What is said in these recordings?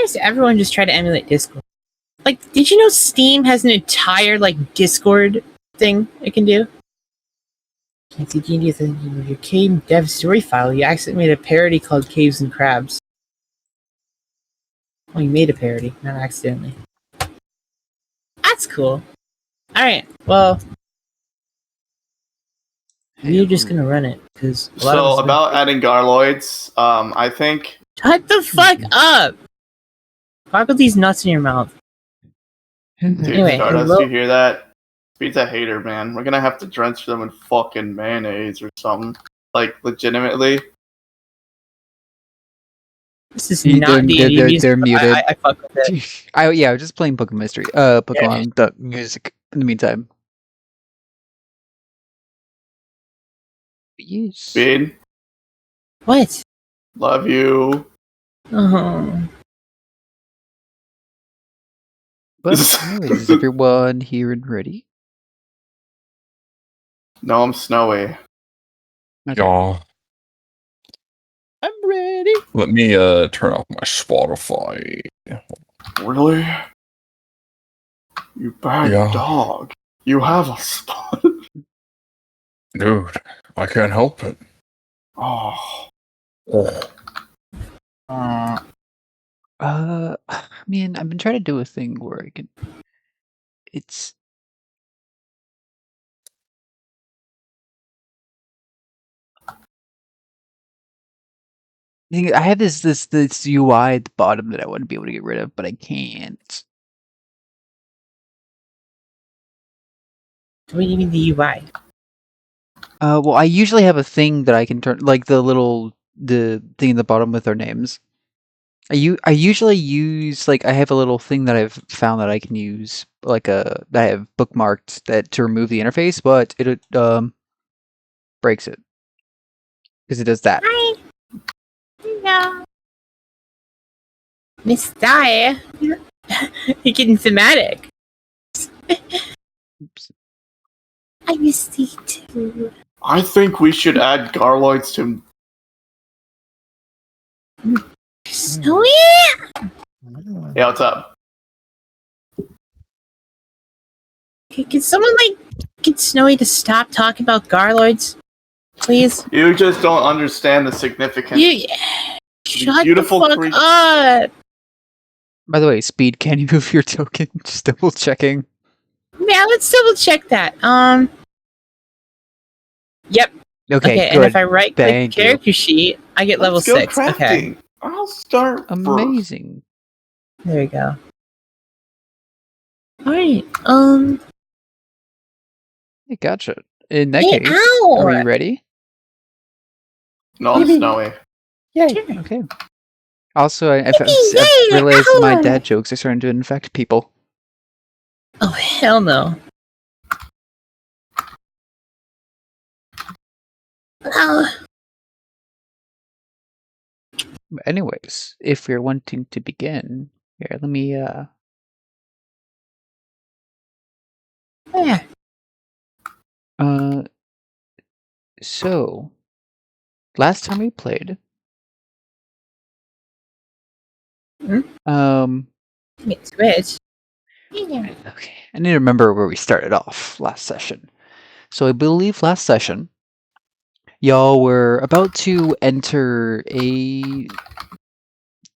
does everyone just try to emulate Discord? Like, did you know Steam has an entire, like, Discord thing it can do? Like, you can do your cave dev story file. You accidentally made a parody called Caves and Crabs. Oh, you made a parody, not accidentally. That's cool. Alright, well... We're just gonna run it, because... So, about adding Garloids, I think... Shut the fuck up! Fuck with these nuts in your mouth. Dude, Anyway, Stardust, you hear that? Speed's a hater, man. We're gonna have to drench them in fucking mayonnaise or something. Like, legitimately. This is not they're muted. I fuck with it. I was just playing Pokemon Mystery. Pokemon the music in the meantime. Yes. Speed. What? Love you. Oh. But is everyone here and ready? No, I'm snowy. Okay. Y'all, I'm ready. let me turn off my Spotify. Really? You bad Yeah. dog. You have a spot. Dude, I can't help it. Oh. Man, I've been trying to do a thing where I can. It's. I have this UI at the bottom that I want to be able to get rid of, but I can't. What do you mean the UI? Well, I usually have a thing that I can turn, like the thing at the bottom with our names. I usually use, like, I have a little thing that I've found that I can use, like that I have bookmarked that to remove the interface, but it breaks it because it does that. Hi. Hello. Miss Di. You're getting thematic. Oops. I missed you too. I think we should add Garloids to... Snowy? Yeah, what's up? Can someone, like, get Snowy to stop talking about Garloids? Please? You just don't understand the significance. Shut beautiful the fuck creature. up! By the way, Speed, can you move your token? Just double checking. Yeah, let's double check that. Yep. Okay, and good. if I right click Thank you. character sheet, I get level Let's go 6. crafting. Okay. I'll start first. Amazing. There we go. Alright, I gotcha. In that Hey, case, ow! are we ready? No, I'm snowy. Yay. Sure. Okay. Also, I've Yay, realized my ow! dad jokes are starting to infect people. Oh, hell no. Oh, Anyways, if you're wanting to begin, here, let me, yeah. So, last time we played, Switch. Yeah. okay, I need to remember where we started off last session. So I believe last session, y'all were about to enter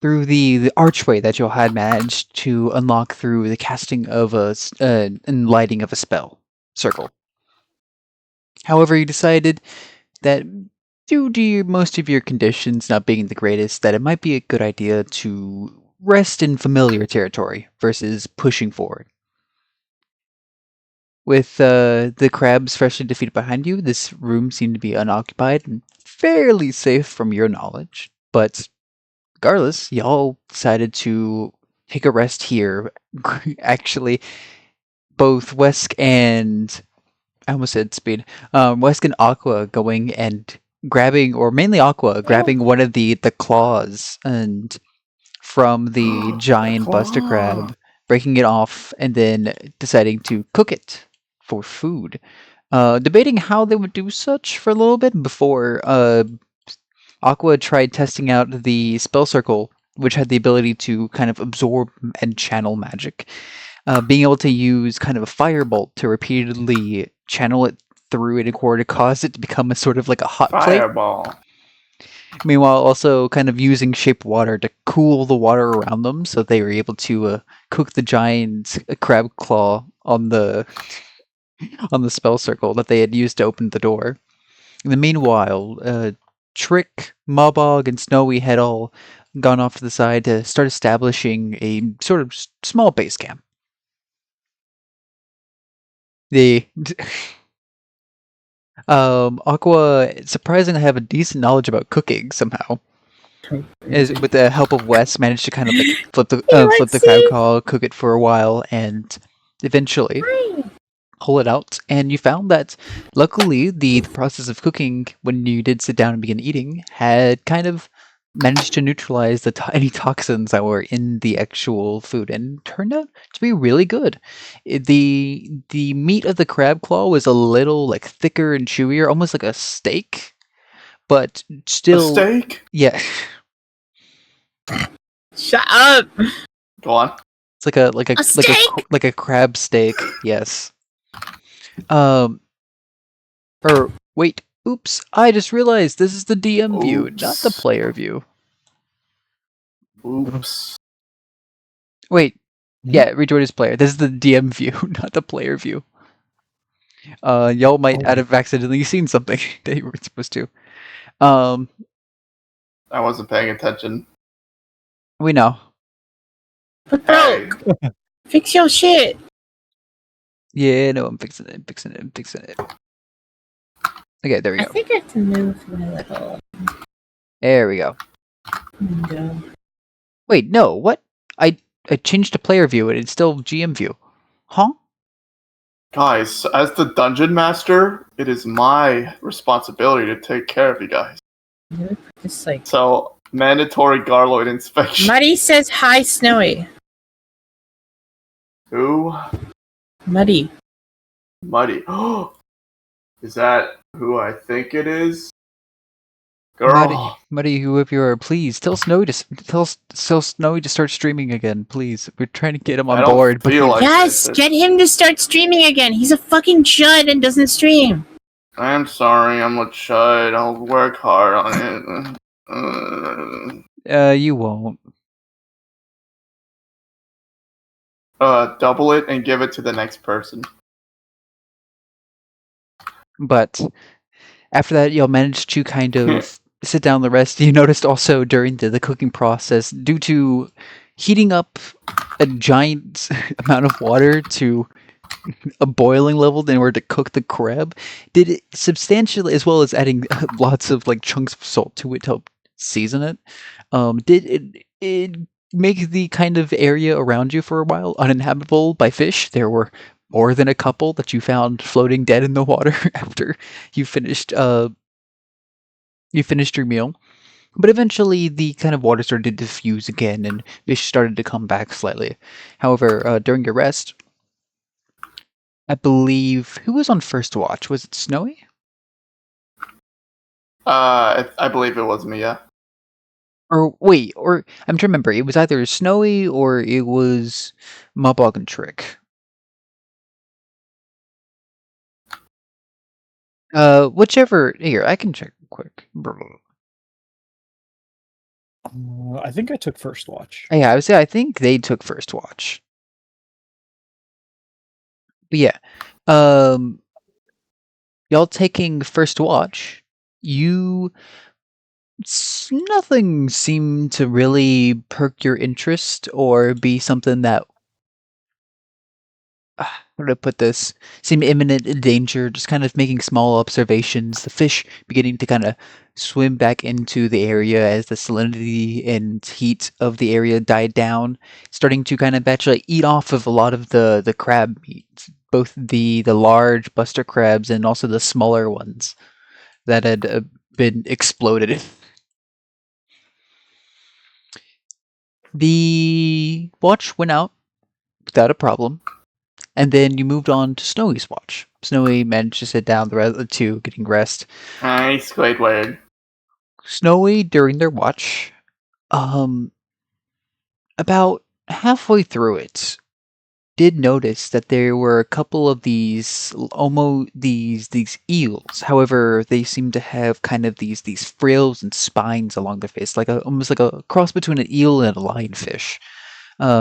through the archway that y'all had managed to unlock through the casting of and lighting of a spell circle. However, you decided that due to most of your conditions not being the greatest, that it might be a good idea to rest in familiar territory versus pushing forward. With the crabs freshly defeated behind you, this room seemed to be unoccupied and fairly safe from your knowledge. But regardless, y'all decided to take a rest here. Actually, both Wesk and... I almost said Speed. Wesk and Aqua going and grabbing, or mainly Aqua, grabbing one of the claws and from the giant buster crab, breaking it off, and then deciding to cook it for food. Debating how they would do such for a little bit before Aqua tried testing out the spell circle which had the ability to kind of absorb and channel magic. Being able to use kind of a firebolt to repeatedly channel it through it in order to cause it to become a sort of like a hot plate. Fireball. Meanwhile, also kind of using shape water to cool the water around them, so they were able to cook the giant crab claw on the spell circle that they had used to open the door. In the meanwhile, Trikk, Mawbog, and Snowy had all gone off to the side to start establishing a sort of small base camp. The Aqua surprisingly have a decent knowledge about cooking somehow. As with the help of Wesk, managed to kind of like flip the crab claw, cook it for a while, and eventually pull it out. And you found that luckily the process of cooking, when you did sit down and begin eating, had kind of managed to neutralize any toxins that were in the actual food, and turned out to be really good. The meat of the crab claw was a little like thicker and chewier, almost like a steak, but still A steak? yeah. Shut up! Go on. It's like steak? a crab steak. Yes. Or wait. Oops! I just realized this is the DM view, not the Oops. player view. Oops. Wait. Yeah, rejoin as player. This is the DM view, not the player view. Y'all might have accidentally seen something that you weren't supposed to. I wasn't paying attention. We know. What Hey. broke? Fix your shit. Yeah, no, I'm fixing it. Okay, there we I go. think I have to move my little There we go. window. Wait, no, what? I changed to player view and it's still GM view. Huh? Guys, as the dungeon master, it is my responsibility to take care of you guys. Just like So, mandatory Garloid inspection. Muddy says hi, Snowy. Who? Muddy. Muddy. Is that who I think it is? Girl. Muddy, whoever you are, please tell Snowy to start streaming again, please. We're trying to get him I on don't board. But feel like Yes, this. get him to start streaming again. He's a fucking chud and doesn't stream. I'm sorry, I'm a chud. I'll work hard on it. you won't. Double it and give it to the next person. But after that, you'll manage to kind of sit down the rest. You noticed also during the cooking process, due to heating up a giant amount of water to a boiling level in order to cook the crab, did it substantially, as well as adding lots of like chunks of salt to it to help season it, did it make the kind of area around you for a while uninhabitable by fish? There were more than a couple that you found floating dead in the water after you finished your meal. But eventually the kind of water started to diffuse again and fish started to come back slightly. However, during your rest, I believe, who was on first watch? Was it Snowy? I believe it was me, yeah. Or wait, or I'm trying to remember. It was either Snowy or it was Mawbog and Trikk. Whichever. Here, I can check quick. I think I took first watch. Yeah, I would say I think they took first watch. But yeah, y'all taking first watch. Nothing seemed to really perk your interest or be something that, how do I put this, seemed imminent in danger, just kind of making small observations, the fish beginning to kind of swim back into the area as the salinity and heat of the area died down, starting to kind of actually eat off of a lot of the crab meat, both the large buster crabs and also the smaller ones that had been exploded. The watch went out without a problem, and then you moved on to Snowy's watch. Snowy managed to sit down, the other two getting rest. Hi, Squidward. Snowy, during their watch, about halfway through it, did notice that there were a couple of these almost these eels. However, they seem to have kind of these frills and spines along their face, like almost like a cross between an eel and a lionfish.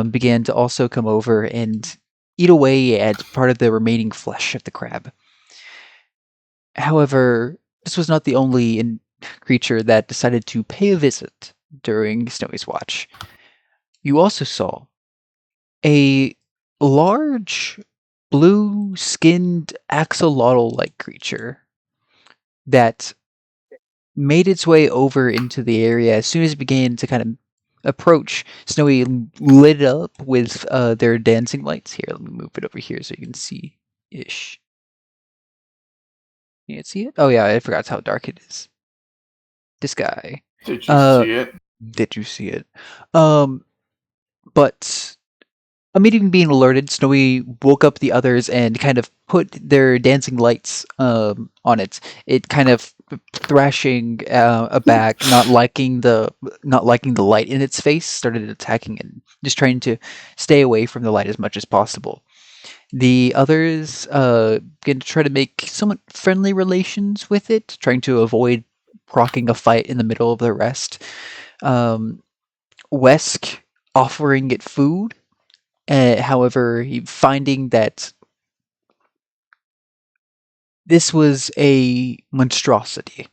Began to also come over and eat away at part of the remaining flesh of the crab. However, this was not the only creature that decided to pay a visit during Snowy's watch. You also saw a large blue-skinned axolotl-like creature that made its way over into the area. As soon as it began to kind of approach, Snowy lit it up with their dancing lights. Here, let me move it over here so you can see ish. You can't see it? Oh yeah, I forgot how dark it is. This guy. Did you see it? Did you see it? But immediately being alerted, Snowy woke up the others and kind of put their dancing lights on it. It kind of thrashing back, not liking the light in its face, started attacking it, just trying to stay away from the light as much as possible. The others began to try to make somewhat friendly relations with it, trying to avoid rocking a fight in the middle of the rest. Wesk offering it food. However, finding that this was a monstrosity,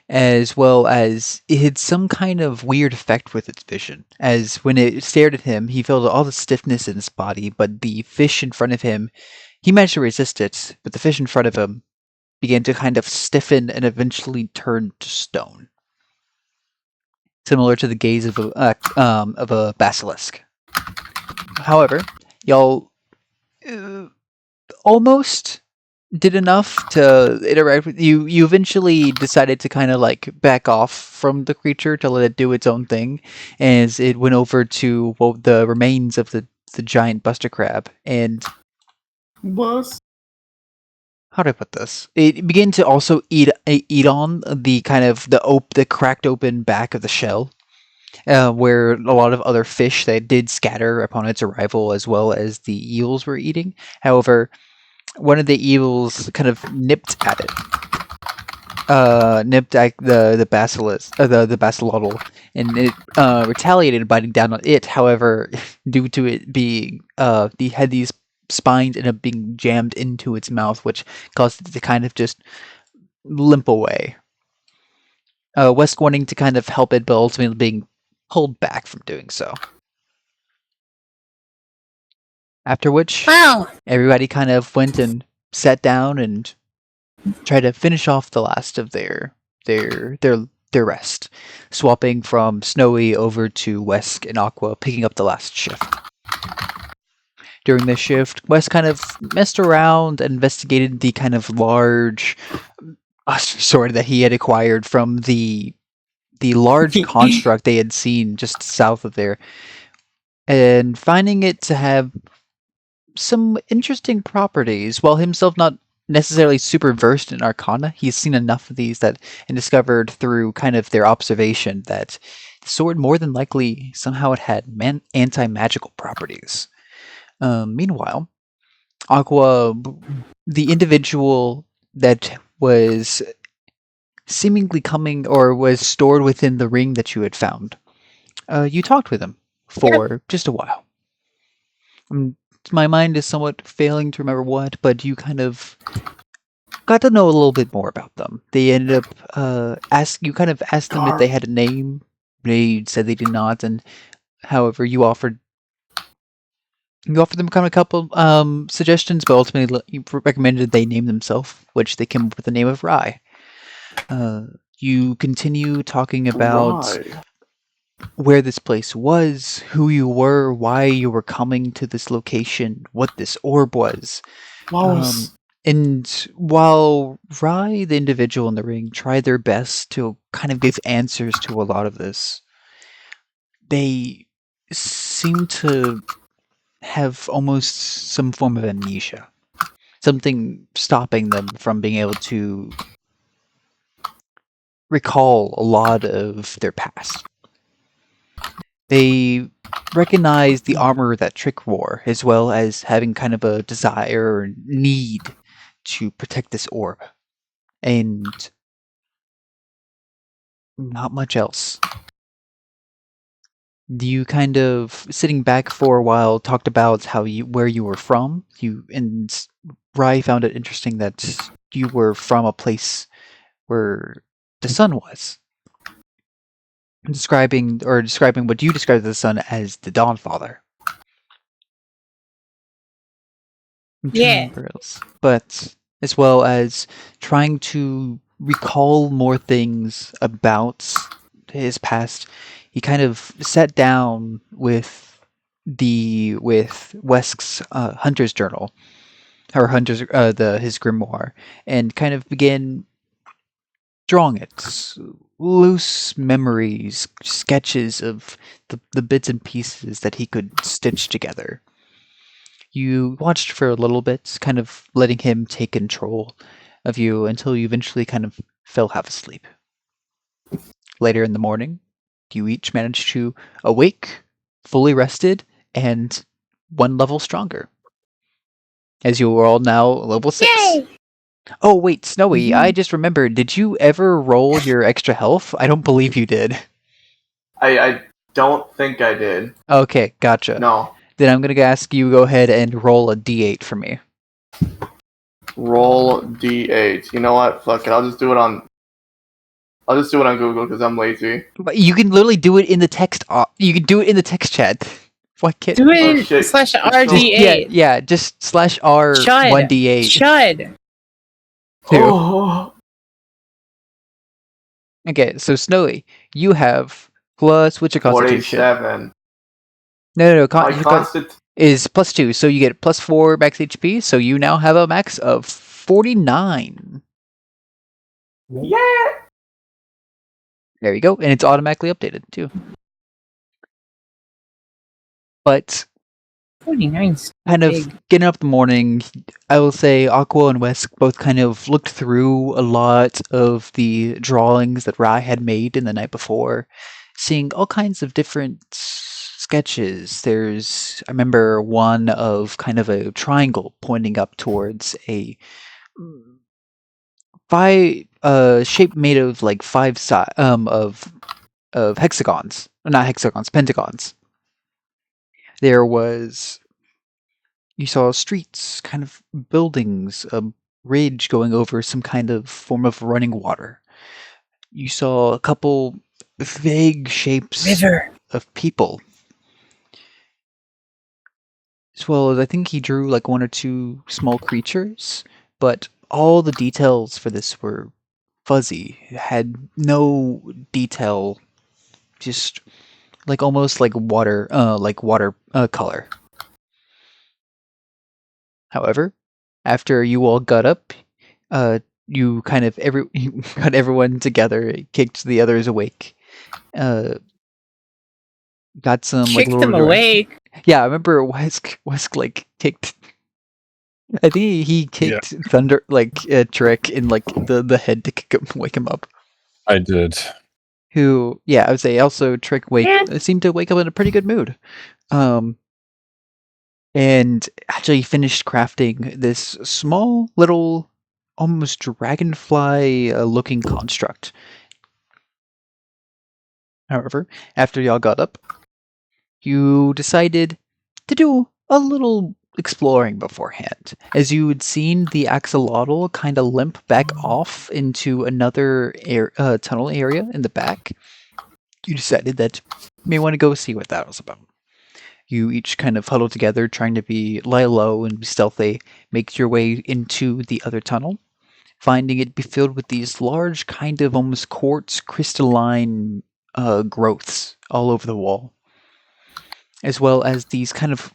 as well as it had some kind of weird effect with its vision, as when it stared at him, he felt all the stiffness in his body, but the fish in front of him, he managed to resist it, but the fish in front of him began to kind of stiffen and eventually turn to stone. Similar to the gaze of a basilisk. However, y'all almost did enough to interact with you. You eventually decided to kind of like back off from the creature to let it do its own thing, as it went over to the remains of the giant buster crab. And how do I put this? It began to also eat on the kind of the cracked open back of the shell. Where a lot of other fish that did scatter upon its arrival, as well as the eels were eating. However, one of the eels kind of nipped at it, nipped at the basilisk, the basilotl, and it retaliated, biting down on it. However, due to it being had these spines end up being jammed into its mouth, which caused it to kind of just limp away. Wesk wanting to kind of help it, but ultimately being pulled back from doing so. After which, everybody kind of went and sat down and tried to finish off the last of their rest, swapping from Snowy over to Wesk and Aqua, picking up the last shift. During this shift, Wesk kind of messed around and investigated the kind of large sword that he had acquired from the large construct they had seen just south of there, and finding it to have some interesting properties. While himself not necessarily super versed in Arcana, he's seen enough of these and discovered through kind of their observation that the sword more than likely somehow it had anti-magical properties. Meanwhile, Aqua, the individual that was seemingly coming or was stored within the ring that you had found. You talked with him for just a while. My mind is somewhat failing to remember what, but you kind of got to know a little bit more about them. They ended up asked them if they had a name. They said they did not, and however you offered them kind of a couple suggestions, but ultimately you recommended they name themselves, which they came up with the name of Rye. You continue talking about where this place was, who you were, why you were coming to this location, what this orb was. And while Rye, the individual in the ring, tried their best to kind of give answers to a lot of this, they seem to have almost some form of amnesia. Something stopping them from being able to recall a lot of their past. They recognize the armor that Trikk wore, as well as having kind of a desire or need to protect this orb. And not much else. You kind of, sitting back for a while, talked about where you were from. And Rai found it interesting that you were from a place where the sun was. Describing what you described the sun as the Dawnfather. Yeah. But as well as trying to recall more things about his past, he kind of sat down with Wesk's hunter's journal, or his grimoire, and kind of began drawing it. Loose memories, sketches of the bits and pieces that he could stitch together. You watched for a little bit, kind of letting him take control of you until you eventually kind of fell half asleep. Later in the morning, you each managed to awake, fully rested, and 1 level stronger. As you were all now level 6. Yay! Oh wait, Snowy, I just remembered, did you ever roll your extra health? I don't believe you did. I don't think I did. Okay, gotcha. No. Then I'm gonna ask you go ahead and roll a d8 for me. Roll d8. You know what? Fuck it. I'll just do it on Google because I'm lazy. But you can literally do it in the text. You can do it in the text chat. Why can't Do it Oh, in shit. /RD8. Yeah, just /R Should. 1d8. Should. Two. Oh. Okay, so Snowy, you have plus what's your constitution? 47. No. My Your constant. is +2, so you get +4 max HP. So you now have a max of 49. Yeah. There you go, and it's automatically updated too. But 49. kind of Big. getting up in the morning, I will say Aqua and Wesk both kind of looked through a lot of the drawings that Rai had made in the night before, seeing all kinds of different sketches. I remember one of kind of a triangle pointing up towards a shape made of like 5 of hexagons, not hexagons, pentagons. You saw streets, kind of buildings, a ridge going over some kind of form of running water. You saw a couple vague shapes River. of people. As well as I think he drew like 1 or 2 small creatures, but all the details for this were fuzzy. It had no detail, just like almost like water color. However, after you all got up, you got everyone together, kicked the others awake. Got some like Kicked little them awake. Yeah, I remember Wesk like kicked. I think he kicked Trikk in like the head to wake him up. I did. Who, yeah, I would say also Trikk seemed to wake up in a pretty good mood. And actually finished crafting this small little, almost dragonfly looking construct. However, after y'all got up, you decided to do a little exploring beforehand. As you had seen the axolotl kind of limp back off into another tunnel area in the back, you decided that you may want to go see what that was about. You each kind of huddle together, trying to lie low and be stealthy, make your way into the other tunnel, finding it be filled with these large, kind of almost quartz crystalline growths all over the wall, as well as these kind of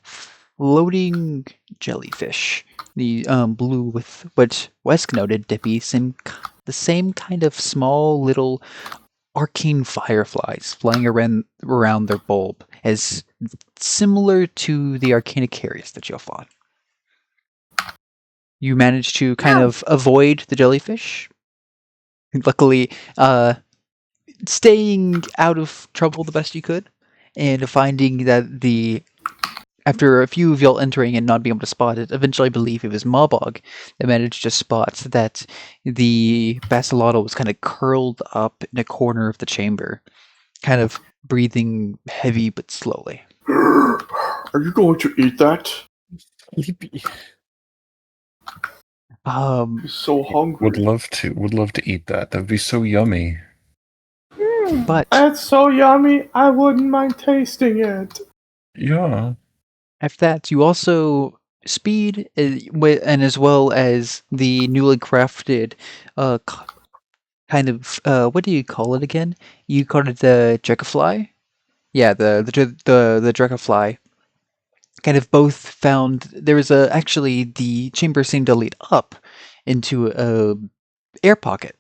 floating jellyfish, the blue with what Wesk noted to be the same kind of small little arcane fireflies flying around their bulb, as similar to the Arcanicarius that you fought. You managed to kind of avoid the jellyfish, luckily staying out of trouble the best you could, and finding that after a few of y'all entering and not being able to spot it, eventually I believe it was Mawbog that managed to spot that the Basilotto was kind of curled up in a corner of the chamber, kind of breathing heavy but slowly. Are you going to eat that? Sleepy. I'm so hungry. Would love to eat that. That'd be so yummy. But That's so yummy. I wouldn't mind tasting it. Yeah. after that, you also speed, and as well as the newly crafted, kind of what do you call it again? You called it the Drekafly? Yeah, the Drekafly. Kind of both found there was actually the chamber seemed to lead up into a air pocket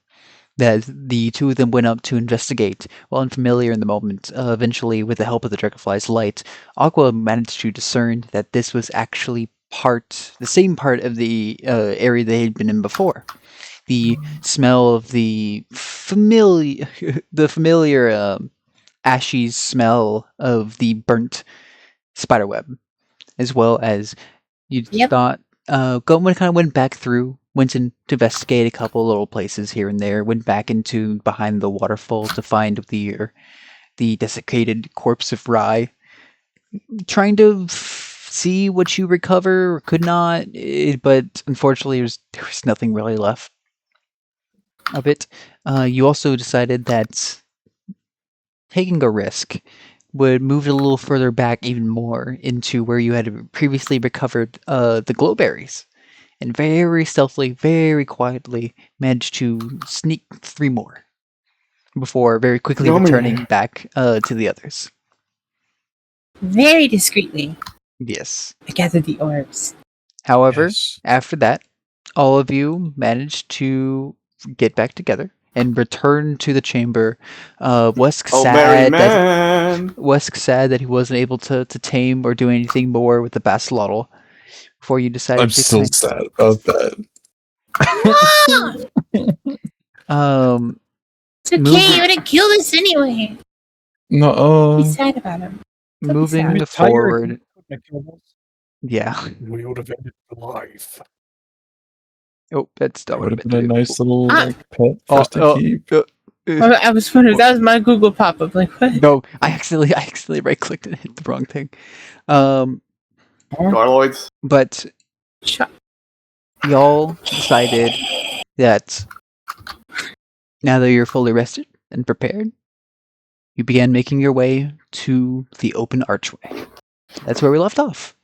that the two of them went up to investigate. While unfamiliar in the moment, eventually, with the help of the Drekafly's light, Aqua managed to discern that this was actually the same part of the area they had been in before. The smell of the familiar, ashy smell of the burnt spiderweb, as well as you thought. Kind of went back through, went in to investigate a couple little places here and there, went back into behind the waterfall to find the desiccated corpse of Rye, trying to see what you recover or could not, but unfortunately there was nothing really left of it. You also decided that taking a risk would move it a little further back even more into where you had previously recovered the glowberries, and very stealthily, very quietly managed to sneak 3 more before very quickly returning back to the others. Very discreetly, Yes. I gathered the orbs. However, Yes. after that, all of you managed to get back together and return to the chamber. Wesk sad that he wasn't able to tame or do anything more with the Basilotl before you decided I'm to still sad about that. It's okay, Moving- you wouldn't kill us anyway. No. Be sad about him. moving Sorry. forward. Yeah. We would have ended your life. Oh, that's not That what would I have meant been a to do. nice little Ah. pet for us to keep. I was wondering if that was my Google pop-up. Like, what? No, I accidentally right-clicked and hit the wrong thing. Garloids. But y'all decided that now that you're fully rested and prepared, you began making your way to the open archway. That's where we left off.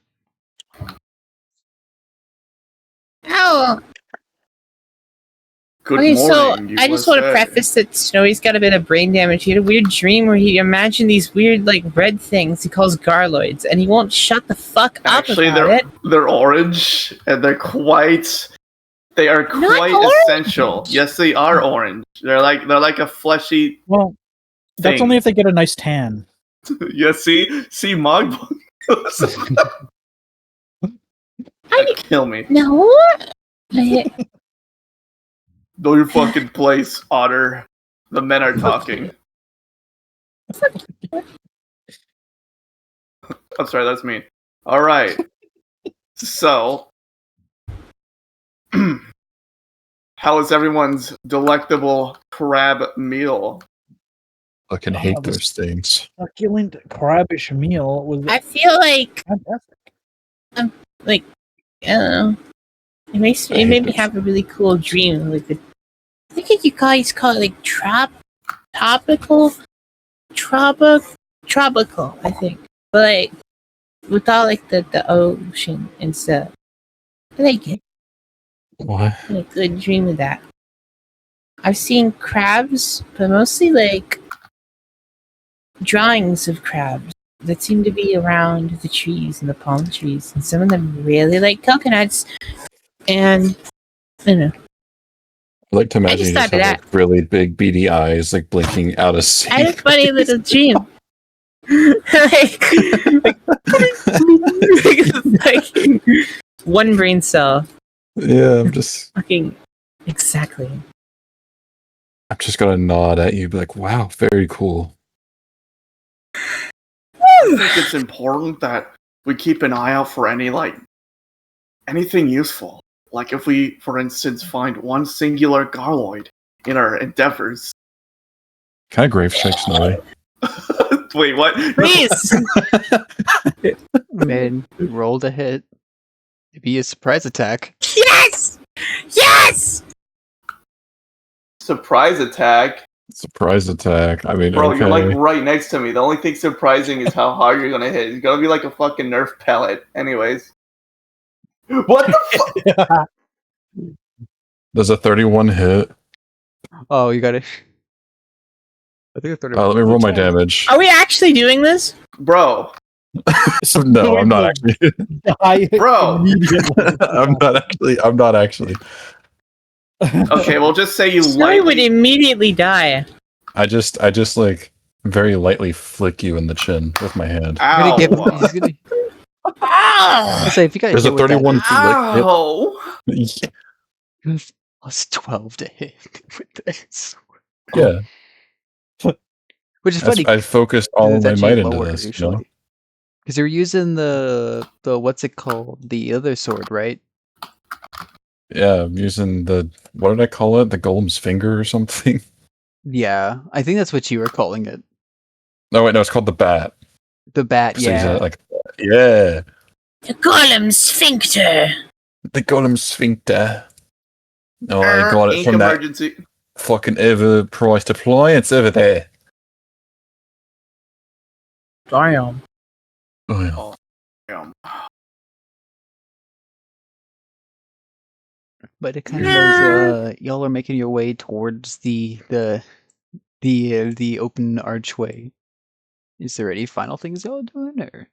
Ow! Good Okay, so morning. I just want to preface that Snowy's got a bit of brain damage. He had a weird dream where he imagined these weird, like, red things he calls garloids, and he won't shut the fuck up Actually, about it. they're orange, and they are quite Not essential. orange. Yes, they are orange. They're like a fleshy. Well, that's thing. only if they get a nice tan. Yeah, see, Mawbog. Kill me. No. I- Know your fucking place, Otter. The men are talking. I'm sorry, that's me. All right. So, how is everyone's delectable crab meal? Fucking hate those things. Succulent crabbish meal was I feel like, fantastic. I don't know. It made me have a really cool dream. Like, I think you guys call it like tropical, I think. But like, without like the ocean and stuff. I like it. What? I had a good dream of that. I've seen crabs, but mostly like drawings of crabs that seem to be around the trees and the palm trees, and some of them really like coconuts. And I don't know. I like to imagine just you just thought of have like really big beady eyes, like blinking out of sync. I had a funny little dream. like one brain cell. Yeah, I'm just Fucking exactly. gonna nod at you, be like, "Wow, very cool." think it's important that we keep an eye out for anything useful. Like if we, for instance, find one singular Garloid in our endeavors. Can I grave shake Snowy? Wait, what? Please! Man, you rolled a hit. It'd be a surprise attack. Yes! Yes! Surprise attack. Surprise attack. I mean, Bro, okay. you're like right next to me. The only thing surprising is how hard you're gonna hit. It's gonna be like a fucking Nerf pellet. Anyways. What the fuck? Does a 31 hit? Oh, you got it. I think I thought Let me roll my damage. Are we actually doing this? Bro. No, I'm not actually. Die Bro. immediately. I'm not actually. Okay, we'll just say you Snowy would lightly... immediately die. I just like very lightly flick you in the chin with my hand. I'm gonna give him, Ow. he's gonna Ah! say if you got There's a 31 Ow. plus 12 to hit with this. Yeah, Which is funny. I focused all of my might into this. Because you're using the what's it called? The other sword, right? Yeah, I'm using the, what did I call it? The golem's finger or something? Yeah, I think that's what you were calling it. No, wait, no, it's called the bat. The bat, 'Cause I use yeah. it like, yeah, The golem sphincter. the golem sphincter. No, I got it Ink from that emergency. fucking overpriced appliance over there. Damn. Oh, yeah. Damn. But it kind of does. Y'all are making your way towards the open archway. Is there any final things y'all doing, or?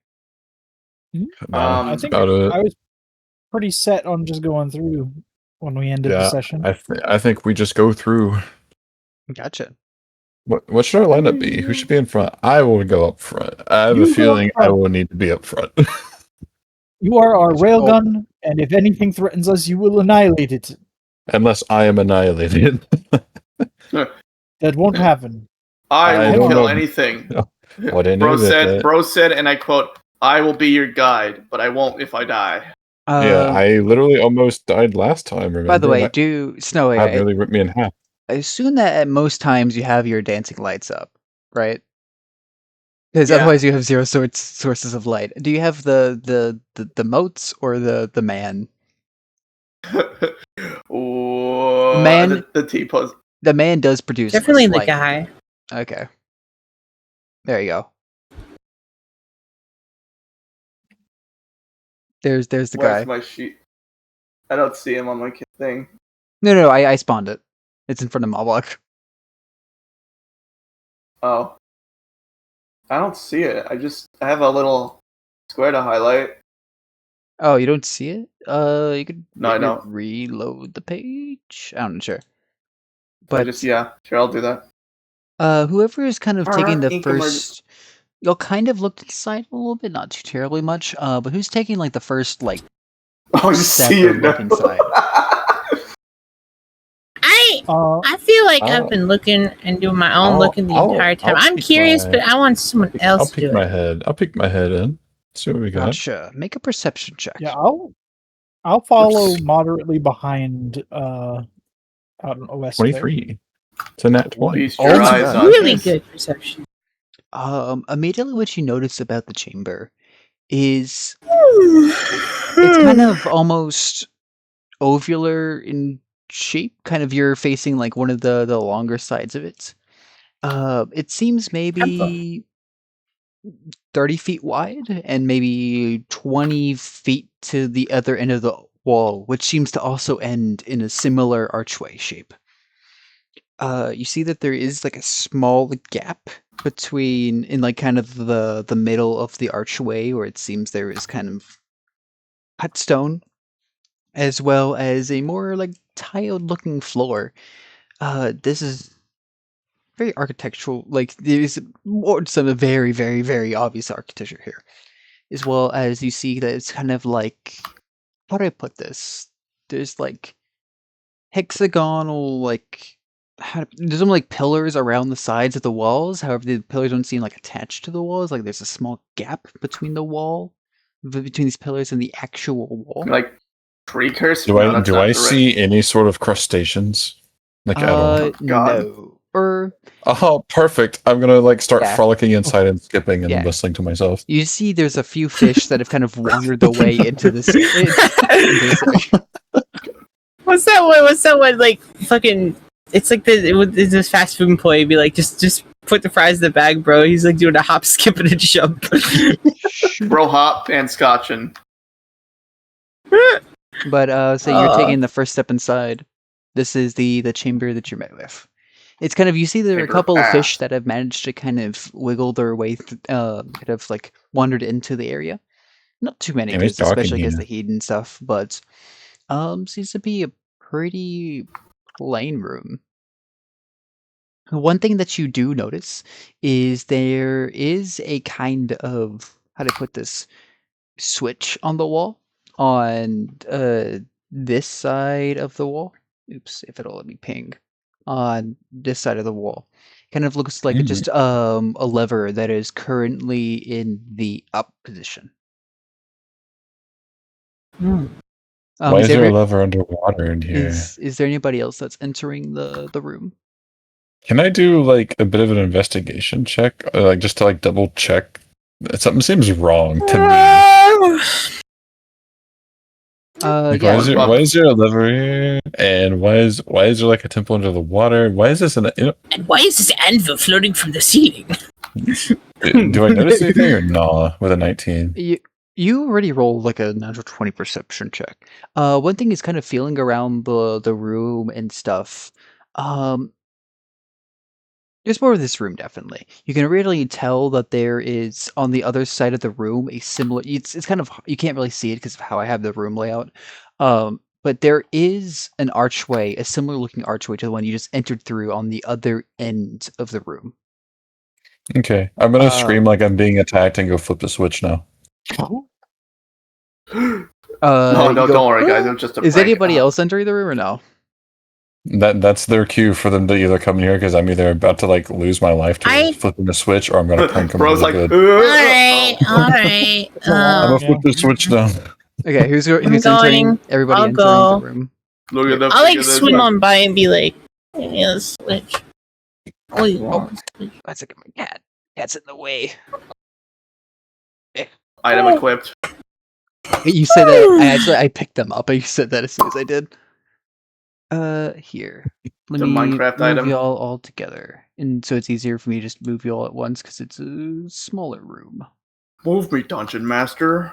No, I that's think about it. I was pretty set on just going through when we ended the Yeah, session. I think we just go through. Gotcha. What should our lineup be? Who should be in front? I will go up front. I have You a go up feeling I front. will need to be up front. You are our railgun, and if anything threatens us, you will annihilate it. Unless I am annihilated. That won't happen. I I will don't kill know. anything. What I know Bro said, and I quote, "I will be your guide, but I won't if I die." Yeah, I literally almost died last time. Remember? By the way, That Snowy, had nearly ripped me in half. I assume that at most times you have your dancing lights up, right? Because Yeah. otherwise you have zero sources of light. Do you have the motes or the man? Ooh, Man- the T-pose. The man does produce Definitely the light. guy. Okay. There you go. There's the Where's guy. my sheet? I don't see him on my thing. No, I spawned it. It's in front of Mawbog. Oh. I don't see it. I have a little square to highlight. Oh, you don't see it? You could No, I maybe don't. reload the page. I'm not sure. But But yeah, sure, I'll do that. whoever is kind of taking the Ink first, you'll kind of look to the side a little bit, not too terribly much. But who's taking like the first like Oh, you step see or it look now. inside? I feel like I'll- I've been looking and doing my own looking the entire time. I'm peek curious, my- but I want someone I'll else to peek do my it. head. I'll peek my head in. See what we got. Gotcha. Make a perception check. Yeah, I'll follow moderately behind. I don't know, Wesk there. 23. It's a nat 20. Feast your Oh my eyes God. on Really this. good perception. Immediately what you notice about the chamber is it's kind of almost ovular in shape. Kind of you're facing like one of the longer sides of it. It seems maybe 30 feet wide and maybe 20 feet to the other end of the wall, which seems to also end in a similar archway shape. You see that there is like a small gap between in like kind of the middle of the archway where it seems there is kind of cut stone, as well as a more like tiled looking floor. This is very architectural, like there's more some very, very, very obvious architecture here. As well as you see that it's kind of like, how do I put this? There's like hexagonal like there's some like pillars around the sides of the walls. However, the pillars don't seem like attached to the walls. Like there's a small gap between the wall, between these pillars and the actual wall. Like precursor. Do I see any sort of crustaceans? Like at all? God. No. Or Oh, perfect. I'm gonna like start Yeah. frolicking inside and skipping and Yeah. whistling to myself. you see, there's a few fish that have kind of wandered their way into this. Into this area. What's that one? What's that one? Like fucking. It's like it's this fast food employee be like, just put the fries in the bag, bro. He's like doing a hop, skip, and a jump. Bro hop and scotchin'. But so you're taking the first step inside. This is the chamber that you're met with. It's kind of, you see there are a Chamber couple of pass. fish that have managed to kind of wiggle their way, kind of like wandered into the area. Not too many, Yeah, he's talking especially because here. the heat and stuff. But seems to be a pretty plain room. One thing that you do notice is there is a kind of, how do I put this, switch on the wall on this side of the wall. Oops, if it'll let me ping. On this side of the wall. Kind of looks like just a lever that is currently in the up position. Why is there a lever underwater in here? Is there anybody else that's entering the room? Can I do like a bit of an investigation check, like just to like double check? Something seems wrong to me. Like, Yeah. why is there a lever here? And why is there like a temple under the water? Why is this And why is this anvil floating from the ceiling? do I notice anything or nah with a 19? You already rolled like a natural 20 perception check. One thing is kind of feeling around the room and stuff. There's more of this room, definitely. You can really tell that there is, on the other side of the room, a similar... It's kind of... You can't really see it because of how I have the room layout. But there is an archway, a similar-looking archway to the one you just entered through on the other end of the room. Okay, I'm gonna scream like I'm being attacked and go flip the switch now. No, don't worry, guys. It was just a Is prank. anybody else entering the room or no? That's their cue for them to either come here because I'm either about to like lose my life to flipping the switch or I'm gonna prank them Bro's really like, good. Alright. I'm gonna flip the switch now. Okay, who's entering? going. Everybody I'll entering go. the room. Look at I'll like swim on by and be like, yeah, switch. Oh, you want switch. That's like my cat. Cat's in the way. Item equipped. You said that. I picked them up. You said that as soon as I did. Here. Let The me Minecraft move item. y'all all together, and so it's easier for me to just move you all at once because it's a smaller room. Move me, Dungeon Master.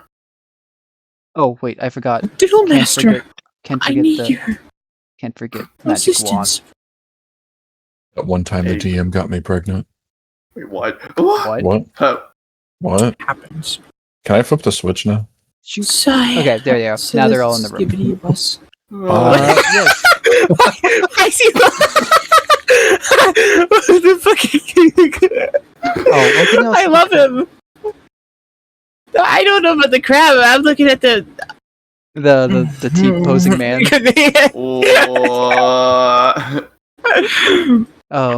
Oh wait, I forgot. Diddle Master, Can't I forget need the. your Can't forget magic wand. assistance. At one time, the Hey. DM got me pregnant. Wait, what? What? What? Happens. Can I flip the switch now? Sigh. Okay, there you go. So Now they're this all in the room. skibbity bus. Yes. I see. The fucking. Oh, one thing else- I love him. I don't know about the crab. I'm looking at the The T posing man.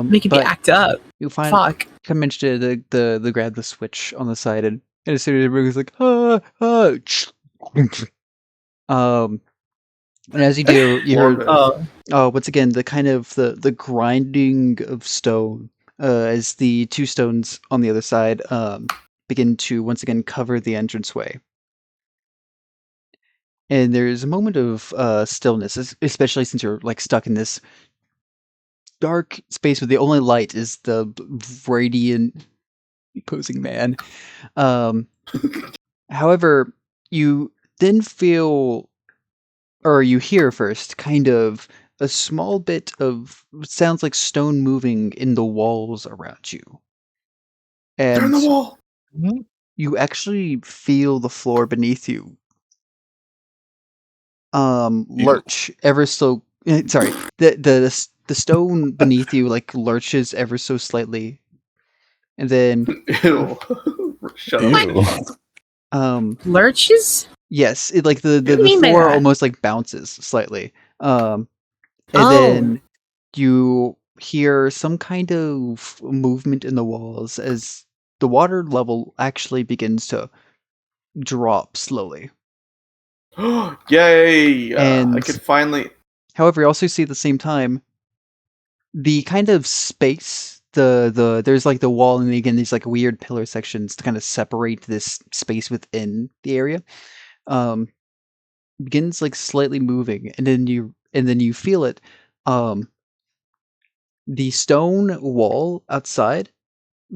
Making me But act up. you find Fuck. come into the grab the switch on the side and as soon as everybody's like and as you do you hear once again the kind of the grinding of stone as the two stones on the other side begin to once again cover the entranceway. And there's a moment of stillness, especially since you're like stuck in this dark space where the only light is the radiant posing man. However, you then feel, or you hear first, kind of a small bit of sounds like stone moving in the walls around you. They're in the And wall. you actually feel the floor beneath you lurch ever so sorry, the stone beneath you like lurches ever so slightly, and then Ew. Shut up. Ew. Lurches? yes, it like the What do you mean by floor that? almost like bounces slightly, and Oh. then you hear some kind of movement in the walls as the water level actually begins to drop slowly. Yay! I And- could finally. However, you also see at the same time the kind of space, there's like the wall, and again these like weird pillar sections to kind of separate this space within the area. Begins like slightly moving, and then you feel it. The stone wall outside,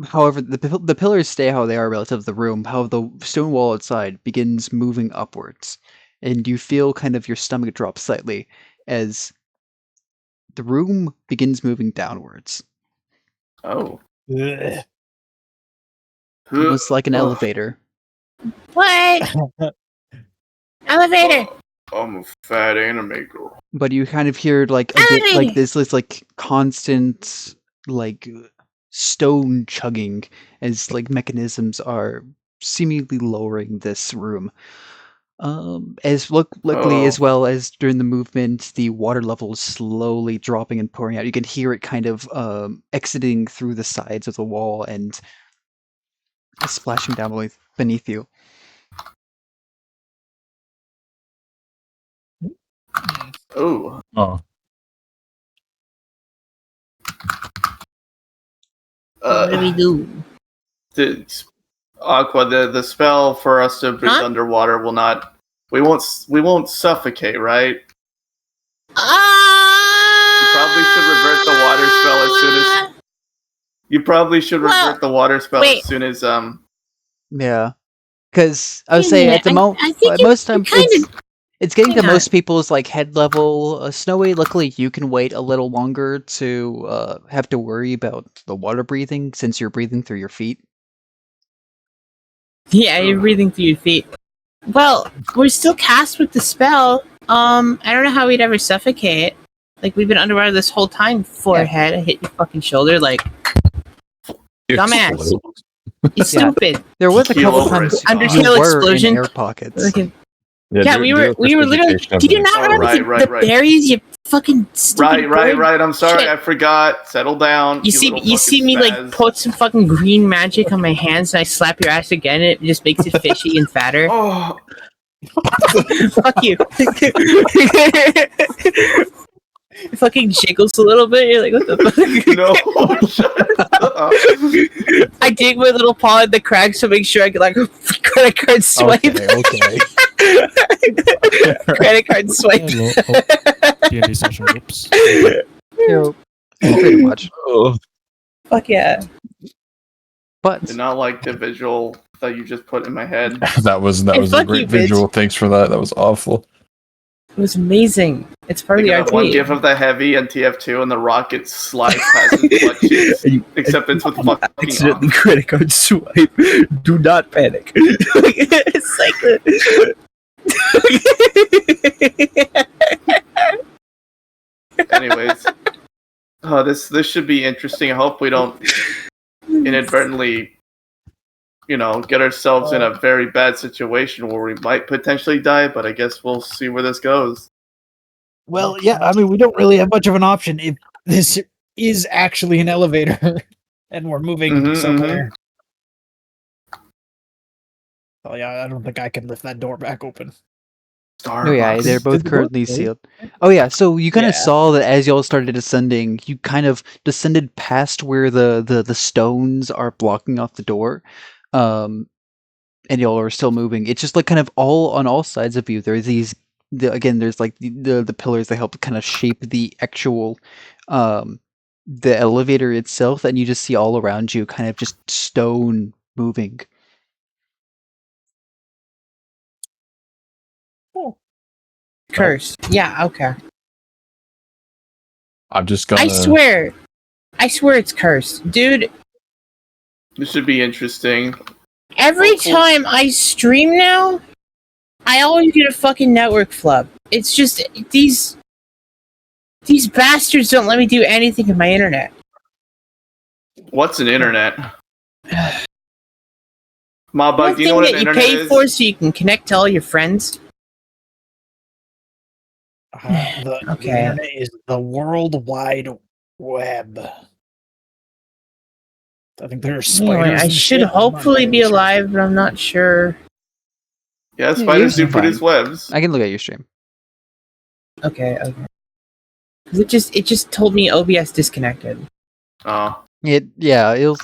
however, the pillars stay how they are relative to the room. However, the stone wall outside begins moving upwards, and you feel kind of your stomach drop slightly as the room begins moving downwards. Oh. Ugh. It was like an Ugh. elevator. What? Elevator. I'm a fat anime girl. But you kind of hear like like this like constant like stone chugging as like mechanisms are seemingly lowering this room. Luckily, as well as during the movement, the water level is slowly dropping and pouring out. You can hear it kind of exiting through the sides of the wall and splashing down beneath you. Oh. Oh, What do we do? Aqua, the spell for us to breathe underwater will not. We won't suffocate, right? You probably should revert the water spell as soon as. You probably should revert the water spell as soon as Yeah, because I would say at the moment, I think most time kinda- it's getting to hang on. most people's like head level. Snowy, luckily you can wait a little longer to have to worry about the water breathing since you're breathing through your feet. Yeah, you're breathing through your feet. Well, we're still cast with the spell. I don't know how we'd ever suffocate. Like, we've been underwater this whole time. Forehead, I hit your fucking shoulder. Like, dumbass. explode. you stupid. There was a Keel couple over times it. you Undertale were explosion. in air pockets. Like, Yeah, we were literally. Did you not remember the berries? You fucking stupid bird? Right. I'm sorry, Shit. I forgot. Settle down. You see little me fucking like spaz. put some fucking green magic on my hands, and I slap your ass again, and it just makes it fishy and fatter. Oh, Fuck you. It fucking jiggles a little bit. You're like, what the fuck? no! Shut up. I dig my little paw in the crack to make sure I get like credit card swipe. Okay. Credit card swipe. D&D session. Whoops. Pretty much. Oh, Fuck yeah. But Did not like the visual that you just put in my head. that was Hey, a fuck great you, bitch. visual. Thanks for that. That was awful. It was amazing. It's part of the Like, one RP. gif of the heavy and TF2 and the rocket slides past his butt cheeks. Except it's with fucking Accidentally credit card swipe. Do not panic. It's like Anyways. Oh, this should be interesting. I hope we don't inadvertently, get ourselves in a very bad situation where we might potentially die, but I guess we'll see where this goes. Well, yeah, I mean, we don't really have much of an option if this is actually an elevator and we're moving Mhm, somewhere. Oh yeah, I don't think I can lift that door back open. oh yeah, Starbucks. they're both Did the currently boat move? sealed. Oh yeah, so you kind of Yeah. saw that as y'all started descending, you kind of descended past where the stones are blocking off the door. And y'all are still moving. It's just like kind of all on all sides of you. There's there's like the pillars that help kind of shape the actual the elevator itself, and you just see all around you kind of just stone moving. cursed. Yeah, okay. I'm just gonna. I swear it's cursed. Dude, This should be interesting. every time I stream now, I always get a fucking network flub. It's just these bastards don't let me do anything with my internet. What's an internet? One Mawbog, do you know thing what an that you internet pay is? for so you can connect to all your friends. The Okay. internet is the World Wide web. I think there are spiders. Anyway, I and should shit. I'm not hopefully be entirely sure. alive, but I'm not sure. Yeah, Yeah, spiders you're do produce fine. webs. I can look at your stream. Okay. 'Cause it just told me OBS disconnected. Oh. It'll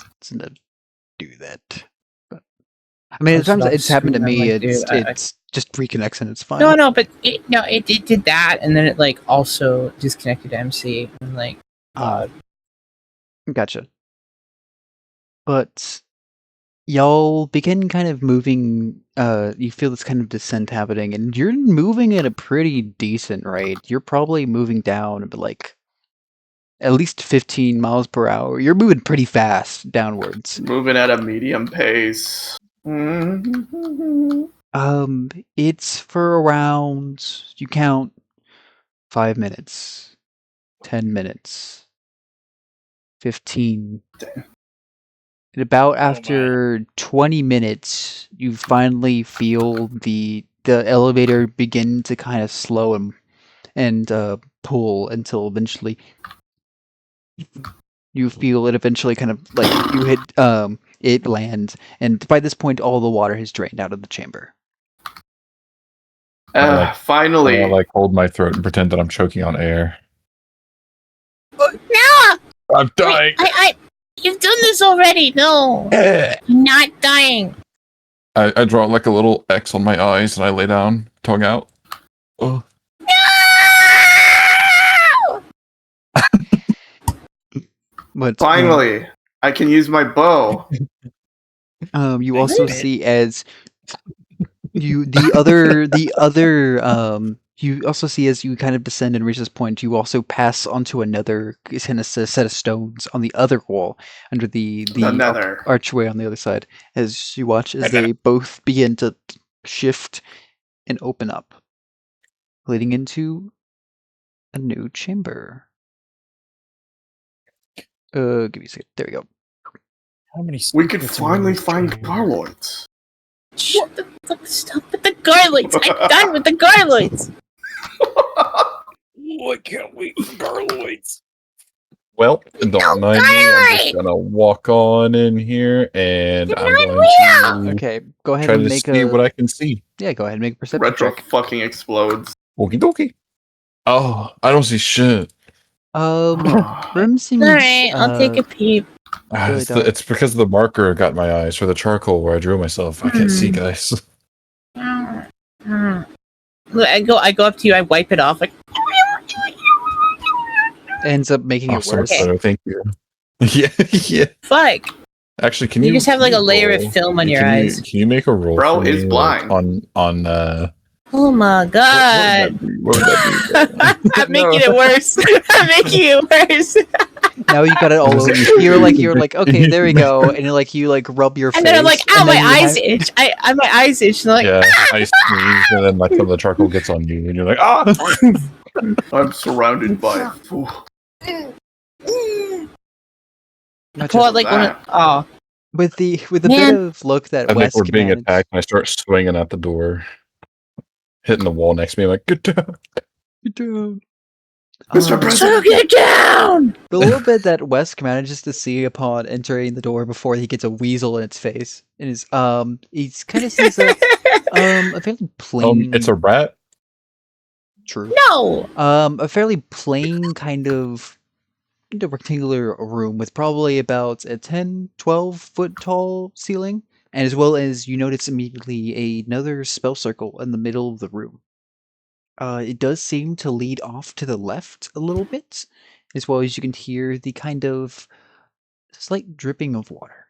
do that. But I mean, I at was times about it's to happened to scream, I'm me. like, dude, It's just reconnects and it's fine. No, but it did that, and then it like also disconnected MC. And like, Gotcha. But y'all begin kind of moving. You feel this kind of descent happening, and you're moving at a pretty decent rate. You're probably moving down, but like at least 15 miles per hour. You're moving pretty fast downwards. Moving at a medium pace. It's for around, you count 5 minutes, 10 minutes, 15. Damn. And about after 20 minutes, you finally feel the elevator begin to kind of slow and pull until eventually you feel it eventually kind of like you hit it lands, and by this point all the water has drained out of the chamber. Finally. I like hold my throat and pretend that I'm choking on air. no, I'm dying. You've done this already. No, I'm not dying. I draw like a little X on my eyes and I lay down, tongue out. Oh. But Finally, I can use my bow. you also see as you also see as you kind of descend and reach this point, you also pass onto another kind of set of stones on the other wall under the Another. archway on the other side. As you watch as they both begin to shift and open up, leading into a new chamber. Give me a second. There we go. How many We could secrets are in finally this find chamber? Garloids. Shut the fuck! Stop with the garlics. I'm done with the garlics. Why can't we Garloids? Well, don't mind me. I'm just gonna walk on in here and I'm going to Okay, go ahead try and to make see what I can see. Yeah, go ahead and make a perception Retro check. fucking explodes. Okie dokie. Oh, I don't see shit. Room seems. Alright, I'll take a peep. Really It's, don't. it's because of the marker got my eyes for the charcoal where I drew myself. I can't see, guys. Look, I go up to you. I wipe it off. Like, Ends up making Oh, it so much worse. better. Thank you. Yeah. fuck. Actually, can You you just have, like, a can you layer of roll- film on your can eyes. Can you make a roll? Bro for is me, blind. like, on Oh my god. What would that be? I'm making it worse. I'm making it worse. Now you got it all over. You're like, okay, there we go, and you rub your face. And then I'm like, ow, and my then you eyes have- itch. My eyes itch. And I'm like, Yeah, I sneeze, and then like some of the charcoal gets on you, and you're like, ah! I'm surrounded by. Ooh. Not pull just out like one of, oh. with the Man. bit of look that I think Wesk we're being managed- attacked, and I start swinging at the door, hitting the wall next to me. I'm like, get down. Get down. Mr. President. So get down! The little bit that Wesk manages to see upon entering the door before he gets a weasel in its face, and he's kind of sees a fairly plain. It's a rat. True. No! A fairly plain kind of rectangular room with probably about a 10, 12 foot tall ceiling, and as well as you notice immediately another spell circle in the middle of the room. It does seem to lead off to the left a little bit, as well as you can hear the kind of slight dripping of water.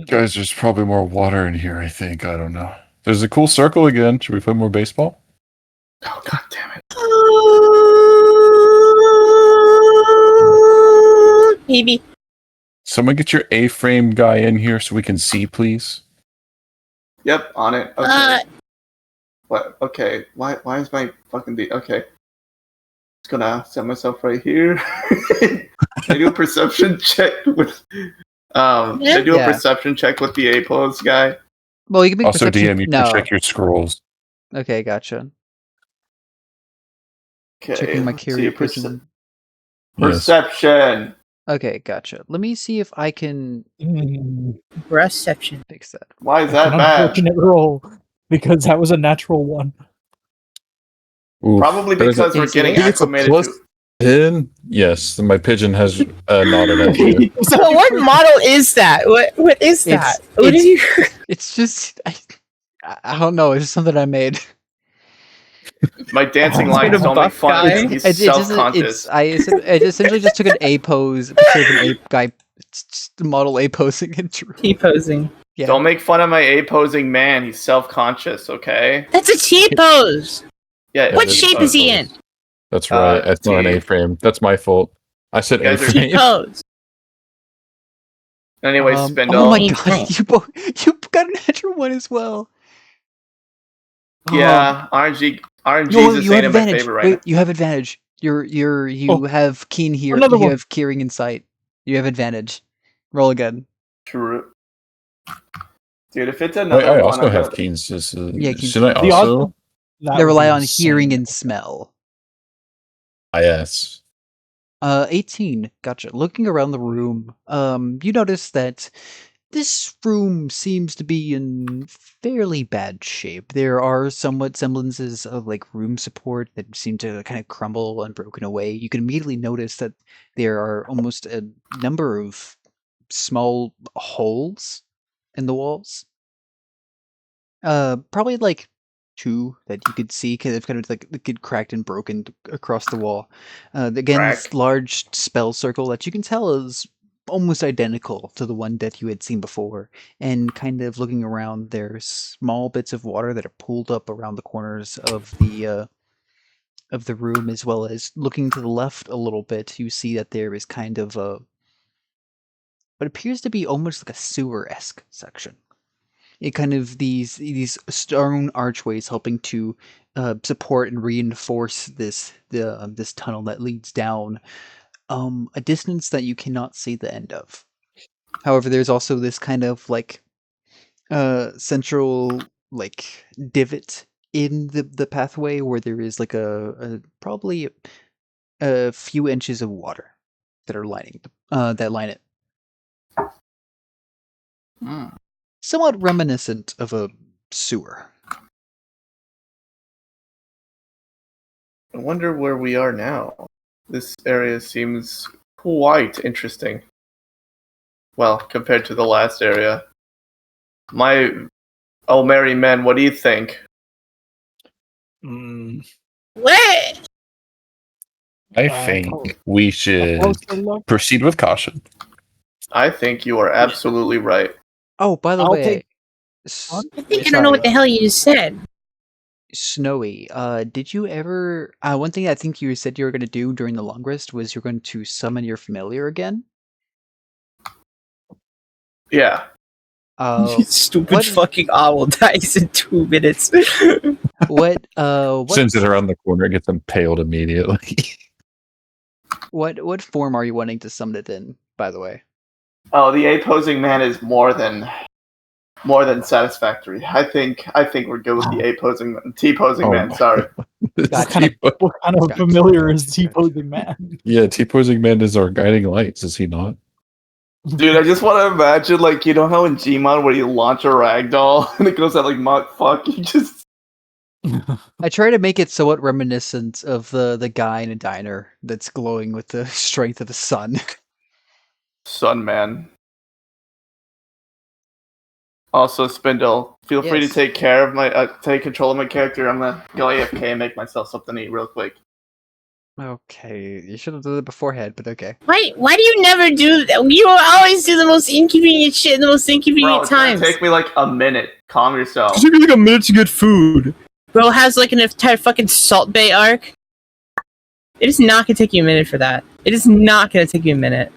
Guys, there's probably more water in here, I think. I don't know. There's a cool circle again. Should we play more baseball? Oh, god damn it. Maybe. Someone get your A-frame guy in here so we can see, please. Yep, on it. Okay. What? Okay. Why is my fucking okay. Just gonna set myself right here. Can I do a perception check with can I do a Yeah. perception check with the A pose guy? Well, you can make Also, perception. DM, you no. can check your scrolls. Okay, gotcha. Okay. Checking my let's carrier see, pigeon. Yes. Perception. Okay, gotcha. Let me see if I can Reception. fix that. Why is That's that an bad? unfortunate roll because that was a natural one. Oof. Probably There's a- because we're getting I think it's a acclimated plus to. 10. Yes, my pigeon has nodded at you. So what model is that? What is that? What did you? It's just I don't know. It's just something I made. My dancing Oh, lights it's a don't make buff fun of guy. him. He's It's just self-conscious. I essentially just took an A pose, picture of an ape guy, it's just the model A posing and drew. T-posing. Yeah. Don't make fun of my A-posing man. He's self-conscious, okay? That's a T-pose. Yeah. What it is shape is he in? That's right. It's not an T. A-frame. That's my fault. I said You guys are- A-frame. T-pose. Anyway, Spindl. Oh my Ain't god, you got an natural one as well. Yeah, RNG. RNG's You is have ain't in my advantage. favor right Wait, you have advantage. You have keen here. Another You one. have Keyring in sight. You have advantage. Roll again. now. True. Dude, if it's Wait, another I one, also I'm have gonna- keens. Yeah, keens. Should I The also? odds- that They would rely be on hearing insane. and smell. Yes. 18. Gotcha. Looking around the room, you notice that this room seems to be in fairly bad shape. There are somewhat semblances of like room support that seem to kind of crumble and broken away. You can immediately notice that there are almost a number of small holes in the walls. Probably like 2 that you could see because they've kind of like get cracked and broken across the wall. Again, this Crack. large spell circle that you can tell is almost identical to the one that you had seen before. And kind of looking around, there's small bits of water that are pooled up around the corners of the room, as well as looking to the left a little bit. You see that there is kind of a what appears to be almost like a sewer-esque section. It kind of these stone archways helping to support and reinforce this tunnel that leads down a distance that you cannot see the end of. However, there's also this kind of like central like divot in the pathway where there is like a probably a few inches of water that are lining that line it. Somewhat reminiscent of a sewer. I wonder where we are now. This area seems quite interesting. Well, compared to the last area. Oh, merry men, what do you think? What? I think we should Closer look. proceed with caution. I think you are absolutely right. Oh, by the I'll way, take- I think I don't know what the hell you just said. Snowy, did you ever one thing I think you said you were gonna do during the long rest was you're going to summon your familiar again? Yeah. Uh Stupid what- fucking owl dies in 2 minutes. what Sends it around the corner, gets impaled immediately. what form are you wanting to summon it in, by the way? Oh, the opposing man is more than satisfactory. I think we're good with the T-posing Oh man. my- Sorry. Gotcha. Kind of, what kind of Gotcha. familiar is T-posing man? Yeah, T-posing man is our guiding lights, is he not? Dude, I just want to imagine, like, you know how in Gmod where you launch a ragdoll and it goes out like, fuck, you just... I try to make it somewhat reminiscent of the guy in a diner that's glowing with the strength of the sun. Sun man. Also, Spindl, feel free to Yes. take care of take control of my character. I'm gonna go AFK and make myself something to eat real quick. Okay, you should have done it beforehand, but okay. Why do you never do that? You always do the most inconvenient shit in the most Bro, inconvenient it's gonna times. take me like a minute. Calm yourself. It took me like a minute to get food. Bro has like an entire fucking Salt Bay arc. It is not gonna take you a minute for that. It is not gonna take you a minute.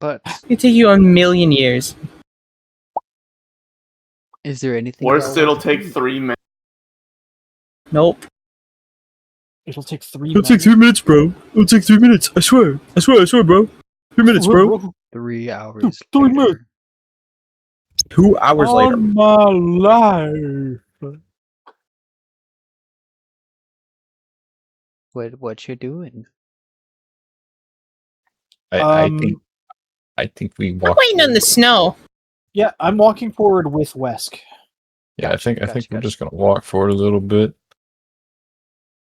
But It's gonna take you a million years. is there anything Worst, y'all it'll want to take do? 3 minutes. Nope. It'll take 3 It'll take 3 minutes, bro. It'll take 3 minutes. I swear, bro. 3 minutes, bro. 3 hours. 3 later. minutes. 2 hours later. On my life. what you're doing. I think we I'm walk. waiting on the snow. Yeah, I'm walking forward with Wesk. Yeah, I think Gotcha. we're just gonna walk forward a little bit.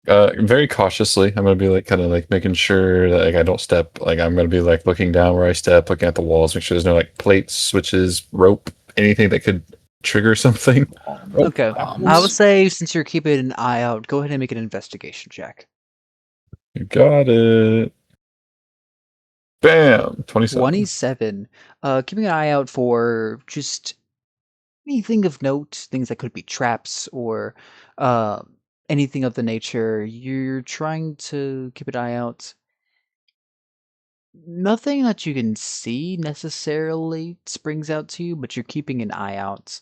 Very cautiously. I'm gonna be like kind of like making sure that like I don't step. Like I'm gonna be like looking down where I step, looking at the walls, make sure there's no like plates, switches, rope, anything that could trigger something. Okay. bombs. I would say since you're keeping an eye out, go ahead and make an investigation check. You got it. Bam! 27. 27. Keeping an eye out for just anything of note, things that could be traps or anything of the nature. You're trying to keep an eye out. Nothing that you can see necessarily springs out to you, but you're keeping an eye out.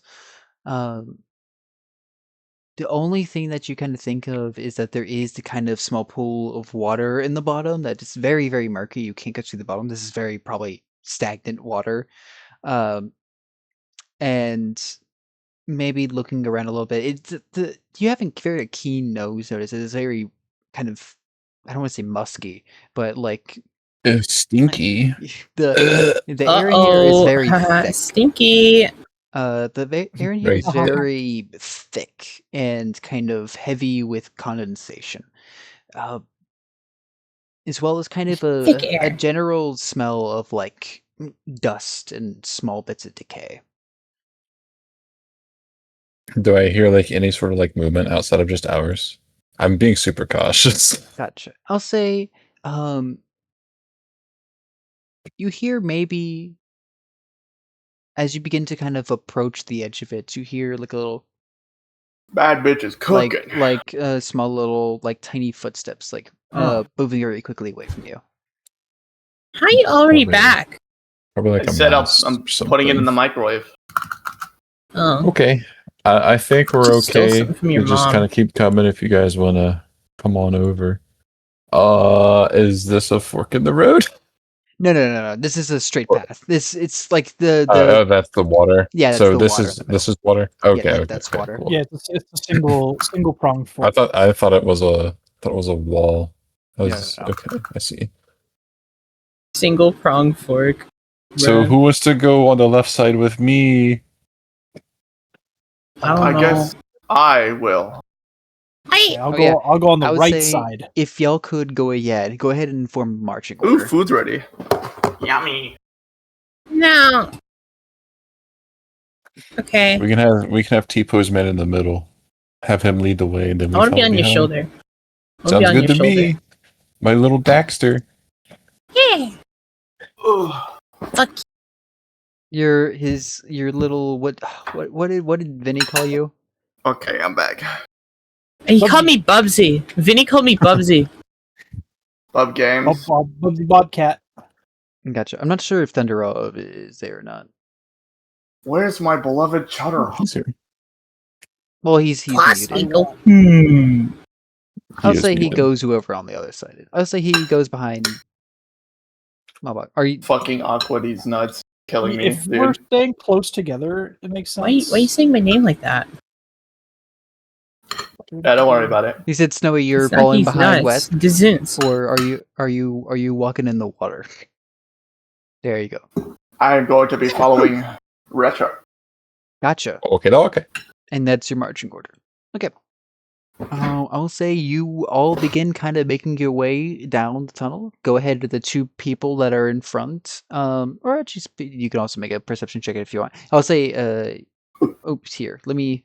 The only thing that you kind of think of is that there is the kind of small pool of water in the bottom that is very, very murky. You can't get to the bottom. This is very probably stagnant water. And maybe looking around a little bit. You have a very keen nose notice. It is very kind of, I don't want to say musky, but like Stinky. the air in here is very thick. Stinky. Air in here Very is thick. very thick and kind of heavy with condensation, as well as kind of Thick a air. general smell of like dust and small bits of decay. Do I hear like any sort of like movement outside of just ours? I'm being super cautious. Gotcha. I'll say, you hear maybe as you begin to kind of approach the edge of it, you hear like a little Bad bitch is cooking. like small little like tiny footsteps like moving very quickly away from you. How are you already Probably- back? Probably like I a said mouse I'm or putting it in the something. microwave. Oh. Okay. I think we're Just stole okay. something from your We just mom. kind of keep coming if you guys want to come on over. Is this a fork in the road? No. This is a straight path. It's like the Oh, that's the water. Yeah, that's so the this water in is the this is water. Okay, that- okay, that's okay, water. cool. Yeah, it's a single pronged fork. I thought it was a wall. No. Okay, I see. Single prong fork. So Bruh. who wants to go on the left side with me? I don't I know. guess I will. Okay, I I'll Oh, go. yeah. I'll go on I the would right say side. if y'all could go ahead and form marching Ooh, order. food's ready. Yummy. no. Okay. We can have T-Pose man in the middle. Have him lead the way, and then we I want to be follow on your behind. shoulder. I wanna Sounds be on good your to shoulder. me. My little Daxter. Yeah. Ooh. Fuck. Your little what did Vinny call you? Okay, I'm back. He called me Bubsy. Vinny called me Bubsy. Bub games. Bubsy Bobcat. Gotcha. I'm not sure if Thunderov is there or not. Where's my beloved Chutter? He's here. Well, he's Plus muted. Eagle. I'll is say he muted. goes whoever on the other side. I'll say he goes behind Mawbog. Are you Fucking Aqua, these nuts. Killing me, If we're dude. staying close together, it makes sense. Why are you saying my name like that? Yeah, don't worry about it. You said Snowy, you're It's not falling he's behind nuts. Wesk, Gazoons. or are you walking in the water? There you go. I'm going to be following Retro. Gotcha. Okay. And that's your marching order. Okay. I'll say you all begin kind of making your way down the tunnel. Go ahead to the two people that are in front. Or actually, you can also make a perception check if you want. I'll say, oops, here. Let me.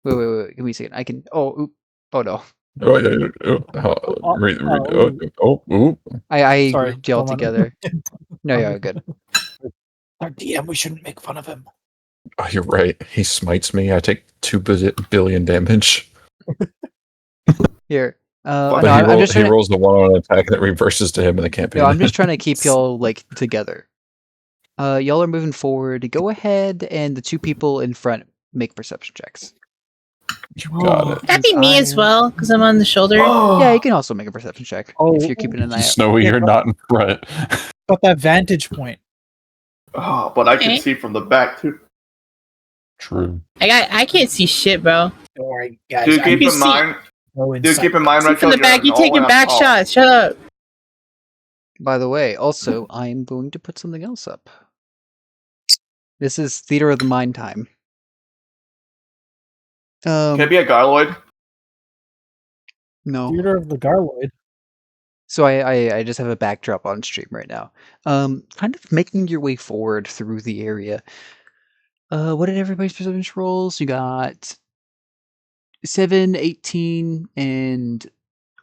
Wait. Give me a second. I can. Oh no. I Sorry, grouped y'all hold on. together. No, yeah, good. Our DM, we shouldn't make fun of him. Oh, you're right. He smites me. I take 2 billion damage. Here. But No, I'm just he trying to, rolls the 1-on attack that reverses to him in the campaign. no, I'm just trying to keep y'all like together. Y'all are moving forward. Go ahead, and the two people in front make perception checks. You got it. That'd be me as well, because I'm on the shoulder. Oh, Yeah, you can also make a perception check if you're keeping an eye out. Snowy, you're not in front. Got that vantage point. Oh, but I can Okay. see from the back too. True. I can't see shit, bro. Don't worry, guys. Dude, I keep can in see- mind, go Dude, inside. keep in mind, From Retro, the back, you you're taking all back in a- shots. Shut up. By the way, also, I'm going to put something else up. This is Theater of the Mind time. Can it be a Garloid? No. Theater of the Garloid. So I just have a backdrop on stream right now. Kind of making your way forward through the area. What did everybody's percentage rolls? You got 7, 18, and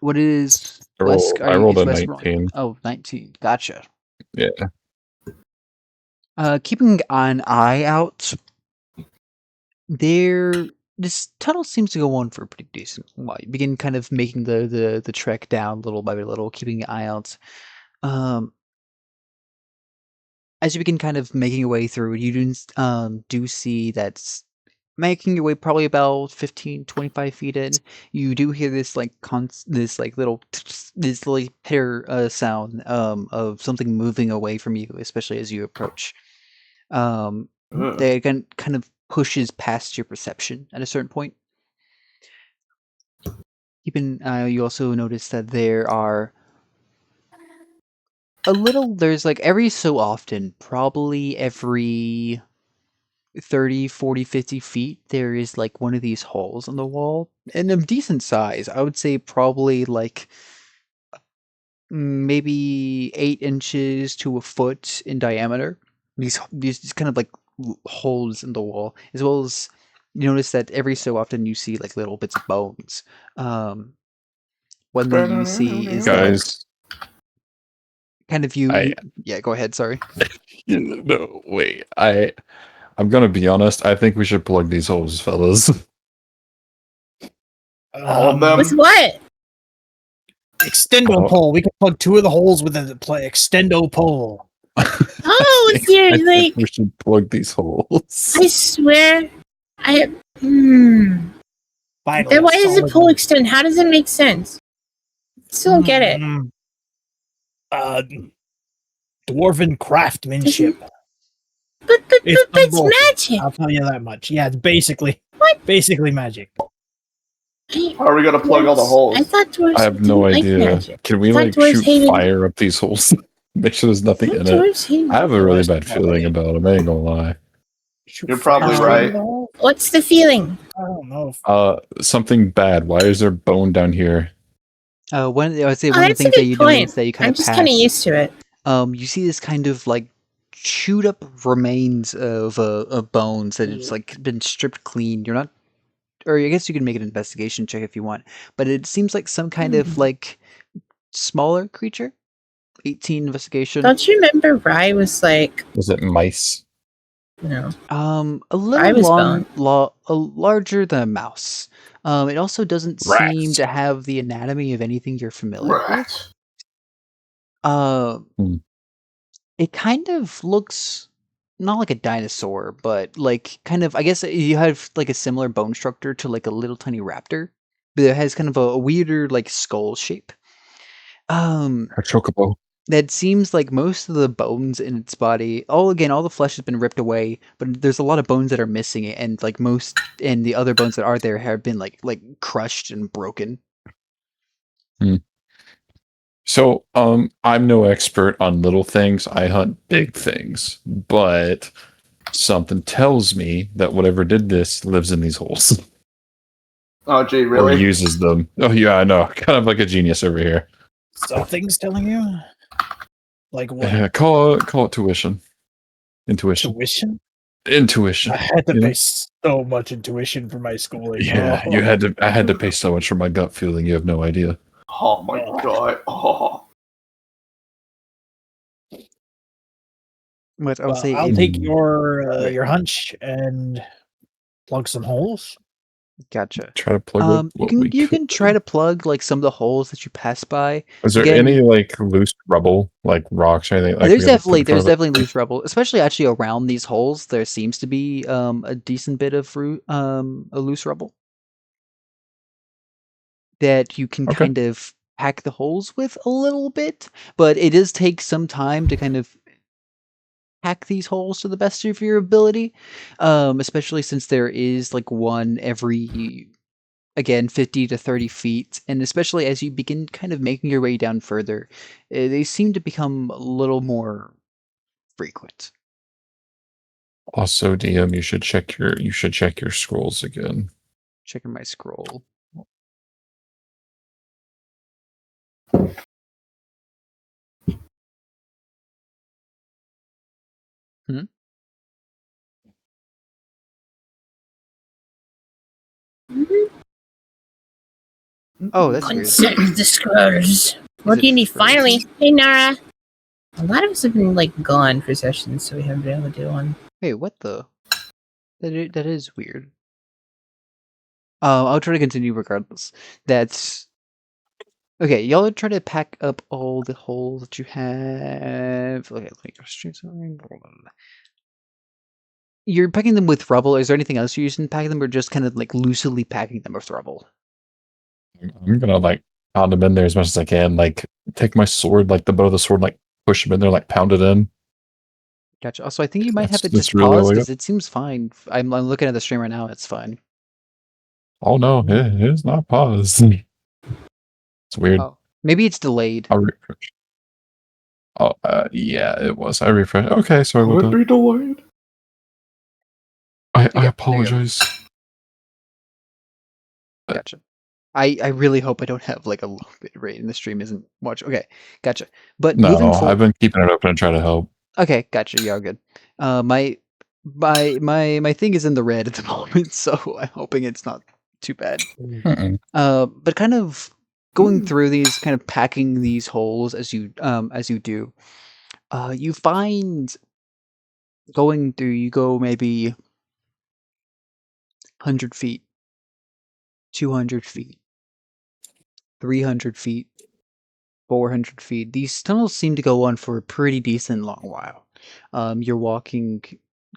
what is Wesk? I rolled Is a Wesk rolling? 19. Oh, 19. Gotcha. Yeah. Keeping an eye out, this tunnel seems to go on for a pretty decent while. You begin kind of making the trek down little by little, keeping an eye out. As you begin kind of making your way through, you do see that's making your way probably about 15, 25 feet in. You do hear this like this like little this like pair sound of something moving away from you, especially as you approach. They again kind of pushes past your perception at a certain point. You also notice that there are there's like every so often, probably every 30, 40, 50 feet, there is like one of these holes in the wall, and of decent size. I would say probably like maybe 8 inches to a foot in diameter. These kind of like holes in the wall, as well as you notice that every so often you see like little bits of bones. One thing you see is that Guys, kind of yeah, go ahead, sorry. no, wait. I'm gonna be honest. I think we should plug these holes, fellas. All of them? With what? Extendo Oh. pole. We can plug 2 of the holes with a extendo pole. Oh, I seriously? think we should plug these holes. I swear. Finally, Then why does solid the pull one. extend? How does it make sense? Still don't get it. Dwarven craftsmanship. But It's it's bullshit. magic. I'll tell you that much. Yeah, it's basically magic. How are we gonna plug all the holes? I thought dwarves I have no didn't like idea. magic. Can we I thought like dwarves shoot hated- fire up these holes? Make sure there's nothing in it. Dwarves hated- I have a really Dwarves bad probably- feeling about them. I ain't gonna lie. You're probably Um, right. What's the feeling? I don't know. Something bad. Why is there bone down here? I would say Oh, one of the that's a things that good you point. notice that you kind I'm of just kind of pass. used to it. You see this kind of like chewed up remains of bones that it's like been stripped clean. You're not, or I guess you can make an investigation check if you want, but it seems like some kind of like smaller creature. 18 investigation. Don't you remember Rye was like, Was it mice? no. A little was larger than a mouse. It also doesn't seem Rats. to have the anatomy of anything you're familiar with. Right. It kind of looks not like a dinosaur, but like kind of, I guess you have like a similar bone structure to like a little tiny raptor, but it has kind of a weirder like skull shape. A chocobo. That seems like most of the bones in its body, all the flesh has been ripped away, but there's a lot of bones that are missing, and like and the other bones that are there have been like crushed and broken. So, I'm no expert on little things. I hunt big things, but something tells me that whatever did this lives in these holes Oh, gee, or really? uses them. Oh yeah, I know. Kind of like a genius over here. Something's telling you? Like what? Yeah, call it tuition. Intuition. Tuition? Intuition. I had to You know? pay so much in tuition for my schooling. Yeah, Oh. you had to. I had to pay so much for my gut feeling. You have no idea. Oh my god. Oh. But I would Well, say I'll it- take your hunch and plug some holes. Gotcha. Try to plug it. You can try to plug like some of the holes that you pass by. Is there again- any like loose rubble, like rocks or anything? Like there's we gotta put in definitely front of it? loose rubble, especially actually around these holes. There seems to be a decent bit of a loose rubble that you can Okay. kind of pack the holes with a little bit, but it does take some time to kind of hack these holes to the best of your ability, especially since there is like one every again 50 to 30 feet, and especially as you begin kind of making your way down further, they seem to become a little more frequent. Also, DM, you should check your scrolls again. Checking my scroll. Oh, that's weird. Consent the scrolls. What it do you need? frozen? Finally. Hey, Nara. A lot of us have been like gone for sessions, so we haven't been able to do one. Wait, what the? That is weird. I'll try to continue regardless. That's okay. Y'all try to pack up all the holes that you have. Okay, let me go straight. You're packing them with rubble. Is there anything else you're using to pack them, or just kind of like loosely packing them with rubble? I'm gonna like pound them in there as much as I can. Like take my sword, like the butt of the sword, like push them in there, like pound it in. Gotcha. Also, I think you might have it That's just really pause all I because got. it seems fine. I'm looking at the stream right now. It's fine. Oh no, it is not paused. It's weird. Oh, maybe it's delayed. I'll refresh. Oh, yeah, it was. I refreshed. Okay, sorry about Would that. be delayed. I there you go. apologize. Gotcha. I really hope I don't have like a low bit rate and the stream isn't much. Okay, gotcha. But moving No, forward. I've been keeping it open and trying to help. Okay, gotcha. You are good. My thing is in the red at the moment, so I'm hoping it's not too bad. But kind of going through these, kind of packing these holes as you do, you find going through. You go maybe 100 feet, 200 feet, 300 feet, 400 feet. These tunnels seem to go on for a pretty decent long while. You're walking,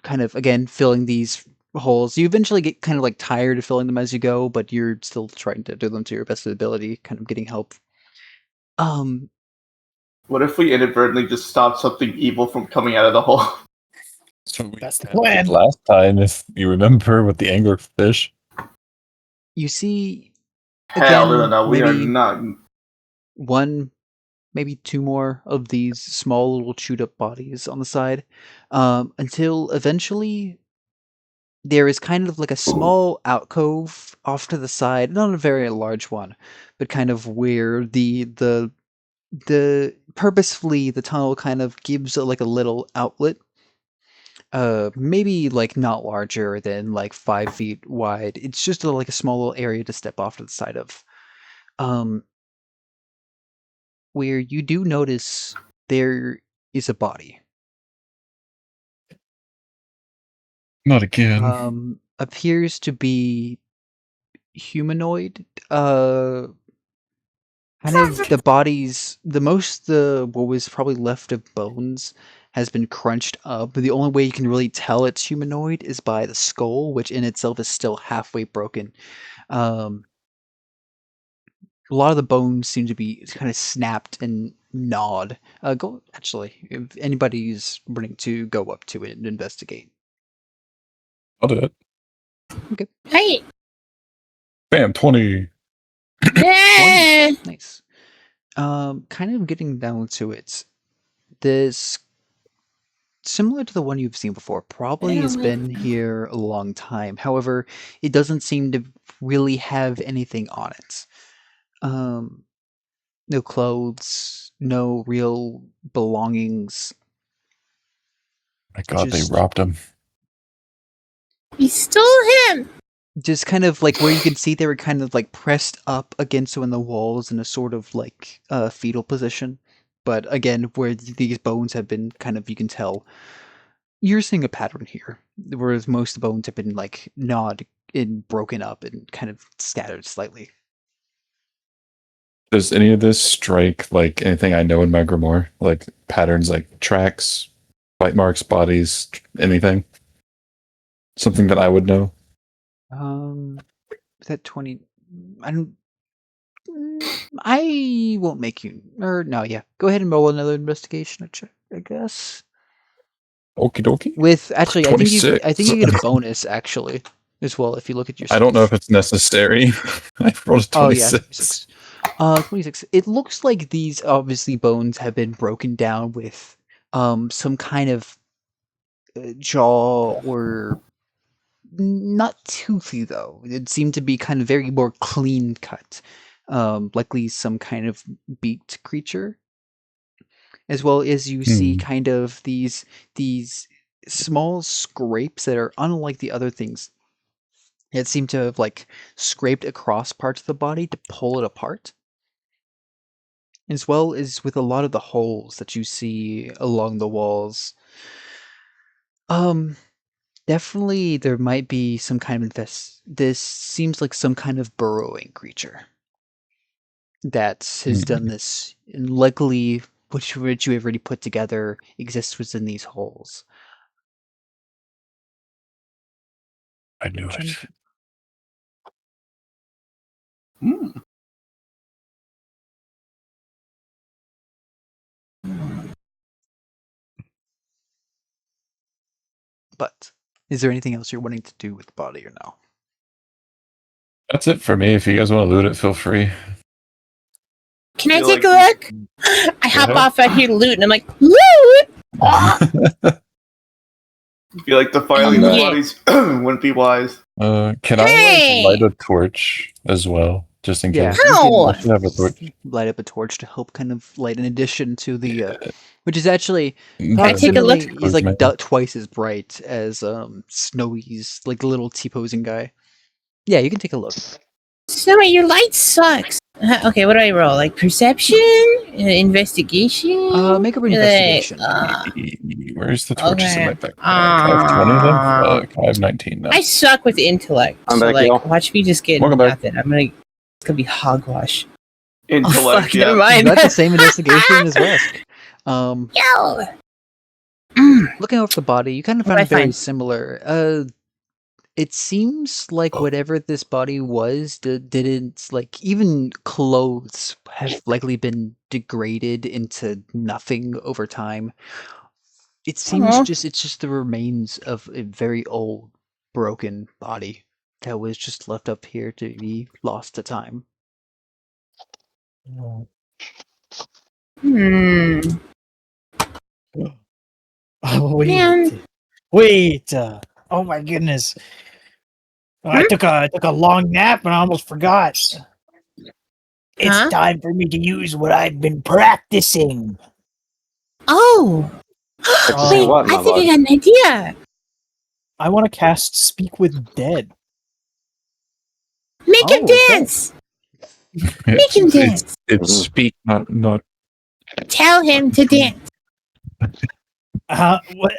kind of, again, filling these holes. You eventually get kind of like tired of filling them as you go, but you're still trying to do them to your best ability, kind of getting help. What if we inadvertently just stop something evil from coming out of the hole? So we That's the had plan. last time, if you remember, with the anglerfish. You see, Hell again, no, we are maybe not. one, maybe two more of these small little chewed up bodies on the side, until eventually there is kind of like a small alcove off to the side, not a very large one, but kind of where the purposefully the tunnel kind of gives like a little outlet. Maybe like not larger than like 5 feet wide. It's just like a small little area to step off to the side of. Where you do notice there is a body. Not again. Appears to be humanoid. Kind of the body's what was probably left of bones has been crunched up. The only way you can really tell it's humanoid is by the skull, which in itself is still halfway broken. A lot of the bones seem to be kind of snapped and gnawed. Go actually, if anybody's willing to go up to it and investigate. I'll do it. Okay. Hey! Bam, 20. Yeah! Nice. Kind of getting down to it. This, similar to the one you've seen before, probably has been here a long time. However, it doesn't seem to really have anything on it. No clothes, no real belongings. My God, Just- they robbed him. We stole him! Just kind of like where you can see they were kind of like pressed up against one of the walls in a sort of like fetal position. But again, where these bones have been kind of, you can tell, you're seeing a pattern here. Whereas most of the bones have been like gnawed and broken up and kind of scattered slightly. Does any of this strike like anything I know in my grimoire? Like patterns, like tracks, bite marks, bodies, anything? Something that I would know? Is that 20? I won't make you. Or no, yeah. Go ahead and roll another investigation check, I guess. Okie dokie. With actually, I think you 26. get a bonus actually as well. If you look at your, I don't know if it's necessary. I rolled a 26. Oh yeah, 26. 26. It looks like these obviously bones have been broken down with some kind of jaw, or not toothy though. It seemed to be kind of very more clean cut. Likely some kind of beaked creature. As well as you see kind of these small scrapes that are unlike the other things. It seemed to have like scraped across parts of the body to pull it apart. As well as with a lot of the holes that you see along the walls. Definitely there might be some kind of this seems like some kind of burrowing creature that has done this, and likely which you have already put together exists within these holes. I knew it. But is there anything else you're wanting to do with the body or no? That's it for me. If you guys want to loot it, feel free. Can I Feel take a like- look? I hop ahead. off out here to loot, and I'm like, loot! I feel like defiling the Yeah. bodies wouldn't be wise. Can Hey! I light a torch as well, just in Yeah. case? How? I should have a torch. Light up a torch to help kind of light in addition to the which is actually I take a approximately look? he's like Maybe. twice as bright as Snowy's like little T-posing guy. Yeah, you can take a look. Snowy, your light sucks. Okay, what do I roll? Like perception? Investigation? Make an investigation. Where's the torches in my okay. backpack? Can I have 20 of them? Fuck, I have 19 now. I suck with intellect. I'm so back, like, y'all. watch me just get Welcome back. nothing. It's gonna be hogwash. Intellect, fuck, yeah. never You mind. got the same investigation as Wesk. Yo! Looking over the body, you kind of What found I it very find? similar. It seems like whatever this body was didn't, like, even clothes have likely been degraded into nothing over time. It seems Aw. it's just the remains of a very old, broken body that was just left up here to be lost to time. Hmm. Oh, wait. Man. Wait. Oh my goodness. I took a long nap and I almost forgot. It's Huh? time for me to use what I've been practicing. Oh! Practicing Wait, what, I think I Mawbog? got an idea. I want to cast Speak with Dead. Make him Oh, okay. dance! Make him dance! It's speak, not. Tell him to dance. What?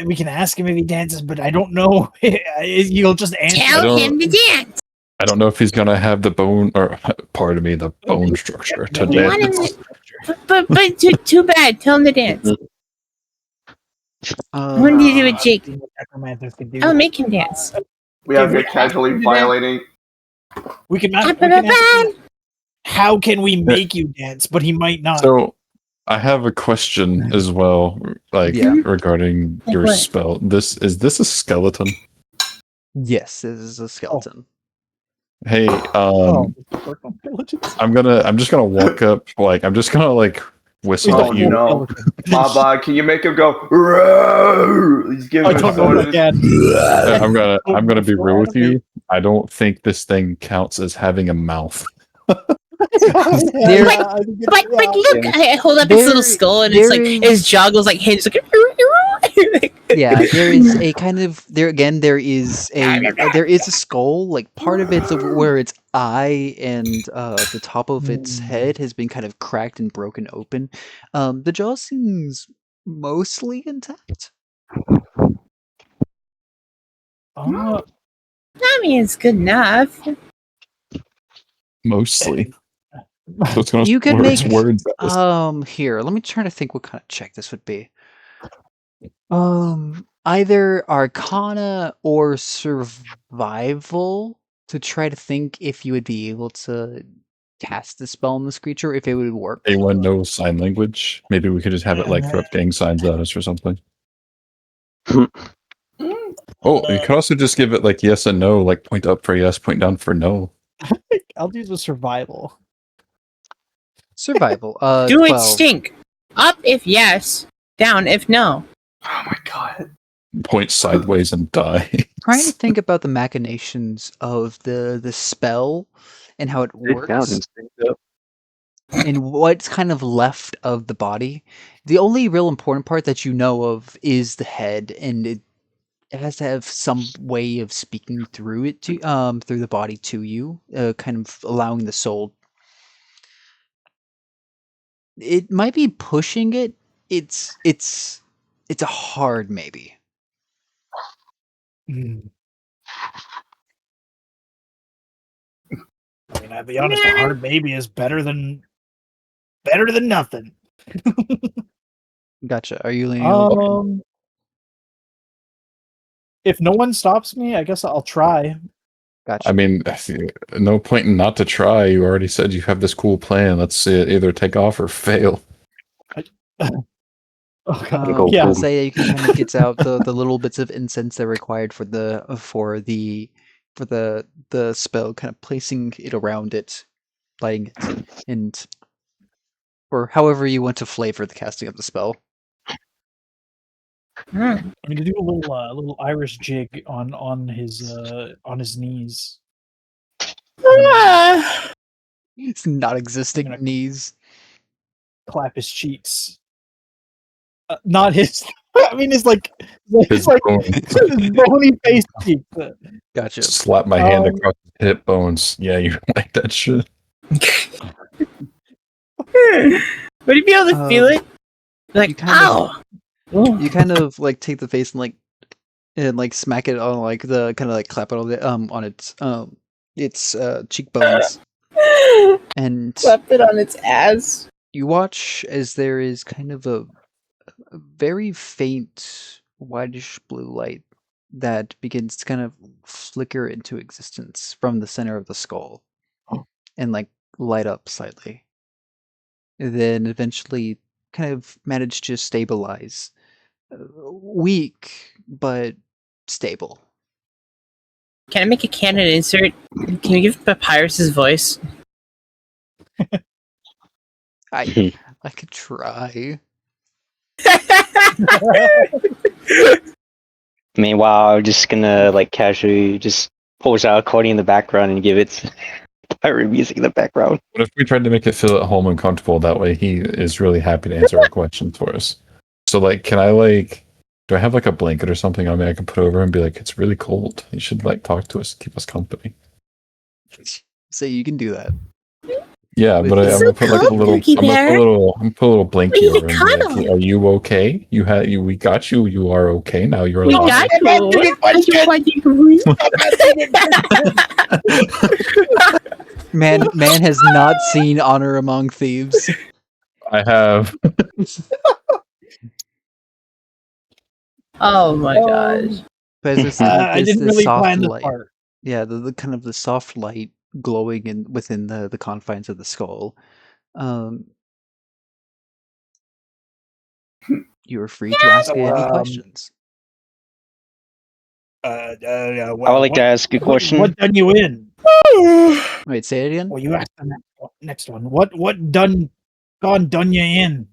We can ask him if he dances, but I don't know. You'll just answer. Tell don't- him to dance. I don't know if he's gonna have the bone, or pardon me, the bone structure to You want him dance. to, but too bad. Tell him to dance. I want to do it, Jake. Necromancers can do. I'll make him dance. We have If we been casually ask him to violating. We can ask him, how can we make you dance? But he might not. So, I have a question as well, like Yeah. regarding Like your what? spell. Is this a skeleton? Yes, this is a skeleton. Hey, Oh, personal intelligence. I'm just gonna walk up, I'm just gonna whistle Oh, at you. no. Mawbog, can you make him go? "Roar"? He's giving I us don't know orders. what that. I'm gonna be real with you. I don't think this thing counts as having a mouth. There- But look, I hold up his little skull, and it's like his jaw goes like hinge, like. Yeah, there is a kind of there is a skull, like part of it's where its eye and the top of its head has been kind of cracked and broken open. The jaw seems mostly intact. Oh, I mean, it's good enough. Mostly. So it's gonna You could words, make words. here, let me try to think what kind of check this would be. Either Arcana or Survival to try to think if you would be able to cast the spell on this creature, if it would work. Anyone knows sign language? Maybe we could just have it throw up gang signs at us or something. Oh, you could also just give it like yes and no, like point up for yes, point down for no. I'll do the survival. Survival. Do it 12. stink. Up if yes, down if no. Oh my god. Point sideways and die. Trying to think about the machinations of the spell and how it Sit down works and stand up. and what's kind of left of the body. The only real important part that you know of is the head, and it has to have some way of speaking through it to through the body to you, kind of allowing the soul. It might be pushing it. It's a hard maybe. I mean, I'll be honest, a hard baby is better than nothing. Gotcha. Are you leaning on the button? If no one stops me, I guess I'll try. Gotcha. I mean, no point in not to try. You already said you have this cool plan. Let's see it either take off or fail. Go yeah. boom. Say you can kind of get out the little bits of incense that are required for the spell, kind of placing it around it, lighting it, and or however you want to flavor the casting of the spell. I'm gonna do a little Irish jig on his knees. It's not existing Gonna- knees. Clap his cheeks. Not his. I mean, it's like His his bony face cheeks. Gotcha. Slap my hand Um, across the hip bones. Yeah, you like that shit. Would you be able to feel it? you Like, kind of- ow! You kind of like take the face and like smack it on like the kind of like clap it on its cheekbones, and Slap it on its ass. you watch as there is kind of a very faint whitish blue light that begins to kind of flicker into existence from the center of the skull and like light up slightly. And then eventually kind of manage to stabilize. Weak, but stable. Can I make a canon insert? Can you give Papyrus's voice? I could try. Meanwhile, I'm just gonna like casually just pulls out a accordion in the background and give it pirate music in the background. What if we tried to make it feel at home and comfortable? That way he is really happy to answer our questions for us. So, like, can I, like, do I have, like, a blanket or something on me I can put over and be like, it's really cold. You should, like, talk to us, keep us company. So you can do that. Yeah, but It's I'm so gonna put, like, a cold, little, Cookie I'm gonna Bear. put a little blanket We need over to and be like, cuddle. are you okay? We got you. You are okay now. You're We alive. got you. Man has not seen Honor Among Thieves. I have. Oh my gosh. But as I said, I there's didn't this really soft plan this light. part. Yeah, the kind of the soft light glowing within the confines of the skull. You are free to ask any questions. I would like to ask a question. What done you in? Wait, say it again. Well, you asked the next one. What done you in?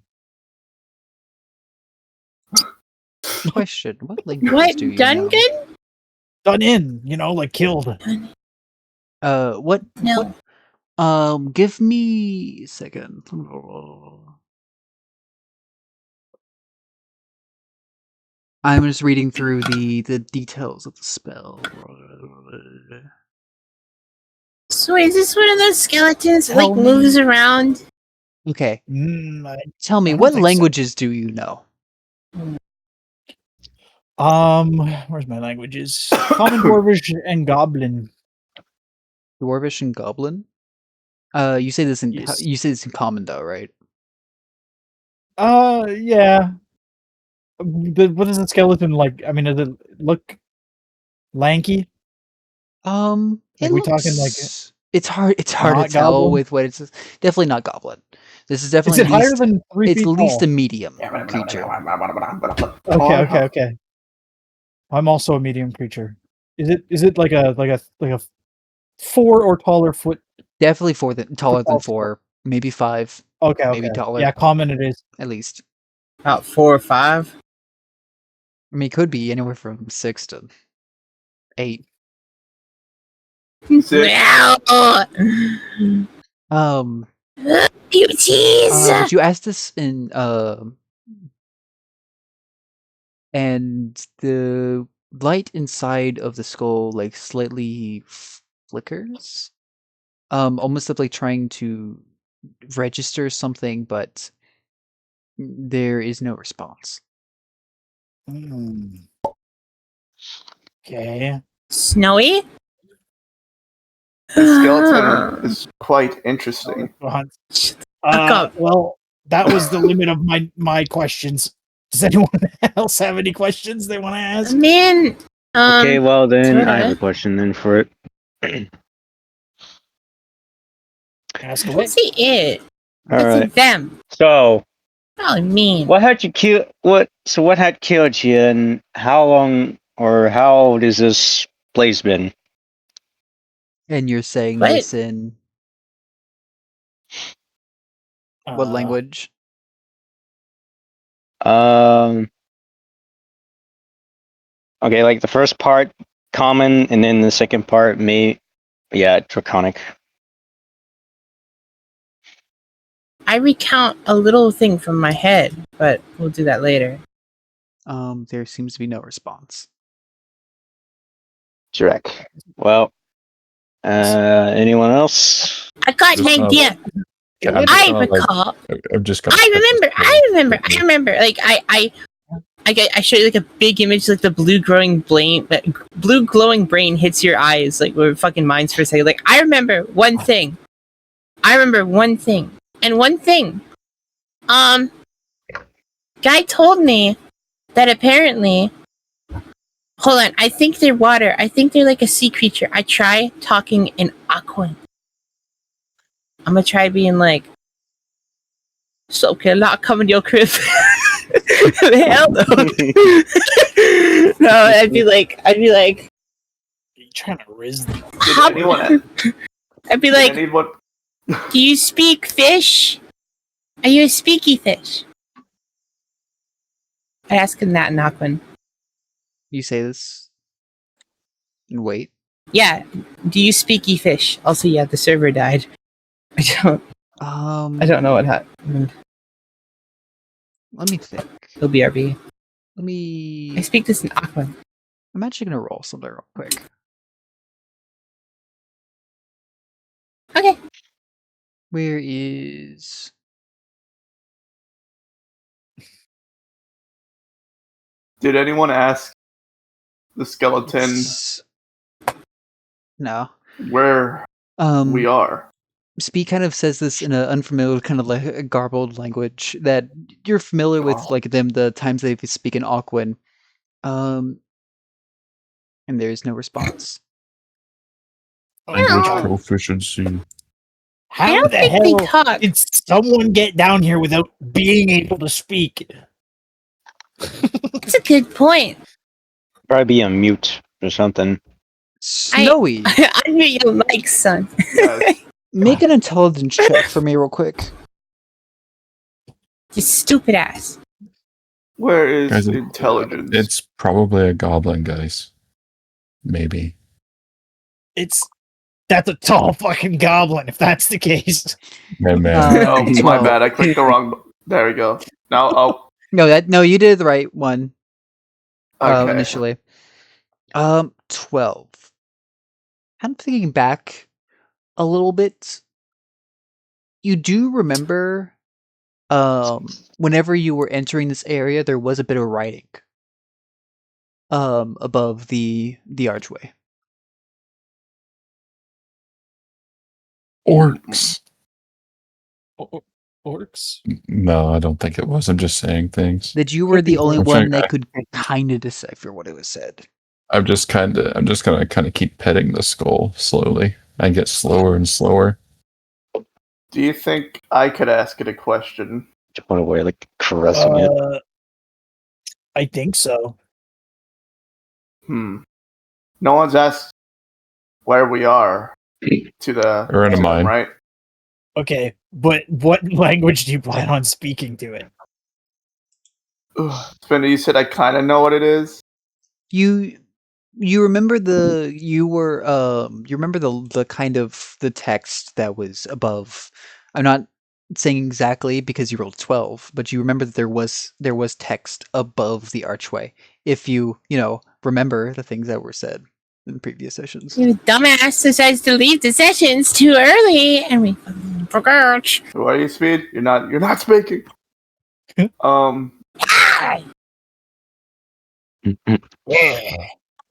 Question: what languages What, do you know? Duncan? Done in, like killed. What? No. Give me a second. I'm just reading through the details of the spell. So is this one of those skeletons that Tell like me. moves around? Okay, I tell me, don't what think so. languages do you know? Where's my languages? Common, Dwarvish, and Goblin. Dwarvish and Goblin. You say this in Yes. common though, right? Yeah. What is a skeleton like? I mean, does it look lanky? It we talking, like, looks- it's hard to not tell goblin? with what it's definitely not goblin. This is Is definitely it higher least, than 3 it's feet at least tall? a medium creature. Okay. I'm also a medium creature. Is it like a 4 or taller foot? Definitely taller than Football 4, maybe 5, Okay, maybe taller. Yeah, common it is. At least. About 4 or 5. I mean, it could be anywhere from 6 to 8. Six. No! You tease! But you asked this in and the light inside of the skull like slightly flickers, almost like trying to register something, but there is no response. Okay. Snowy? The skeleton is quite interesting. Well, that was the limit of my questions. Does anyone else have any questions they want to ask? Man, Okay, well then I have sorta. a question then for it. Ask Don't away. say it. All It's right. them. So, Probably mean. what had you killed? What had killed you, and how long or how old is this place been? And you're saying What? this in what language? Okay, like the first part, common, and then the second part, draconic. I recount a little thing from my head, but we'll do that later. There seems to be no response. Trikk. Well, anyone else? I got Just an not- idea. Yeah, I'm just I gonna, like, recall. I'm just gonna. I remember. Like I show you like a big image, like the blue glowing brain hits your eyes, like we're fucking minds for a second. Like I remember one thing. And one thing. Guy told me that apparently. Hold on, I think they're water. I think they're like a sea creature. I try talking in Aqua. I'm gonna try being like, so can I not come in your crib? Hell no. No, I'd be like, Are you trying to riz them? how- I'd be like, Anyone? do you speak fish? Are you a speaky fish? I ask him that in Aquan. You say this and wait. Yeah, do you speaky fish? Also, yeah, the server died. I don't know what happened. Let me think. It'll be RB. Let me. I speak this in Aquan. I'm actually gonna roll something real quick. Okay. Where is? Did anyone ask the skeleton No. where we are? Speed kind of says this in an unfamiliar, kind of like a garbled language that you're familiar with, like them, the times they speak in Aquan. And there's no response. Language proficiency. How the hell did someone get down here without being able to speak? That's a good point. Probably be on mute or something. Snowy, I'm your mic, son. make an intelligence check for me real quick. You stupid ass. Where is Guys, intelligence? It's probably a goblin, guys. Maybe. That's a tall fucking goblin, if that's the case. Man. Oh, my 12. bad. I clicked the wrong. There we go. Now, No, you did the right one. okay. Initially. 12. I'm thinking back a little bit. You do remember, whenever you were entering this area, there was a bit of writing, above the archway. Orcs. Orcs? No, I don't think it was. I'm just saying things. That you were the only I'm one trying- that could kind of decipher what it was said. I'm just gonna kind of keep petting the skull slowly. I get slower and slower. Do you think I could ask it a question? Just one way, like caressing it. I think so. No one's asked where we are to the Or in a to them, mine. right? Okay, but what language do you plan on speaking to it? Spindl, you said I kind of know what it is. You remember you remember the kind of the text that was above. I'm not saying exactly because you rolled 12, but you remember that there was text above the archway. If you remember the things that were said in previous sessions. You dumbass decides to leave the sessions too early, and we fucking forgot. Who are you, Speed? You're not speaking.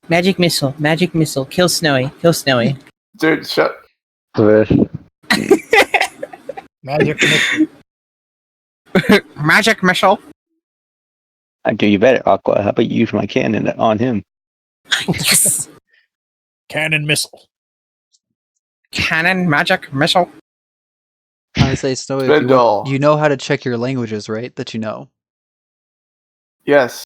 Magic missile, kill Snowy. Dude, shut. Magic missile. Magic missile. I do you better, Aqua. How about you use my cannon on him? Yes. Cannon missile. Cannon magic missile. I say Snowy, Spindl. you know how to check your languages, right? That you know. Yes.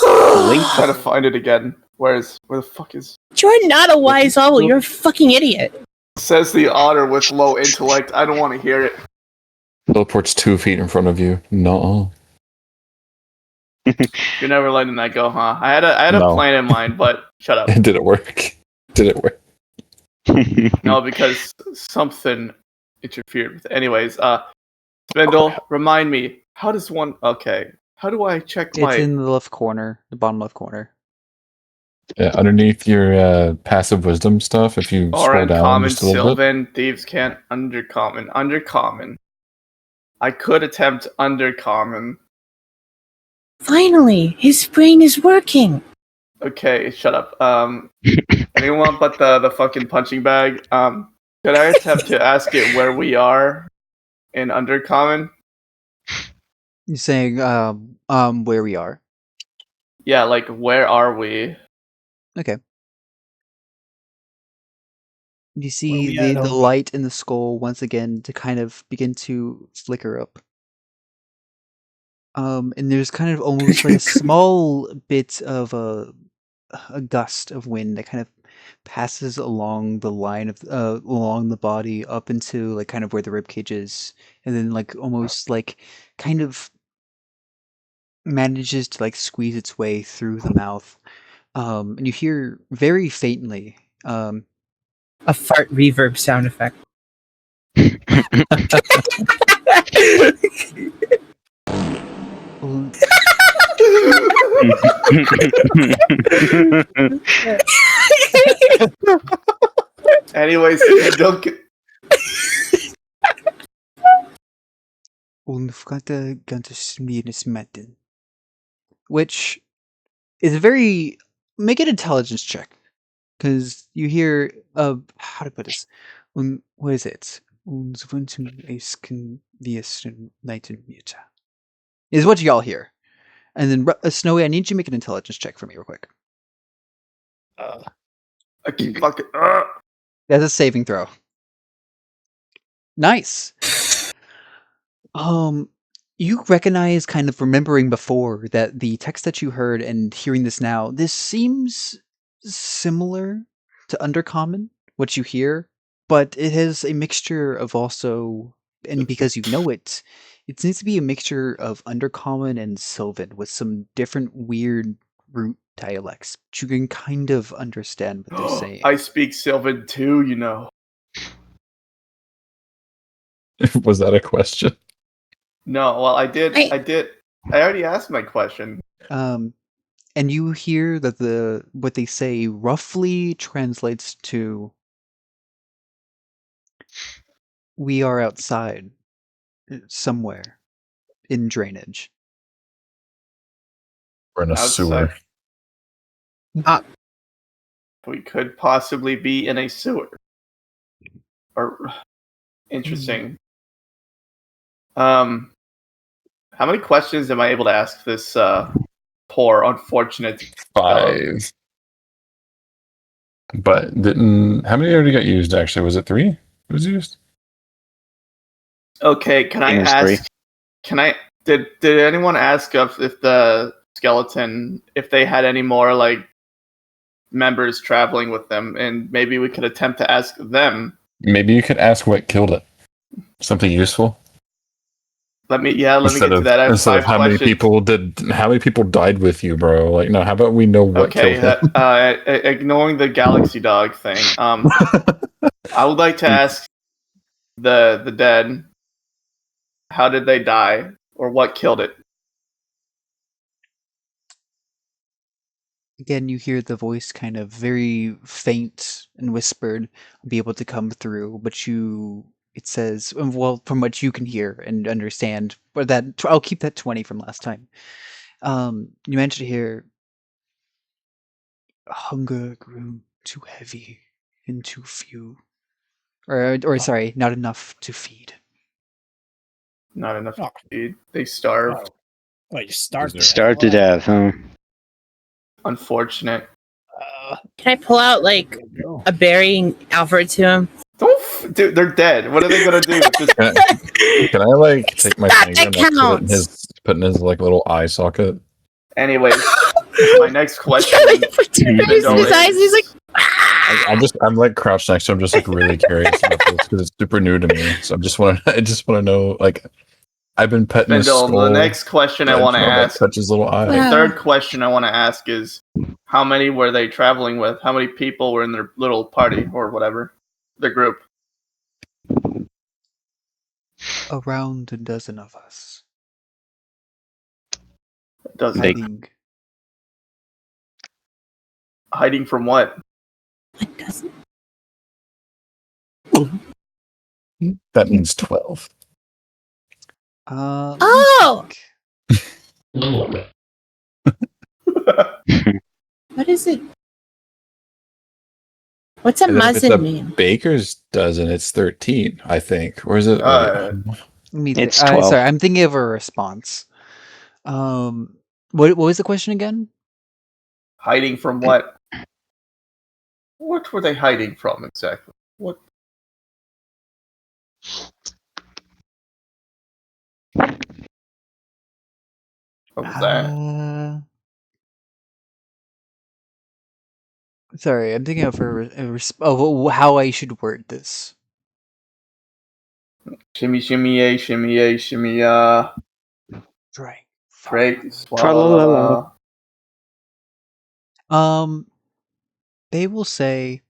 Link. Try to find it again. Where the fuck is? You're not a wise owl. You're a fucking idiot. Says the otter with low intellect. I don't want to hear it. Teleports 2 feet in front of you. No. You're never letting that go, huh? I had a No. plan in mind, but shut up. It didn't work. Did it work? No, because something interfered with it. Anyways, Spindl, remind me, how does one... Okay, how do I check It's my... in the left corner, the bottom left corner. Yeah, underneath your passive wisdom stuff, if you Or scroll down uncommon, just a little bit. Sylvan, thieves can't... Undercommon. I could attempt undercommon. Finally, his brain is working. Okay, shut up. Anyone but the fucking punching bag. Could I attempt to ask it where we are in undercommon? You're saying where we are. Yeah, like where are we? Okay. You Where see we at, the homie? light in the skull once again to kind of begin to flicker up. And there's kind of almost like a small bit of a gust of wind that kind of passes along the line of along the body up into like kind of where the rib cage is, and then like almost like kind of manages to like squeeze its way through the mouth. And you hear very faintly. A fart reverb sound effect. Anyways, don't get... Which is a very make an intelligence check because you hear how to put this. What is it? Is what y'all hear, and then Snowy, I need you to make an intelligence check for me real quick. I keep fucking... That's a saving throw. Nice. You recognize, kind of remembering before, that the text that you heard and hearing this now, this seems similar to Undercommon, what you hear, but it has a mixture of also, and because you know it, it seems to be a mixture of Undercommon and Sylvan with some different weird root dialects, but you can kind of understand what they're saying. I speak Sylvan too, you know. Was that a question? No, well, I did. I already asked my question. And you hear that what they say roughly translates to "We are outside somewhere in drainage." We're in a sewer. We could possibly be in a sewer. Or interesting. How many questions am I able to ask this poor, unfortunate 5. But how many already got used? Actually, was it 3? It was used. Okay, can I ask? 3. Can I? Did anyone ask if the skeleton, if they had any more like members traveling with them, and maybe we could attempt to ask them. Maybe you could ask what killed it. Something useful. Let me get to that. I have Instead of 5 how questions. many people died with you, bro? Like, no. How about we know what Okay, killed him? ignoring the galaxy dog thing. I would like to ask the dead, how did they die, or what killed it? Again, you hear the voice kind of very faint and whispered be able to come through, but it says, well, from what you can hear and understand, but I'll keep that 20 from last time. You mentioned here, hunger grew too heavy and too few, or sorry, not enough to feed. Not enough to feed. They starved. Oh, you starved. Starved to death, huh? Unfortunate. Can I pull out like a berry and offer it to him? Dude, they're dead. What are they gonna do? Just Can I like take my That finger and like, counts. put in his like little eye socket? Anyways, my next question. Yeah, like, put two berries in his eyes. He's like, I'm like crouched next to him, just like really curious about this because it's super new to me. So I just want to know, like, I've been petting his Spindl, skull. the next question I want to ask. Touch his little eye. The third question I want to ask is, how many were they traveling with? How many people were in their little party or whatever, the group? Around a dozen of us. Doesn't Hiding from what? what doesn't? That means 12. Oh! What is it? What's a And then if it's muzzin a mean? baker's dozen, it's 13, I think. Or is it? It's 12. Sorry, I'm thinking of a response. What was the question again? Hiding from what? What were they hiding from exactly? What? What was that? Sorry, I'm thinking of how I should word this. Shimmy, shimmy, a, shimmy, Trikk, Tra-la-la-la. They will say,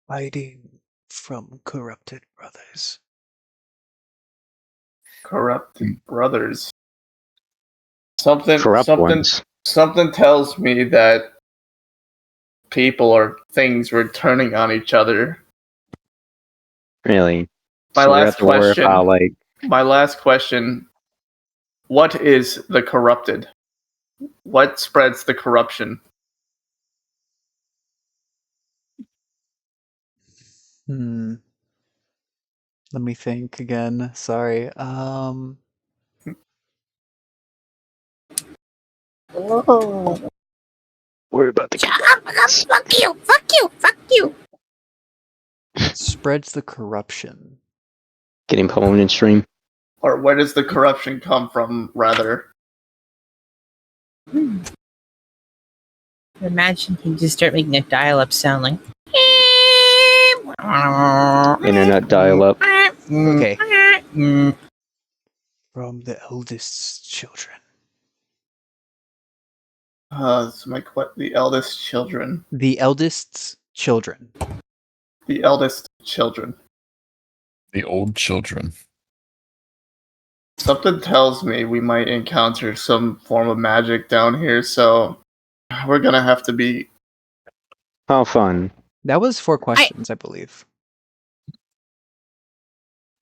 hiding from corrupted brothers. Corrupted brothers. Something ones. Something tells me that people or things were turning on each other. Really? My So we last have to worry question. about, like, My last question. What is the corrupted? What spreads the corruption? Let me think again. Sorry. worry about the Fuck you! Fuck you! Fuck you! Spreads the corruption. getting pwned in stream. Or where does the corruption come from, rather? Imagine you just start making a dial-up sound like. Internet dial-up. Okay. From the eldest children. It's the eldest children. The eldest children. The eldest children. The old children. Something tells me we might encounter some form of magic down here, so we're gonna have to be. How fun. That was 4 questions, I believe.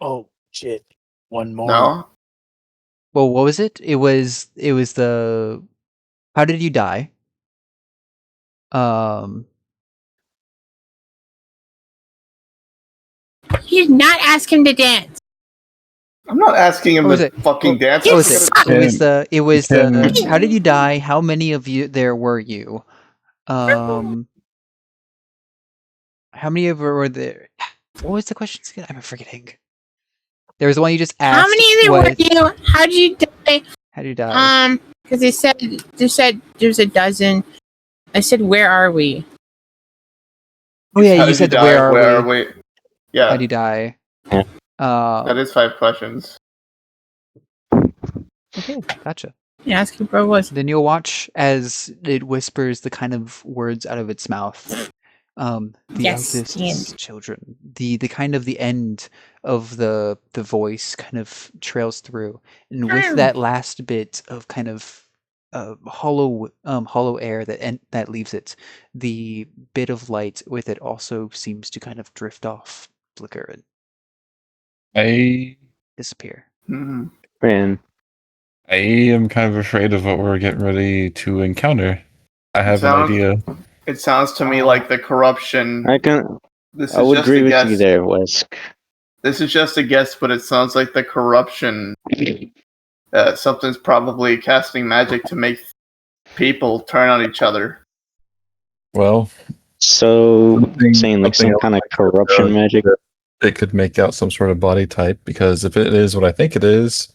Oh shit! One more. No? Well, what was it? It was the how did you die? You did not ask him to dance. I'm not asking him What was to it? fucking dance. What was it? It was the Tim. how did you die? How many of you there were you? How many of you were there? What was the question again? I'm forgetting. There was the one you just asked. How many of there were you? How did you die? How did you die? Because they said there's a dozen. I said, where are we? Oh yeah, How you did said die? where are Where we? are we? Yeah, How'd you die? Yeah. that is 5 questions. Okay, gotcha. Yeah, asking bro was. Then you'll watch as it whispers the kind of words out of its mouth. The Yes, eldest and- children. The kind of the end of the voice kind of trails through, and with that last bit of kind of hollow air that leaves it, the bit of light with it also seems to kind of drift off, flicker, and I disappear. Hmm. Man, I am kind of afraid of what we're getting ready to encounter. I have an Sounds- idea. It sounds to me like the corruption. This I is would just agree a with guess. you there, Wesk. This is just a guess, but it sounds like the corruption. Something's probably casting magic to make people turn on each other. Well, So, saying like something some kind of else corruption magic. it could make out some sort of body type, because if it is what I think it is,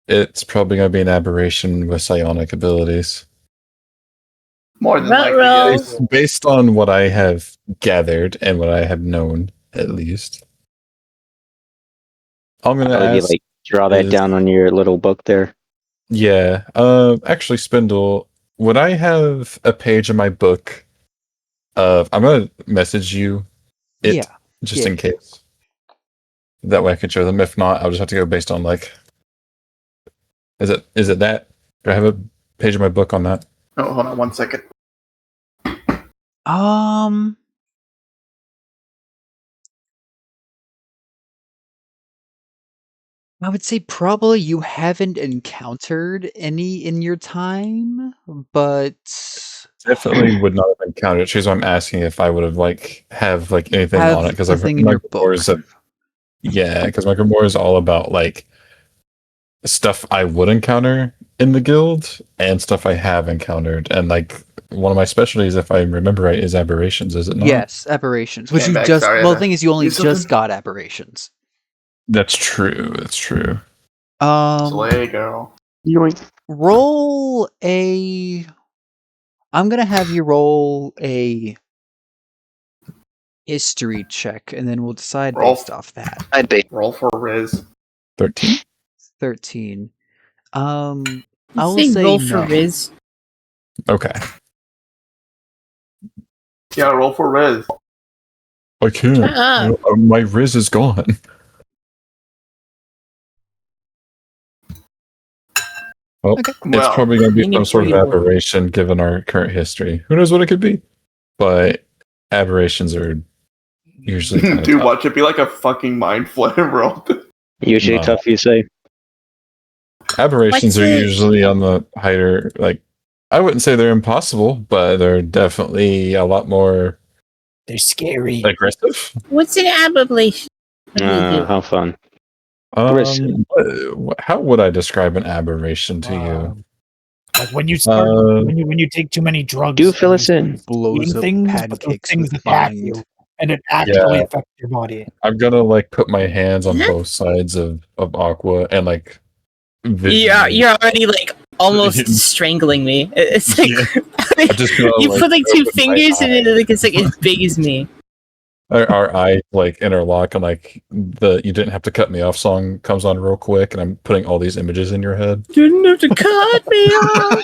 it's probably going to be an aberration with psionic abilities. More than Ruh-roh. likely, yes. Based on what I have gathered and what I have known, at least. I'm going to How would you ask. like draw that is- down on your little book there? Yeah. Actually, Spindl, would I have a page in my book of? I'm going to message you it Yeah. just Yeah. in case. That way I can show them. If not, I'll just have to go based on like. Is it that? Do I have a page in my book on that? Oh, hold on 1 second. I would say probably you haven't encountered any in your time, but Definitely would not have encountered it. She's why I'm asking if I would have have anything have on it, because something in my your grimoire book. is because my grimoire is all about like stuff I would encounter in the guild and stuff I have encountered, and like one of my specialties, if I remember right, is aberrations. Is it not? Yes, aberrations. Which Came you back, just sorry, I well, had the to thing is, you only do something. just got aberrations. That's true. That's true. Slay, girl. Roll a. I'm gonna have you roll a history check, and then we'll decide Roll. based off that. I'd be. Roll for Riz. 13. 13. I will Say say roll for no. Riz. Okay. Yeah, roll for Riz. I can't. Shut up. My Riz is gone. Well, Okay. it's Well, probably going to be you need some sort of 44. aberration given our current history. Who knows what it could be? But aberrations are usually kind of Dude, tough. watch it be like a fucking mind flare roll. Usually No. tough, you say? Aberrations What's are it? usually on the higher, like, I wouldn't say they're impossible, but they're definitely a lot more They're scary. aggressive. What's an aberration? What do you do? How fun. Risk. How would I describe an aberration to you? Like when you start, when you take too many drugs, Do fill and us you in. start Blows eating up things, but those pancakes things with attack mind. you, and it actually Yeah. affects your body. I'm gonna like put my hands on both sides of Aqua and like. Yeah, you're already like almost strangling me. It's like Yeah. I just gonna, you put like two open my fingers in it, eye. like it's like as big as me. Our eyes like interlock, and like the "You Didn't Have to Cut Me Off" song comes on real quick, and I'm putting all these images in your head. Didn't have to cut me off.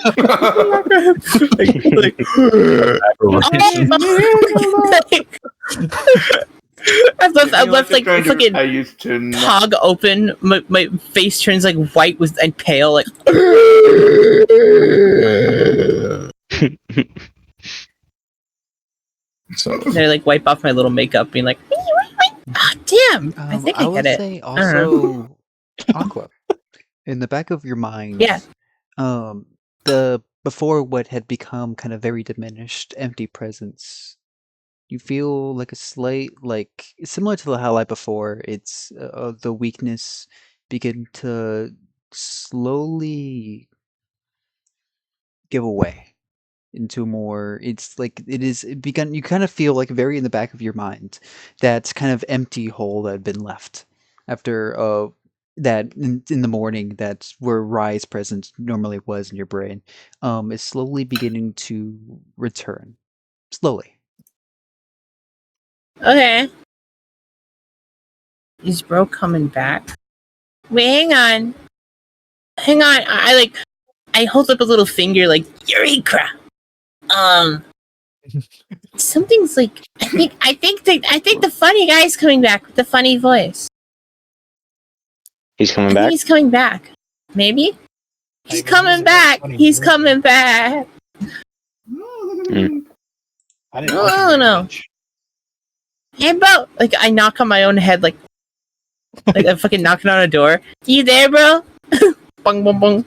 I left like fucking I used to not. pog open. My face turns like white with and pale. Like So they like wipe off my little makeup, being like, ah, damn. I think I would get it. say I don't know. also Aqua. In the back of your mind, Yeah. The before what had become kind of very diminished, empty presence. You feel like a slight, like similar to the highlight before. It's the weakness begin to slowly give away into more. It's like it begun. You kind of feel like very in the back of your mind that kind of empty hole that had been left after that in the morning, that's where Rye's presence normally was in your brain, is slowly beginning to return. Slowly. Okay. Is bro coming back? Wait, hang on. Hang on. I hold up a little finger like Eureka. Something's like I think the funny guy's coming back with the funny voice. He's coming I think back. he's coming back. Maybe? He's Like, coming music back. funny He's voice. coming back. I didn't Oh, like it very no. much. Hey, bro. Like, I knock on my own head like I'm fucking knocking on a door. You there, bro? Bung, bung, bung.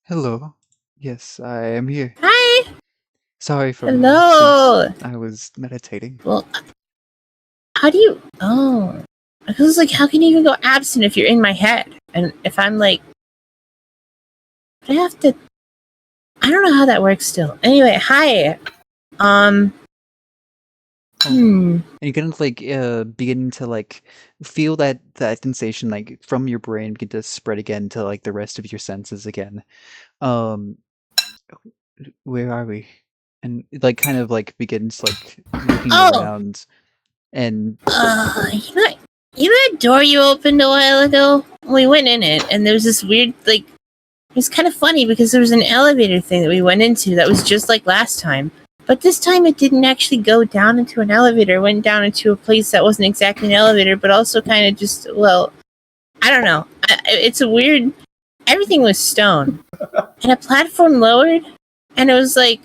Hello. Yes, I am here. Hi. Sorry for my Hello. absence. I was meditating. Well, how do you... Oh. I was like, how can you even go absent if you're in my head? And if I'm like... I have to... I don't know how that works still. Anyway, hi. And you kind of like begin to like feel that sensation like from your brain begin to spread again to like the rest of your senses again. Where are we? And it like kind of like begins like looking Oh. around and You know that door you opened a while ago? We went in it, and there was this weird, like... It was kind of funny because there was an elevator thing that we went into that was just like last time. But this time it didn't actually go down into an elevator. It went down into a place that wasn't exactly an elevator, but also kind of just, well, I don't know. It's a weird... Everything was stone. And a platform lowered, and it was like...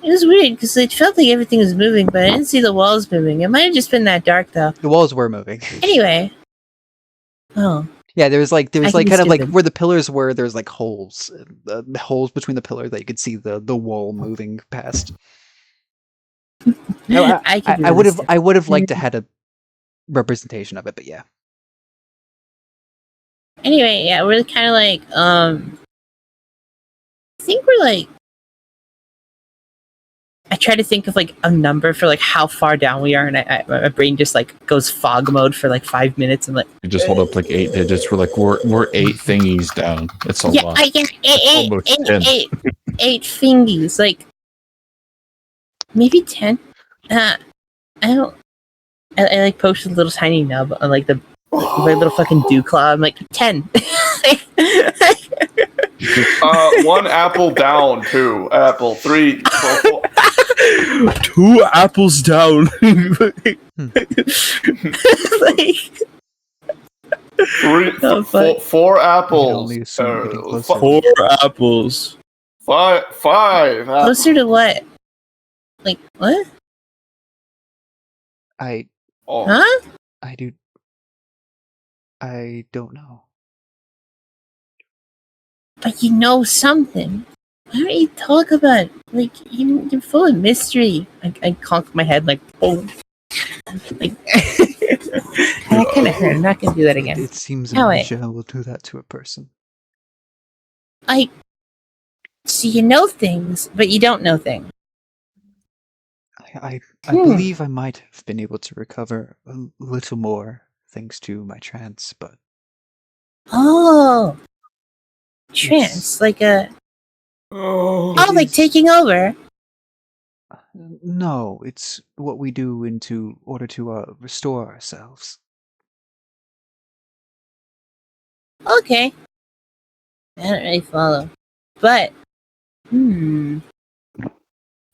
It was weird because it felt like everything was moving, but I didn't see the walls moving. It might have just been that dark, though. the walls were moving. Anyway. Oh. Yeah, there was like can kind be of like stupid. where the pillars were. There's like holes, holes between the pillars that you could see the wall moving past. No, I would have liked to had a representation of it, but yeah. Anyway, yeah, we're kind of like, I think we're like, I try to think of like a number for like how far down we are, and my brain just like goes fog mode for like 5 minutes, and like, You just hold up like 8 digits. We're like we're 8 thingies down. It's a yeah, lot. I get Almost 10. eight fingies, like maybe 10. I don't. I like post a little tiny nub on like the my little fucking dew claw. I'm like 10. 1 apple down, 2 apple, 3. 4. 2 apples down. Like, 3, Oh, fuck. 4 I can apples. only assume we're getting closer. 4 apples. 5 apples. closer to what? Like what? I Oh. Huh? I don't know. But you know something. Why don't you talk about it? Like you're full of mystery. I conk my head like, oh, like that kind of hurt. I'm not gonna do that again. It seems No, Misha will do that to a person. Like, so you know things, but you don't know things. I Hmm. believe I might have been able to recover a little more thanks to my trance, but Oh, trance, like a like taking over. no, it's what we do into order to restore ourselves. Okay, I don't really follow, but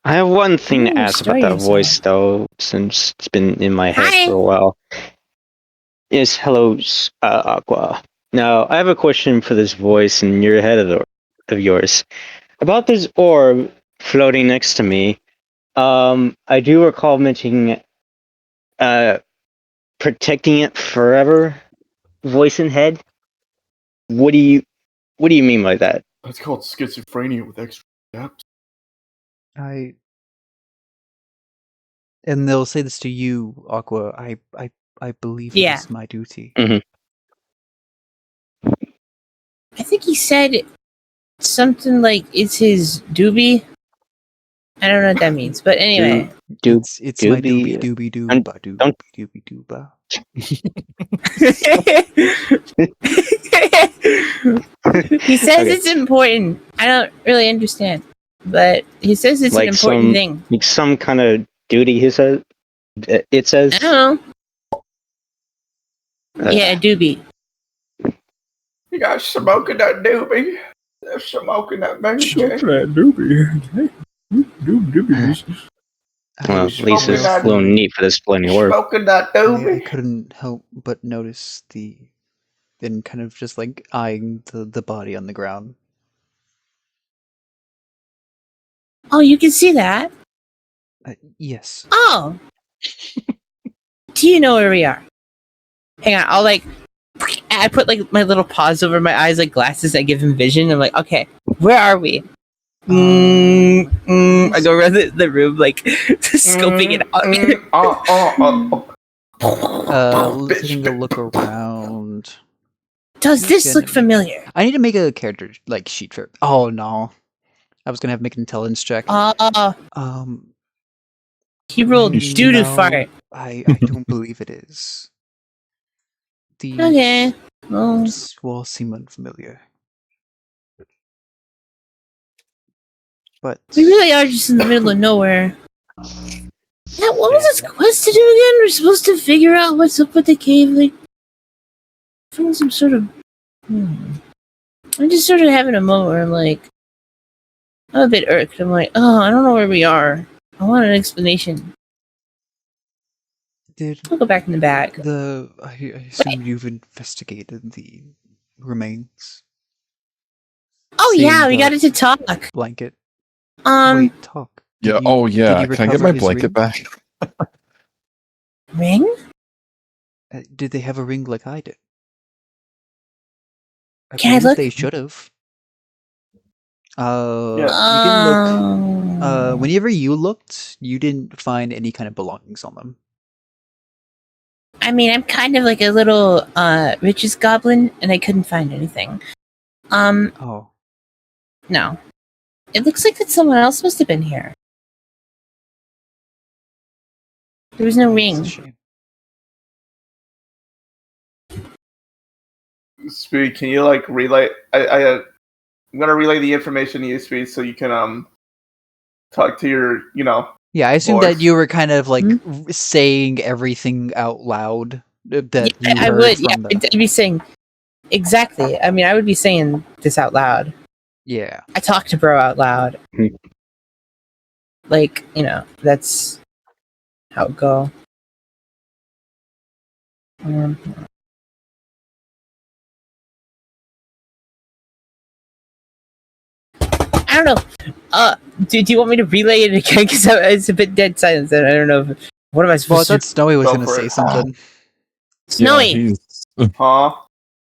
I have one thing to Ooh, ask about story that of voice, though, since it's been in my head Hi. for a while. Yes, hello, Aqua. Now, I have a question for this voice in your head of yours. About this orb floating next to me, I do recall mentioning protecting it forever, voice in head. What do you mean by that? That's called schizophrenia with extra depth. And they'll say this to you, Aqua. I believe Yeah. it is my duty. I think he said something like it's his doobie. I don't know what that means, but anyway. It's my Doobie- doobie doobie I'm- dooba don't- doobie doobie dooba. He says it's important. I don't really understand, but he says it's Like an important thing. Like some kind of duty, he says. It says. I don't know. Yeah, doobie. You guys smoking that doobie? They're smoking that baby. That doobie. Doobies. Well, at least it's a little neat for this plenty work. Smoking that I doobie. couldn't help but notice and kind of just like eyeing the body on the ground. Oh, you can see that? Yes. Oh. Do you know where we are? Hang on, I put like my little paws over my eyes like glasses that give him vision. I'm like, okay, where are we? I go around the room like scoping it out. Taking a look around. Does this look familiar? I need to make a character like sheet for. Oh no, I was gonna have to make an intelligence check. He rolled doo-doo fart. I don't believe it is. Okay. Well, walls seem unfamiliar. But we really are just in the middle of nowhere. Yeah, what was this quest to do again? We're supposed to figure out what's up with the cave. Like, feeling some sort of. I'm just sort of having a moment where I'm like, I'm a bit irked. I'm like, oh, I don't know where we are. I want an explanation. I'll go back in the back. I assume you've investigated the remains. Oh yeah, we got it to talk. Blanket. Wait, talk. Yeah. Yeah. Can I get my blanket back? Ring? Did they have a ring like I did? Can I look? They should have. You can look. Whenever you looked, you didn't find any kind of belongings on them. I mean, I'm kind of like a little riches goblin, and I couldn't find anything. Oh. No. It looks like that someone else must have been here. There was no ring. Speed, can you like relay? I'm gonna relay the information to you, Speed, so you can talk to your Yeah, I assume voice. that you were kind of like saying everything out loud. That yeah, you I heard would. from Yeah, I'd be saying exactly. I mean, I would be saying this out loud. Yeah. I talk to bro out loud. Like, that's how it go. I don't know. Do you want me to relay it again? Because it's a bit dead silence. I don't know. What am I supposed to? I thought Snowy was going to say something. Snowy! Huh?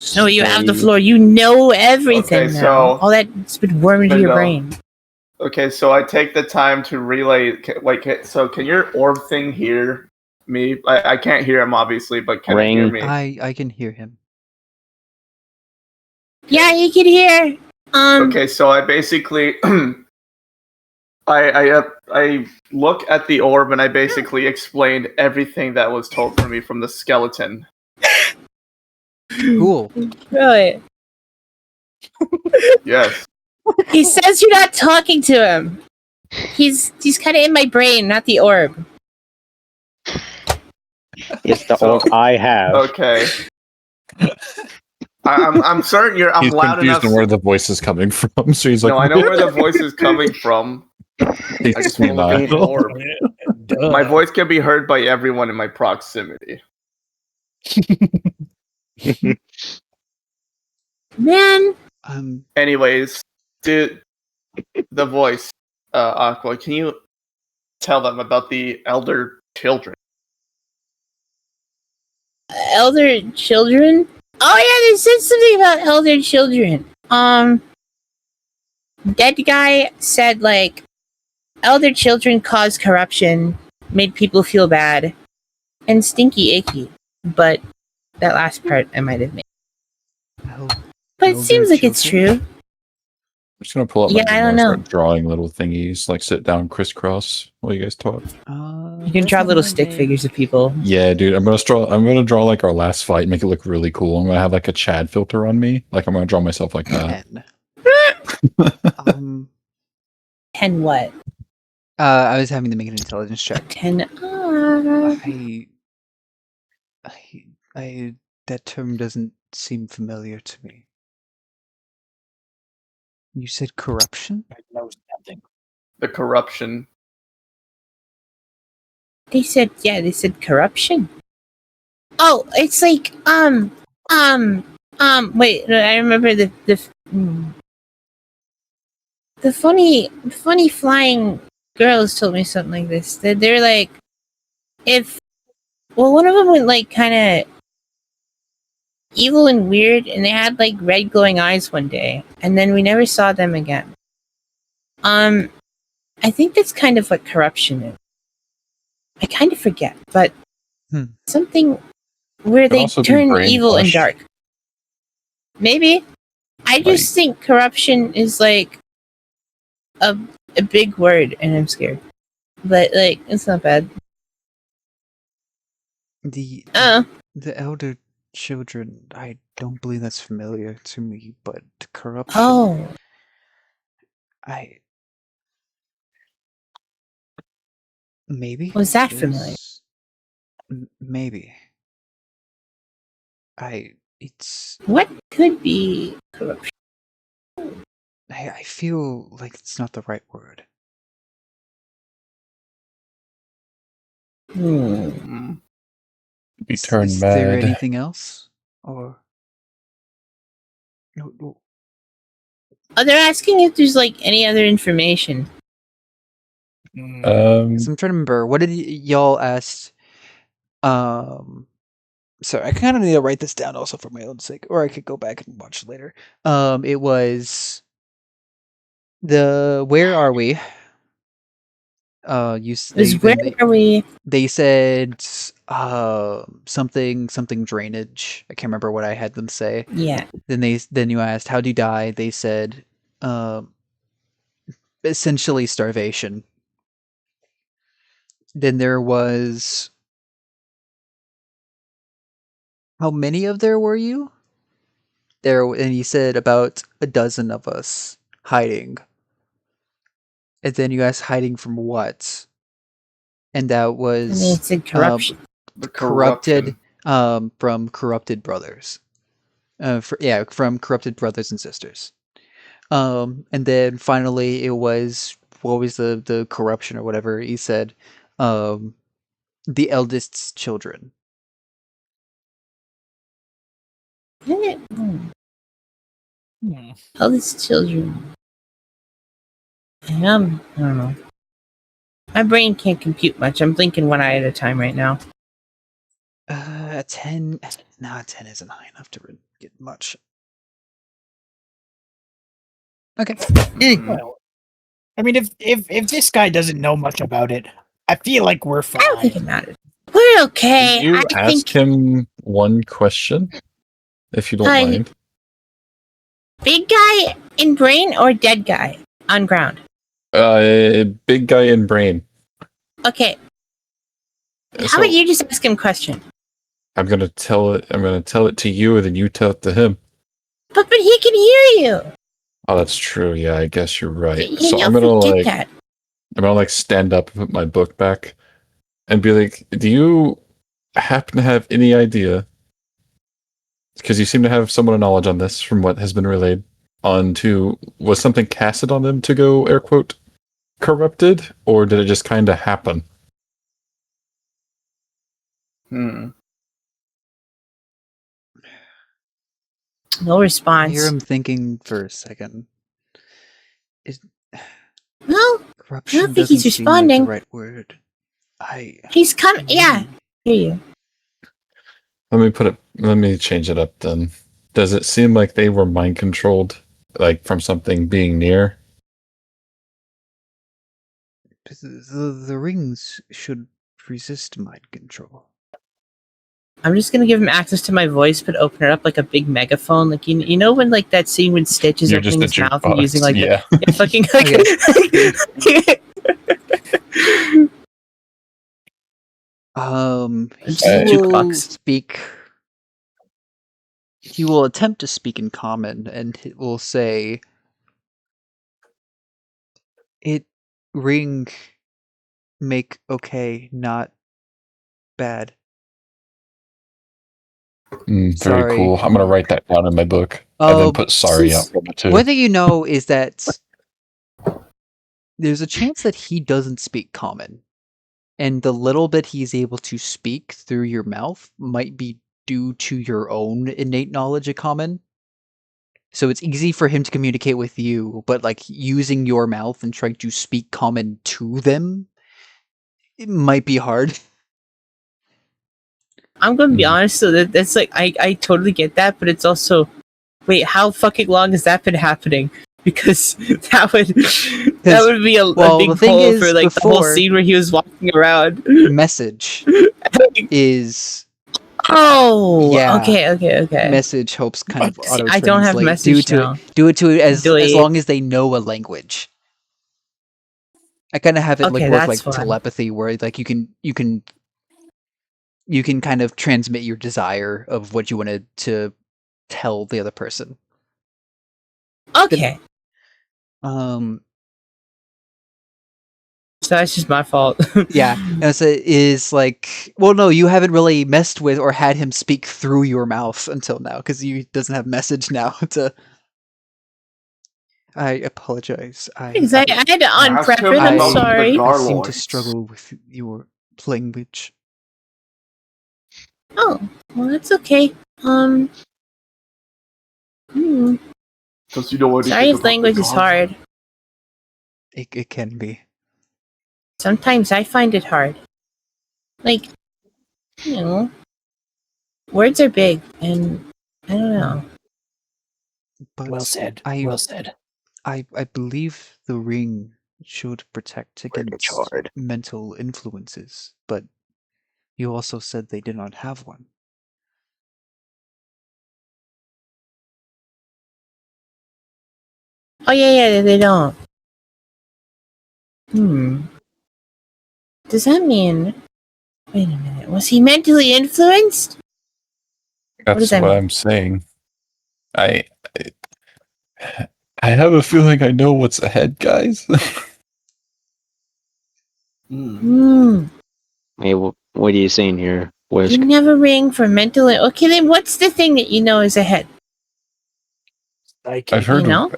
Snowy, you have the floor. You know everything Okay, now. so- All that's been wormed into your brain. Okay, so I take the time to relay. So can your orb thing hear me? I can't hear him obviously, but can it hear me? I can hear him. Yeah, he can hear. Okay, so I basically I look at the orb and I basically explained everything that was told for me from the skeleton. Cool. Really? Yes. He says you're not talking to him. He's kind of in my brain, not the orb. It's the orb I have. Okay. I'm certain I'm He's loud confused enough. on where the voice is coming from, so he's like, No, I know where the voice is coming from. I just want to look at the orb. My voice can be heard by everyone in my proximity. Man. Anyways, dude, the voice, Aqua, can you tell them about the elder children? Elder children? Oh yeah, they said something about elder children. Dead guy said like elder children cause corruption, made people feel bad, and stinky icky. But that last part I might have made. But it seems like it's true. just gonna pull up Yeah, my I journal don't and know. start drawing little thingies, like sit down crisscross while you guys talk. You can draw little stick figures of people. Yeah, dude, I'm gonna draw like our last fight and make it look really cool. I'm gonna have like a Chad filter on me. Like I'm gonna draw myself like that. 10. 10 what? I was having to make an intelligence check. 10. That term doesn't seem familiar to me. You said corruption? Knows nothing. The corruption. They said corruption. Oh, it's like, wait, I remember the funny flying girls told me something like this. That they're like, one of them went like kind of evil and weird, and they had like red glowing eyes one day, and then we never saw them again. I think that's kind of what corruption is. I kind of forget, but something where Could they also be turn evil and brainwashed. dark. Maybe. I just think corruption is like a big word, and I'm scared. But like, it's not bad. The elder children, I don't believe that's familiar to me, but corruption. Oh. Maybe. Was that familiar? Maybe. It's. What could be corruption? I feel like it's not the right word. Be turned Is mad. there anything else? Or. No. Oh, they're asking if there's like any other information. So I'm trying to remember. What did y'all ask? So I kind of need to write this down also for my own sake, or I could go back and watch later. It was where are we? Where are we? They said something drainage. I can't remember what I had them say. Yeah. Then you asked how do you die? They said essentially starvation. Then there was how many of there were you? And he said about a dozen of us hiding. And then you asked hiding from what? And that was it said corruption. Corrupted from corrupted brothers. From corrupted brothers and sisters. And then finally it was what was the corruption or whatever he said? The eldest's children. Eldest children. I don't know. My brain can't compute much. I'm blinking one eye at a time right now. 10. Nah, 10 isn't high enough to get much. Okay. Well, I mean, if this guy doesn't know much about it, I feel like we're fine. I don't think it matters. We're okay. Can you ask him one question, if you don't mind? Big guy in brain or dead guy on ground? Big guy in brain. Okay. How about you just ask him a question? I'm gonna tell it to you, and then you tell it to him. But he can hear you. Oh, that's true. Yeah, I guess you're right. Yeah, So I'm gonna stand up and put my book back, and be like, "Do you happen to have any idea? Because you seem to have somewhat of knowledge on this from what has been relayed. Was something casted on them to go air quote corrupted, or did it just kind of happen?" No response. I hear him thinking for a second. Well, Corruption I don't think he's doesn't seem like responding. the right word. He's coming. Yeah, I hear you. Let me change it up then. Does it seem like they were mind controlled, like from something being near? The rings should resist mind control. I'm just gonna give him access to my voice, but open it up like a big megaphone. Like you know when like that scene when Stitch is You're just opening a his mouth and jukebox, using like yeah. the fucking Just a He will jukebox. speak. He will attempt to speak in common, and he will say, "It ring make okay, not bad." Very Sorry. cool. I'm gonna write that down in my book and then put sorry out from it too. One thing you know is that there's a chance that he doesn't speak common, and the little bit he's able to speak through your mouth might be due to your own innate knowledge of common. So it's easy for him to communicate with you, but like using your mouth and trying to speak common to them, it might be hard. I'm gonna be honest, so that's like I totally get that, but it's also wait, how fucking long has that been happening? Because that would be a big hole for like the whole scene where he was walking around. Message is yeah. Okay. Message helps kind of auto I don't have message now. Do it to it as Delete. long as they know a language. I kind of have it like Okay, work like that's fine. telepathy, where like you can kind of transmit your desire of what you wanted to tell the other person. Okay. So that's just my fault. Yeah, and so it is like, well, no, you haven't really messed with or had him speak through your mouth until now because he doesn't have message now. I apologize. I Because I had to unprep it. I'm I- sorry. I seem to struggle with your language. Oh, well, that's okay. Because you don't want to Sorry if language is hard. It can be. Sometimes I find it hard. Like, you know, words are big, and I don't know. But Well said. I Well said. I believe the ring should protect against hard. mental influences, but you also said they did not have one. Oh yeah, they don't. Does that mean? Wait a minute. Was he mentally influenced? That's does that what mean? I'm saying. I have a feeling I know what's ahead, guys. Hey, what are you saying here, You Wesk? never ring for mental. Okay, then what's the thing that you know is ahead? Psychic. I've heard You know?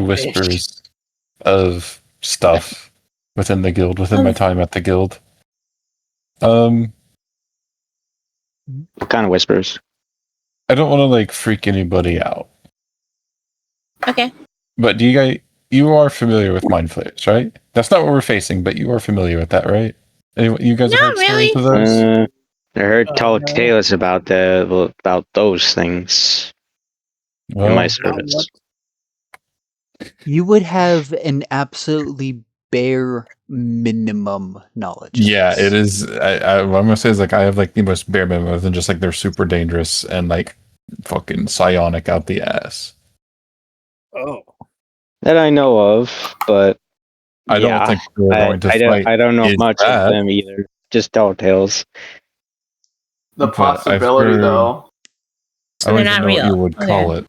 whispers of stuff within the guild, within my time at the guild. What kind of whispers? I don't want to like freak anybody out, Okay. but you are familiar with mind flayers, right? That's not what we're facing, but you are familiar with that, right? You guys have Not heard stories really. of those? I heard tall no. tales about those things in Well, my Not service. what- You would have an absolutely bare minimum knowledge. of yeah, this. it is. What I'm gonna say is like I have like the most bare minimum, other than just like they're super dangerous and like fucking psionic out the ass. Oh. That I know of, but I don't think we're going to fight. I don't know is much that. of them either. Just tall tales. The But I've possibility, heard- though. So I they're don't even not know what you real. would Okay. call it.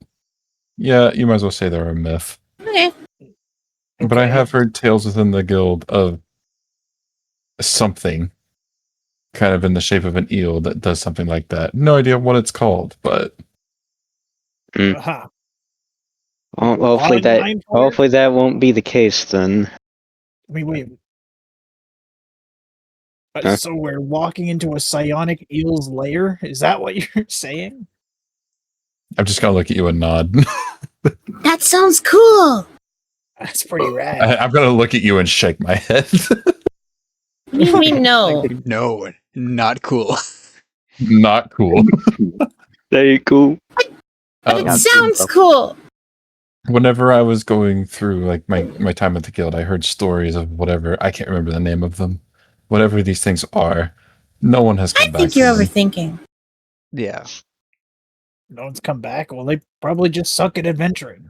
Yeah, you might as well say they're a myth. Okay. But I Okay. have heard tales within the guild of something kind of in the shape of an eel that does something like that. No idea what it's called, but Uh-huh. Well, hopefully Mind flayer? hopefully that won't be the case then. Wait. Huh? So we're walking into a psionic eel's lair? Is that what you're saying? I'm just gonna look at you and nod. That sounds cool. That's pretty rad. I'm gonna look at you and shake my head. What do you mean no? No, not cool. Not cool. Very cool. But it Um, sounds cool. whenever I was going through like my time at the guild, I heard stories of whatever, I can't remember the name of them. Whatever these things are, no one has come I back think to you're me. overthinking. Yeah. No one's come back. Well, they probably just suck at adventuring.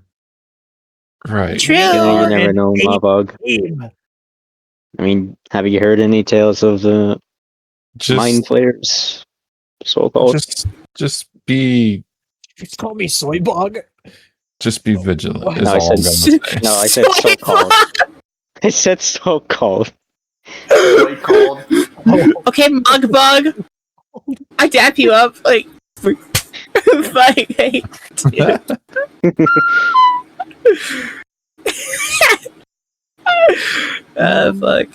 Right. True. You never know, Mawbog. Game. I mean, have you heard any tales of the mind Just, flayers? So called. just be Just call me Soybog. vigilant. What? Is No, I all I'm said gonna say. No, I said so called. I said so called. Way cold. Okay, Mawbog. I dap you up. Like, hey, dude. Fuck.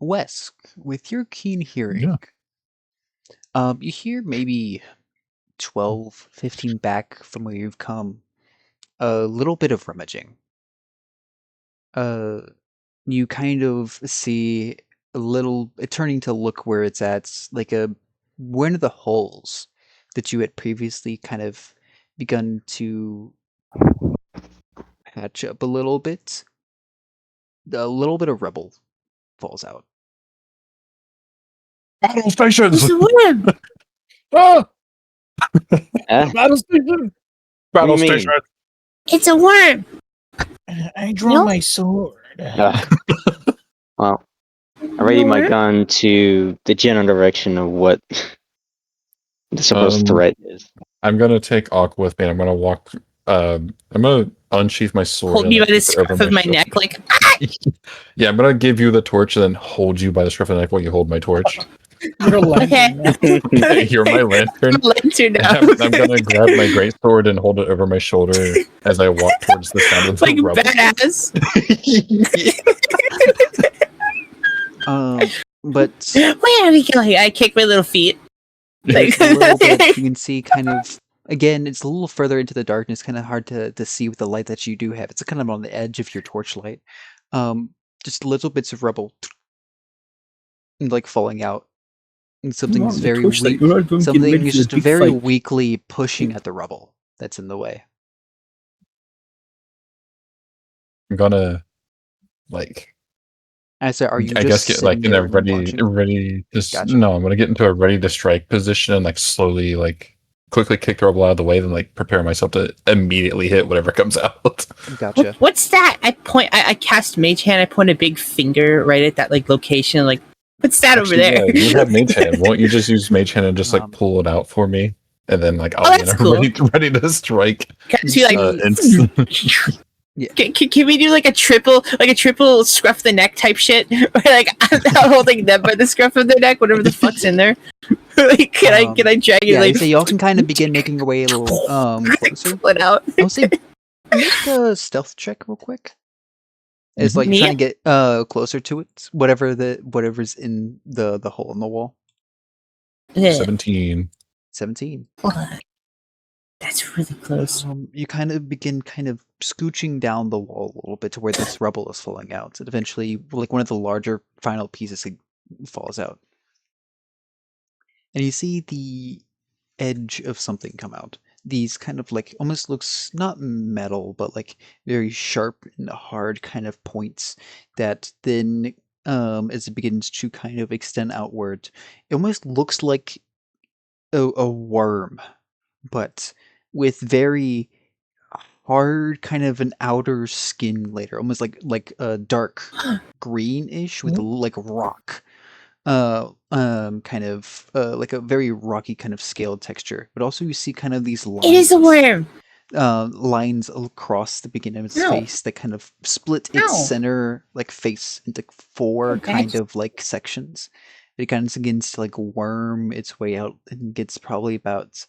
Wesk, with your keen hearing, you hear maybe 12, 15 back from where you've come, a little bit of rummaging. You kind of see a little, turning to look where it's at, like one of the holes that you had previously kind of begun to patch up a little bit. A little bit of rubble falls out. Battle stations. It's a worm. Oh, Eh? battle station. Battle What do you mean? station. It's a worm. I draw No. my sword. Well, I ready my Worm? gun to the general direction of what the supposed threat is. I'm gonna take Aqua with me. And I'm gonna walk. I'm gonna unsheath my sword. Hold and, me by like, the keep it over scruff of my shoulder. neck, like, Yeah, I'm gonna give you the torch and then hold you by the scruff of the neck while you hold my torch. You're a lantern. okay. You're my lantern. I'm a lantern now. I'm gonna grab my great sword and hold it over my shoulder as I walk towards the sound of the Like rubble. badass. But Where are we going? I kick my little feet. Like, a little bit, you can see kind of, again, it's a little further into the darkness, kind of hard to see with the light that you do have. It's kind of on the edge of your torchlight. Just little bits of rubble, like falling out. And something's very weak. Something is just very weakly pushing at the rubble that's in the way. I'm gonna like. I said, are you I just guess get like sitting in there a ready watching? just Gotcha. no, I'm gonna get into a ready to strike position and like slowly like quickly kick the rubble out of the way, then like prepare myself to immediately hit whatever comes out. Gotcha. What's that? I cast Mage Hand. I point a big finger right at that like location. Like, what's that over there? Yeah, you have Mage Hand. Won't you just use Mage Hand and just like pull it out for me? And then like I'll be in that's a cool. ready to strike. Can I see, like, Yeah. Can we do like a triple scruff the neck type shit? Or like I'm holding them by the scruff of their neck, whatever the fuck's in there. Like, can I drag it? Yeah, Like, so y'all can kind of begin making your way a little closer. pull it out. I'll say make a stealth check real quick. It's like Me? trying to get closer to it, whatever's in the hole in the wall. 17. 17. That's really close. You kind of begin scooching down the wall a little bit to where this rubble is falling out. And eventually, like one of the larger final pieces falls out. And you see the edge of something come out. These kind of like almost looks not metal, but like very sharp and hard kind of points that then as it begins to kind of extend outward, it almost looks like a worm, but with very hard kind of an outer skin layer, almost like a dark greenish with like rock. Kind of like a very rocky kind of scaled texture, but also you see kind of these lines. It is a worm. Lines across the beginning of its Ow. face that kind of split its Ow. center like face into four Oh, kind that's- of like sections. It kind of begins to like worm its way out and gets probably about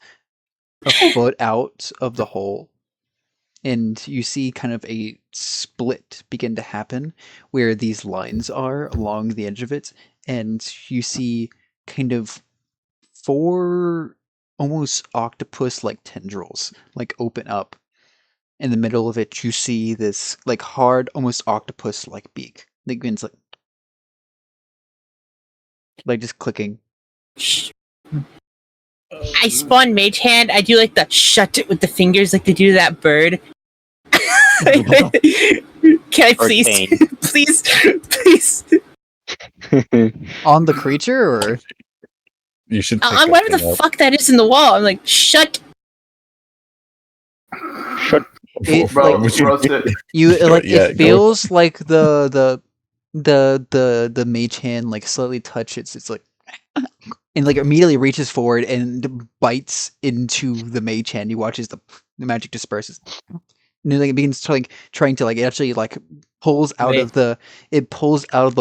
a foot out of the hole. And you see kind of a split begin to happen where these lines are along the edge of it. And you see kind of four almost octopus-like tendrils like open up. In the middle of it, you see this like hard, almost octopus-like beak. That begins like just clicking. I spawn Mage Hand. I do like the shut it with the fingers, like they do to that bird. Can I please, Arcane. please? On the creature, or You should. Pick Whatever that the up. fuck that is in the wall. I'm like, shut. It, Bro, like, roast it. you like Yeah, it feels like the mage hand like slightly touches. It's like and like immediately reaches forward and bites into the mage hand. You watch as the magic disperses. And then, like, it begins to like trying to like actually like pulls out Wait. of the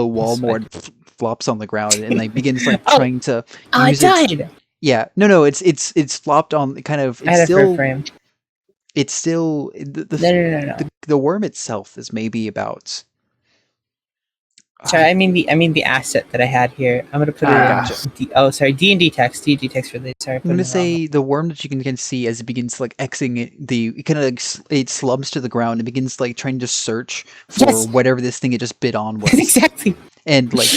wall That's more fine. and flops on the ground and like begins like Oh. trying to Oh, I use its died. yeah no it's flopped on kind of I had it's a still frame. it's still No. the worm itself is maybe about Sorry, I mean the asset that I had here. I'm gonna put it gotcha. in. Sorry, D&D text. D&D text related. Sorry, I'm gonna say the worm that you can see as it begins to like Xing it kind of like, it slumps to the ground and begins like trying to search for Yes. whatever this thing it just bit on was, exactly. and like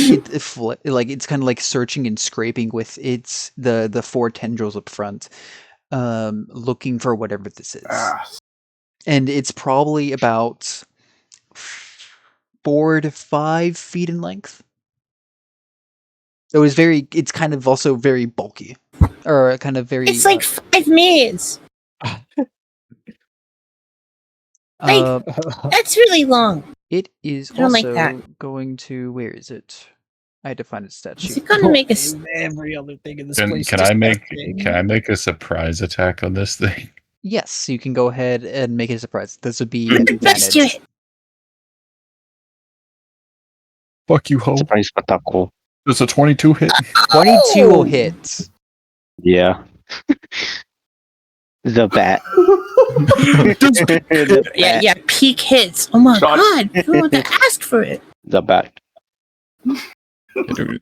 like it's kind of like searching and scraping with its the four tendrils up front, looking for whatever this is, and it's probably about 4 to 5 feet in length. It's kind of also very bulky. Or kind of very It's like 5 minutes. That's really long. it is I don't like also that. going to where is it? I had to find its stat Is sheet. it gonna make us? Every other thing in this Can, place. can is I make disgusting. can I make a surprise attack on this thing? Yes, you can go ahead and make it a surprise. This would be Let's do advantage. it. Fuck you, ho. Surprise spectacle. Does a 22 hit? 22 will Oh! hit. Yeah. The bat. Yeah, peak hits. Oh my Shot. god! Who would have asked for it? The bat.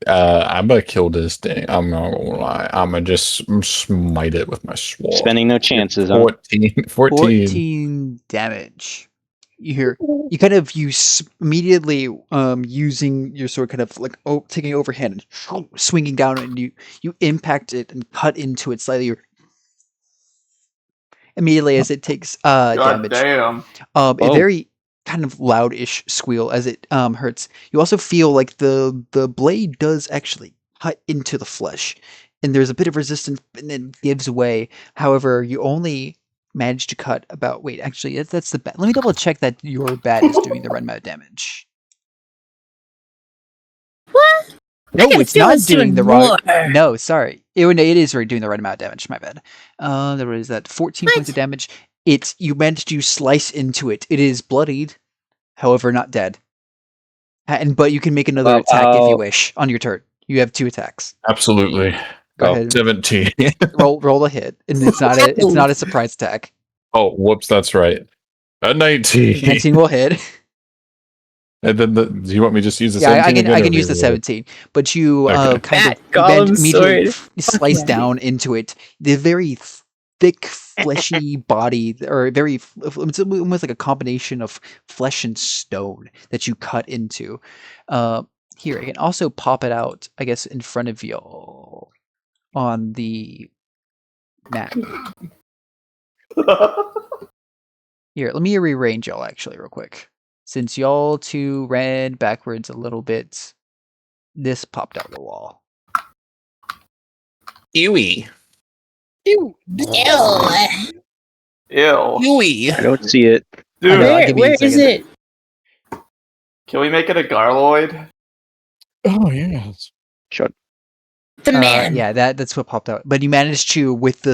I'm gonna kill this thing. I'm not gonna lie. I'm gonna just smite it with my sword. Spending no chances, huh? 14. 14 damage. You immediately using your sword kind of like taking overhand and swinging down and you impact it and cut into it slightly immediately as it takes God damage. damn. A very kind of loud-ish squeal as it hurts. You also feel like the blade does actually cut into the flesh, and there's a bit of resistance, and then gives way. However, you only managed to cut about. Wait, actually, that's the bat. Let me double check that your bat is doing the right amount of damage. What? No, I it's feel not it's doing the more. right. No, sorry. It is doing the right amount of damage. My bad. There was that 14 What? points of damage. You managed to slice into it. It is bloodied, however, not dead. But you can make another attack if you wish on your turn. You have 2 attacks. Absolutely. Go ahead. 17. Roll a hit, and it's not a surprise attack. Oh, whoops, that's right. A 19. 19 will hit. And then do you want me to just use the Yeah, 17? I can use the 17, but you Okay. kind of Golem immediately sword. slice yeah. down into it. The very thick, fleshy body, or it's almost like a combination of flesh and stone that you cut into. Here, I can also pop it out, I guess, in front of y'all on the map. Here, let me rearrange y'all actually real quick. Since y'all 2 ran backwards a little bit, this popped out the wall. Ewy. Ew. Ewy. I don't see it. Dude, know, I'll give you a Where is second. it? can we make it a garloid? Oh yes. Shut. The man. Yeah, that's what popped out. But you managed to, with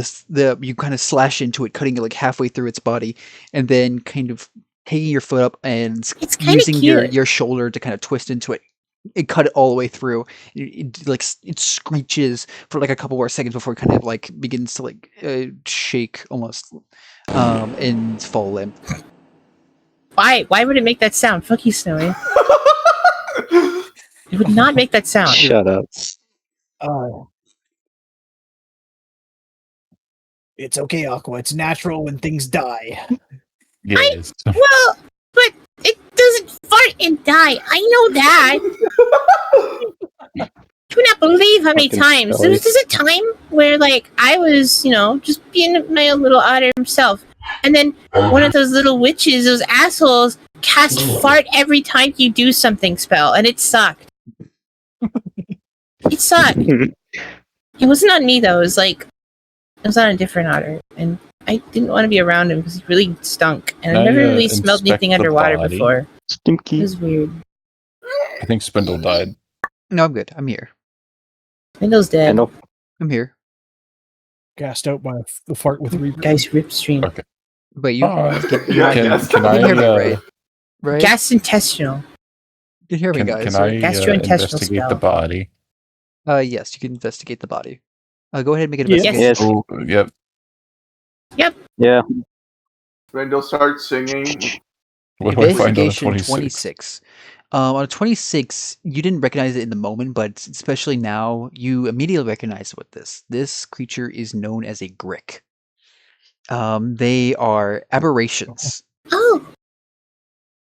you kind of slash into it, cutting it like halfway through its body, and then kind of taking your foot up and It's kinda using cute. your shoulder to kind of twist into it. It cut it all the way through. It screeches for like a couple more seconds before it kind of like begins to like shake almost, and fall limp. Why? Why would it make that sound? Fuck you, Snowy. It would not make that sound. Shut up. It's okay, Aqua. It's natural when things die. Yes. Well, but it doesn't fart and die. I know that. Do not believe how many Fucking times. There was a time where, like, I was, just being my own little otter himself. And then one of those little witches, those assholes, cast fart every time you do something spell. And it sucked. It sucked. It wasn't on me though. It was on a different otter, and I didn't want to be around him because he really stunk, and Can I've never I, really smelled inspect anything the underwater body? before. It Stinky. was weird. I think Spindle died. No, I'm good. I'm here. Windows dead. Spindle. I'm here. Gassed out by the fart with Reaper. Guys, rip stream. Okay. But you, Oh, Yeah, can, yes. can you I can hear me, right? Right? Gastrointestinal. You can hear me, can, guys. can right? I Gastrointestinal investigate the spell. body? Yes, you can investigate the body. Go ahead and make an Yes. investigation. Yes. Oh, yep. Yeah. Brendo starts singing. What do I find on a Investigation 26? 26. On a 26, you didn't recognize it in the moment, but especially now, you immediately recognize what this. This creature is known as a Grick. They are aberrations. Oh,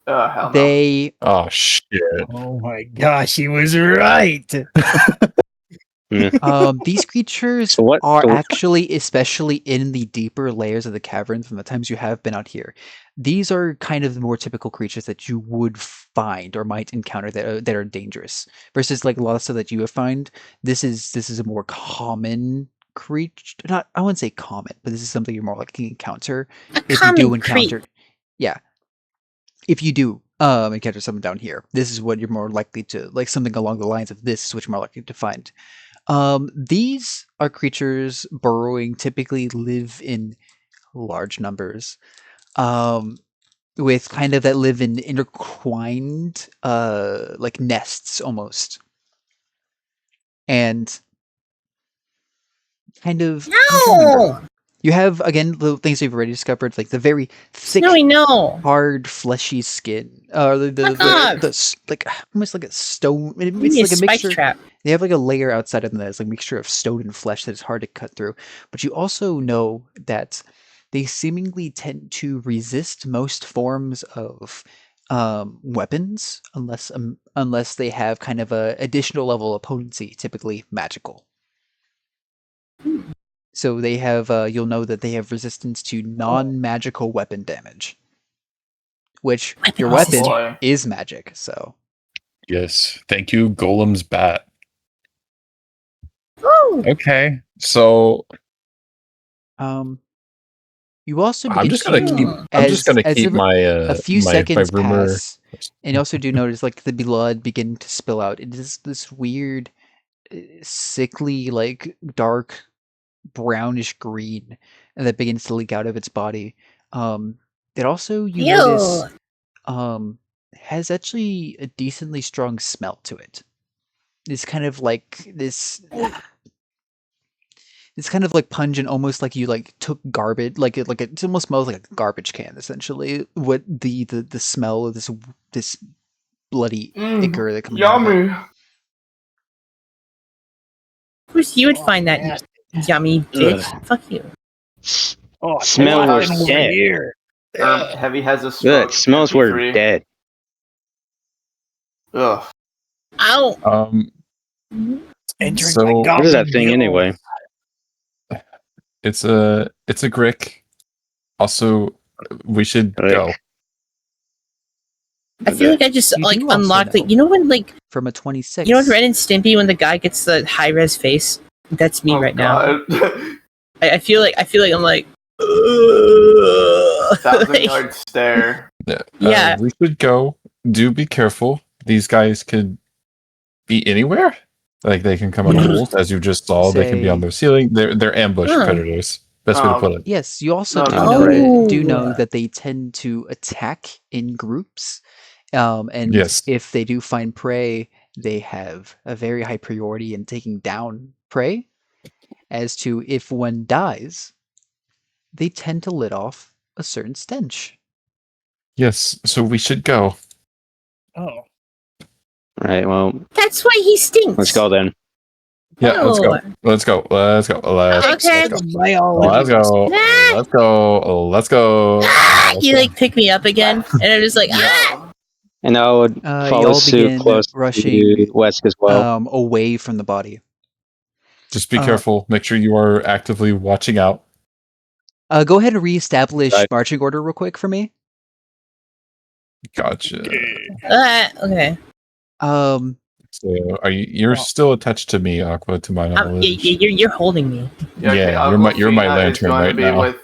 Hell no. They Oh, shit. Oh my gosh, he was right. these creatures So what- are so- actually, especially in the deeper layers of the cavern from the times you have been out here, these are kind of the more typical creatures that you would find or might encounter that are dangerous. Versus like a lot of stuff that you would find, this is a more common creature. Not, I wouldn't say common, but this is something you're more likely to encounter a if you common do creep. encounter. Yeah, if you do encounter someone down here, this is what you're more likely to, like, something along the lines of this is what you're more likely to find. These are creatures burrowing, typically live in large numbers, with kind of that live in intertwined, like nests almost, and kind of. I'm trying to remember. No! You have, again, the things we've already discovered, like the very thick, Snowy, no! hard, fleshy skin, like almost like a stone. Give It's me a like a spike mixture. trap. They have like a layer outside of them that's like a mixture of stone and flesh that is hard to cut through. But you also know that they seemingly tend to resist most forms of weapons, unless they have kind of a additional level of potency, typically magical. So they have, you'll know that they have resistance to non-magical weapon damage, which your Weapon weapon boy. is magic. So Yes. Thank you, Golem's bat. Woo! Okay. So you also I'm begin just gonna to, keep. I'm just gonna as keep if my a few my seconds rumor. pass, and you also do notice like the blood begin to spill out. It is this weird, sickly, like dark brownish green that begins to leak out of its body. It also, you notice, has actually a decently strong smell to it. It's kind of like this. It's kind of like pungent, almost like you like took garbage, like it almost smells like a garbage can. Essentially, what the smell of this bloody ichor that comes out of it. Yummy. Of course, you would find that yummy bitch. Fuck you. Oh, Smell fucking was over dead. here. Heavy has a stroke. Good. Smells were 53. dead. Ugh. Ow! Entering So- my What What is that goblin thing guild. anyway? It's a Grick. Also, we should Grick. go. I feel like I just You like do also unlocked know. it. You know when like From a 26. you know in Ren and Stimpy when the guy gets the high res face? That's me Oh, right now. God. I feel like I'm like 1,000-yard stare. Yeah. We should go. Do be careful. These guys could be anywhere. Like they can come out of holes, as you just saw. They can be on Say- their ceiling. They're ambush Huh. predators. Best way to put it. Yes, you also No, do no, know right. do know Oh. that they tend to attack in groups, and Yes. if they do find prey, they have a very high priority in taking down prey. As to if one dies, they tend to let off a certain stench. Yes. So we should go. Oh. Right. Well, That's why he stinks. let's go then. Yeah. Let's go. Oh. Let's go. Let's go. Let's Okay. go. Biology. Let's go. Ah! Let's go. Let's go. You like pick me up again, and I'm just like ah! And I would follow Y'all suit begin close to rushing Wesk as well. away from the body. Just be Uh, careful. Make sure you are actively watching out. Go ahead and reestablish Right. marching order real quick for me. Gotcha. Okay. So are you? You're still attached to me, Aqua, to my knowledge. You're holding me. Yeah, you're my lantern right now.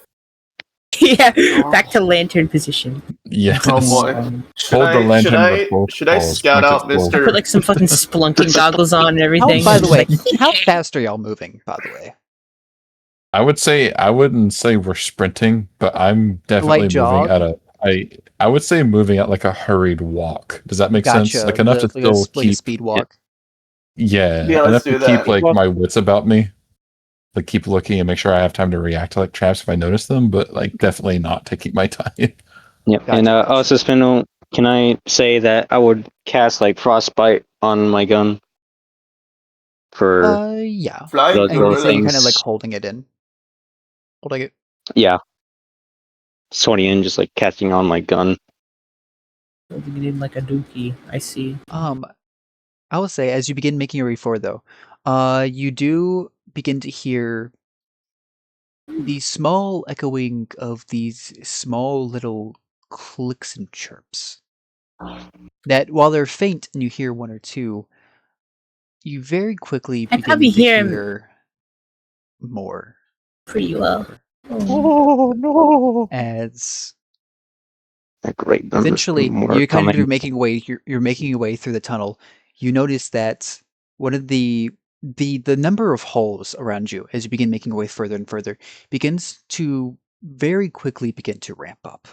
Yeah, back to lantern position. Yes. Oh boy. Hold the lantern with both Should I balls, scout point out it forward. I put like some fucking splunking goggles on and everything. By the Just way, like, how fast are y'all moving? By the way, I wouldn't say we're sprinting, but I'm definitely Light jog? moving at I would say moving at like a hurried walk. Does that make sense? gotcha. Like enough to Like still a keep speed walk. yeah, Yeah, enough let's to do keep that. like Well- my wits about me. Like keep looking and make sure I have time to react to like traps if I notice them, but like definitely not taking my time. Yep. Gotcha, And gotcha. also, Spindle, can I say that I would cast like frostbite on my gun for Yeah. Fly Those I little would say you're kind of things. like holding it in. Holding it. yeah, sorting in, just like casting on my gun. holding it in like a dookie. I see. I will say as you begin making your way forward, though, you do begin to hear the small echoing of these small little clicks and chirps. That while they're faint and you hear one or two, you very quickly I begin probably to hear 'em hear more. Pretty well. Oh no! As A great number eventually more you're kind of coming. making way. You're making your way through the tunnel. You notice that one of the number of holes around you as you begin making your way further and further begins to very quickly begin to ramp up.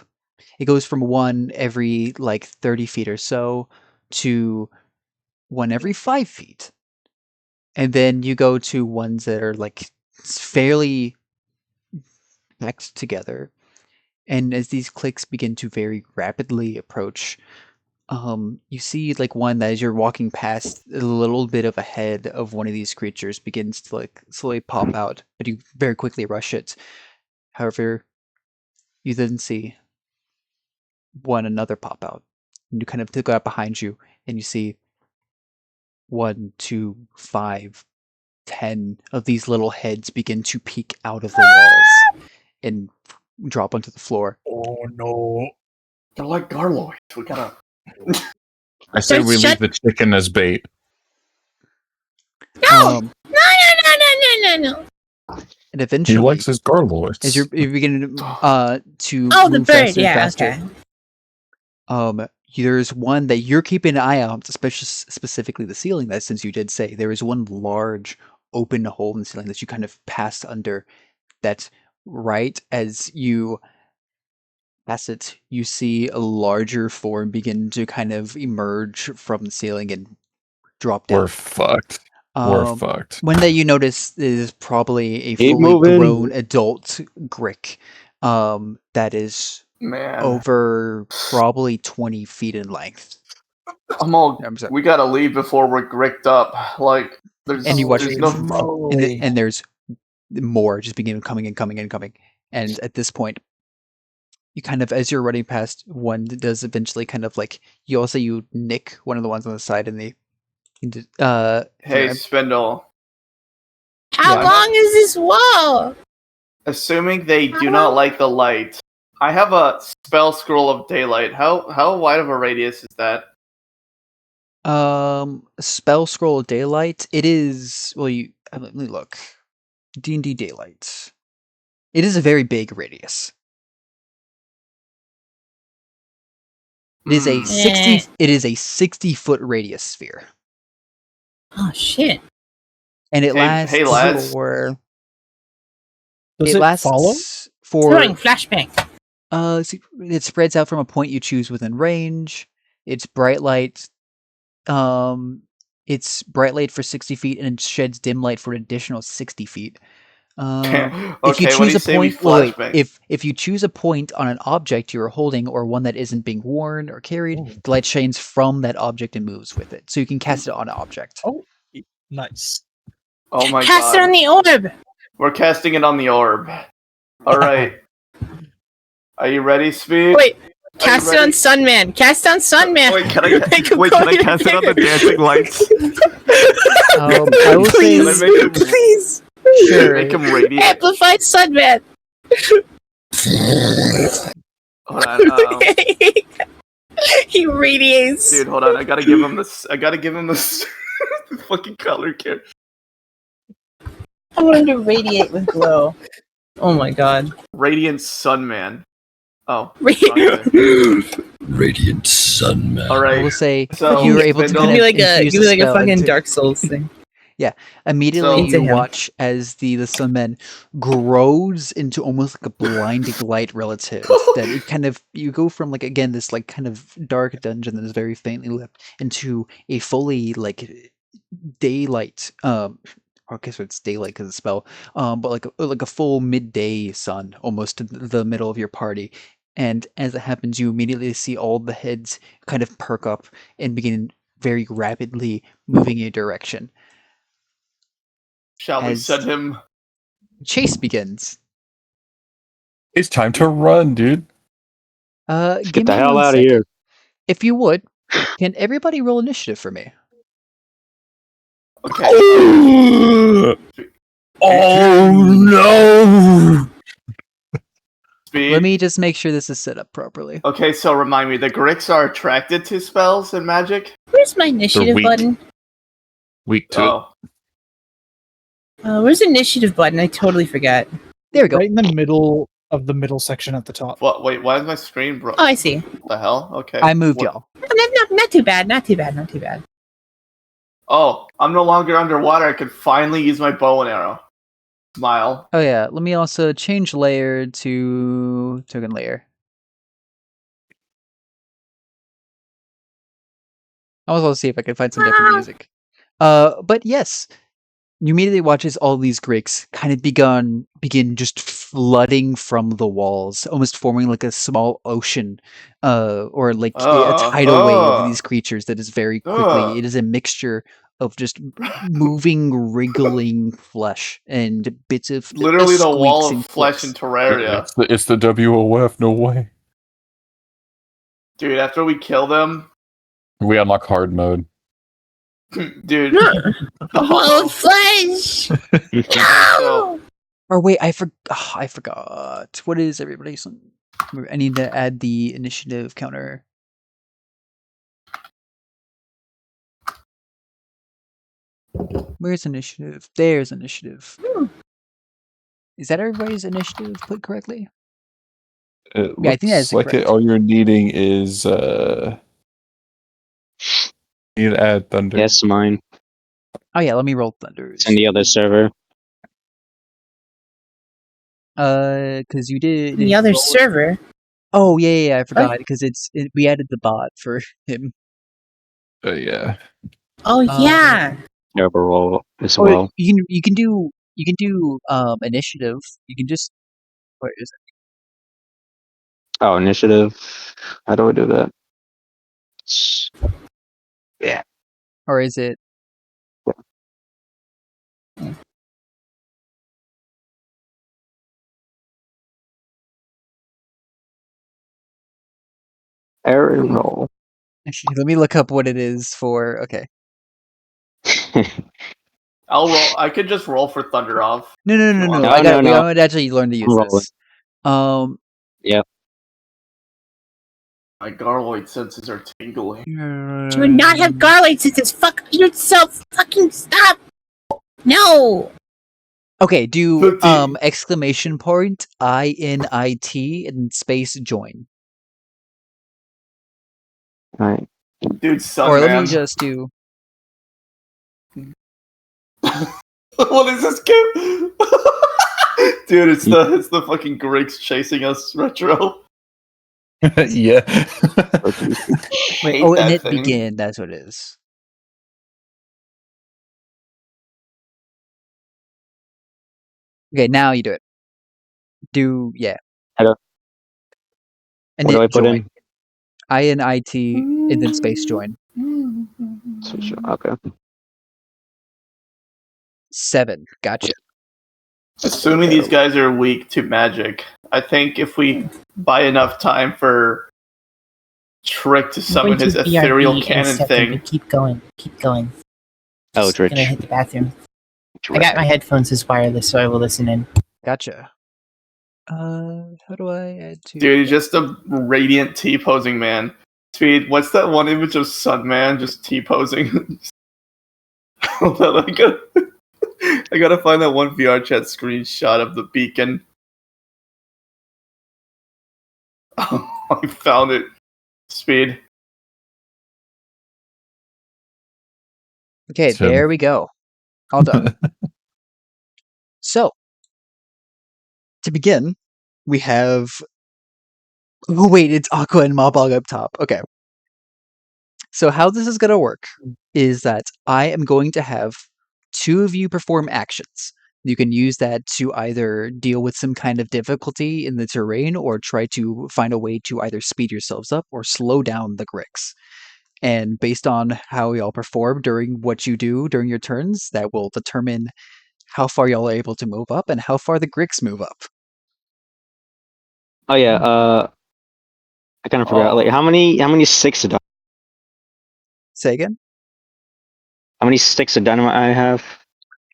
It goes from one every like 30 feet or so to one every 5 feet. And then you go to ones that are like fairly packed together. And as these clicks begin to very rapidly approach, you see like one that as you're walking past a little bit of a head of one of these creatures begins to like slowly pop out, but you very quickly rush it. However, you then see another pop out. And you kind of look out behind you and you see 1, 2, 5, 10 of these little heads begin to peek out of the walls and drop onto the floor. Oh no! They're like garloids. We gotta. I say we Shut- leave the chicken as bait. No! Um, No. and He eventually, likes his garloids. as you begin to Oh, the move bird. faster and Yeah, faster, okay. there's one that you're keeping an eye on, especially specifically the ceiling. That since you did say there is one large open hole in the ceiling that you kind of passed under. That right as you pass it, you see a larger form begin to kind of emerge from the ceiling and drop down. We're fucked. We're Um, fucked. One that you notice is probably a Keep fully moving. grown adult Grick. That is Man. over probably 20 feet in length. I'm all. I'm sorry. We gotta leave before we're gricked up. Like, there's, And you watch there's it- no. And there's more just begin coming and coming and coming. And at this point, you kind of, as you're running past, one does eventually kind of like, you nick one of the ones on the side and they, Hey, grab- Spindle. How Yeah. long is this wall? Assuming they do not like the light, I have a spell scroll of daylight. How wide of a radius is that? Spell scroll of daylight. It is, well, let me look. D&D daylight. It is a very big radius. It is a Hmm. 60. It is a 60-foot radius sphere, Oh shit! and it Hey- lasts hey, lads. for. Does it lasts follow? for. Throwing flashbang. It spreads out from a point you choose within range. It's bright light. It's bright light for 60 feet, and it sheds dim light for an additional 60 feet. Okay, If you what do choose you a say we point, wait, flashbang? if you choose a point on an object you're holding or one that isn't being worn or carried, Ooh. the light shines from that object and moves with it. So you can cast it on an object. Oh, nice. Oh my Cast god. it on the orb. We're casting it on the orb. Alright. Are you ready, Speed? Wait, Are you cast it on ready? Sunman. Cast on Sunman. Wait, can I, Make him wait, go can I in cast it on the there. dancing lights? I will say, Can I make him, Please. sure. make him radiate? Amplified Sunman. Hold on, He radiates. dude, hold on. I gotta give him this. Fucking color character. I want him to radiate with glow. Oh my god. Radiant Sun Man. Oh. Radiant Sun Man. All I right. will say So, you were able to Spindl- kind Give me of like a infuse give me like a spell fucking into- Dark Souls thing. Immediately So- you Into him. watch as the Sunman grows into almost like a blinding light relative. That it kind of you go from like again this like kind of dark dungeon that is very faintly lit into a fully like daylight. Okay, so it's daylight because of the spell. But like a full midday sun almost to the middle of your party. And as it happens, you immediately see all the heads kind of perk up and begin very rapidly moving in a direction. Shall we As- send him? Chase begins. It's time to run, dude. Give Get the me hell 1 out of second. here. If you would, can everybody roll initiative for me? Okay. Oh no! Speed. Let me just make sure this is set up properly. Okay, so remind me, the Gricks are attracted to spells and magic? Where's my initiative weak. button? Weak to it. Oh. Where's the initiative button? I totally forgot. There we go. Right in the middle of the middle section at the top. What? Wait, why is my screen broke? Oh, I see. What the hell? Okay. I moved What- y'all. Not too bad. Not too bad. Not too bad. Oh, I'm no longer underwater. I can finally use my bow and arrow. Smile. Oh yeah, let me also change layer to token layer. I was also see if I could find some different music. But yes, you immediately watch as all these Gricks kind of begin just flooding from the walls, almost forming like a small ocean, or like a tidal wave of these creatures that is very quickly. It is a mixture of just moving, wriggling flesh and bits of Literally the wall squeaks of flesh in and Terraria. It's the WOF. No way. Dude, after we kill them, We unlock hard mode. dude. Oh, flesh! So, Or wait, I forgot. What is everybody's? I need to add the initiative counter. Where's initiative? There's initiative. Is that everybody's initiative put correctly? It Yeah, I think that's looks like correct. all you're needing is you need to add thunder. Yes, mine. Oh yeah, let me roll thunders. It's in the other server. Because you did The other roll- server. Oh yeah, I forgot because we added the bot for him. Yeah. Oh yeah. Server roll as Oh, well. you can do initiative. You can just where is it? Oh, initiative. How do I do that? Yeah. Or is it? Error roll. Actually, let me look up what it is for. Okay. I'll roll. I could just roll for Thunderov. No. No, I got. no. I would actually learn to use I'm rolling. this. My Garloid senses are tingling. Do you not have garlic since it's fuck yourself fucking stop. No. Okay, do 15. exclamation point INIT and space join. Alright. Dude, son, Or man. let me just do. What is this game? Dude, it's the fucking Griggs chasing us retro. Yeah. Wait, Hate oh, that and it thing. begin. That's what it is. Okay, now you do it. Yeah. Hello. And What do then I put join. in? INIT and then space join. Okay. 7. Gotcha. Assuming these guys are weak to magic, I think if we buy enough time for Trikk to summon his ethereal cannon thing. Keep going. Keep going. Oh, Just gonna Dritch. hit the bathroom. I got my headphones as wireless, so I will listen in. Gotcha. How do I add to? Dude, he's just a radiant T-posing man. Speed, what's that one image of Sun Man just T-posing? Hold on, I gotta find that one VR chat screenshot of the beacon. Oh, I found it. Speed. Okay, Tim. there we go. All done. So, to begin, we have. Oh wait, it's Aqua and Mawbog up top. Okay. So how this is gonna work is that I am going to have two of you perform actions. You can use that to either deal with some kind of difficulty in the terrain or try to find a way to either speed yourselves up or slow down the Grix. And based on how y'all perform during what you do during your turns, that will determine how far y'all are able to move up and how far the Grix move up. Oh yeah. I kind of forgot. Like, how many sticks of Say again? how many sticks of dynamite I have?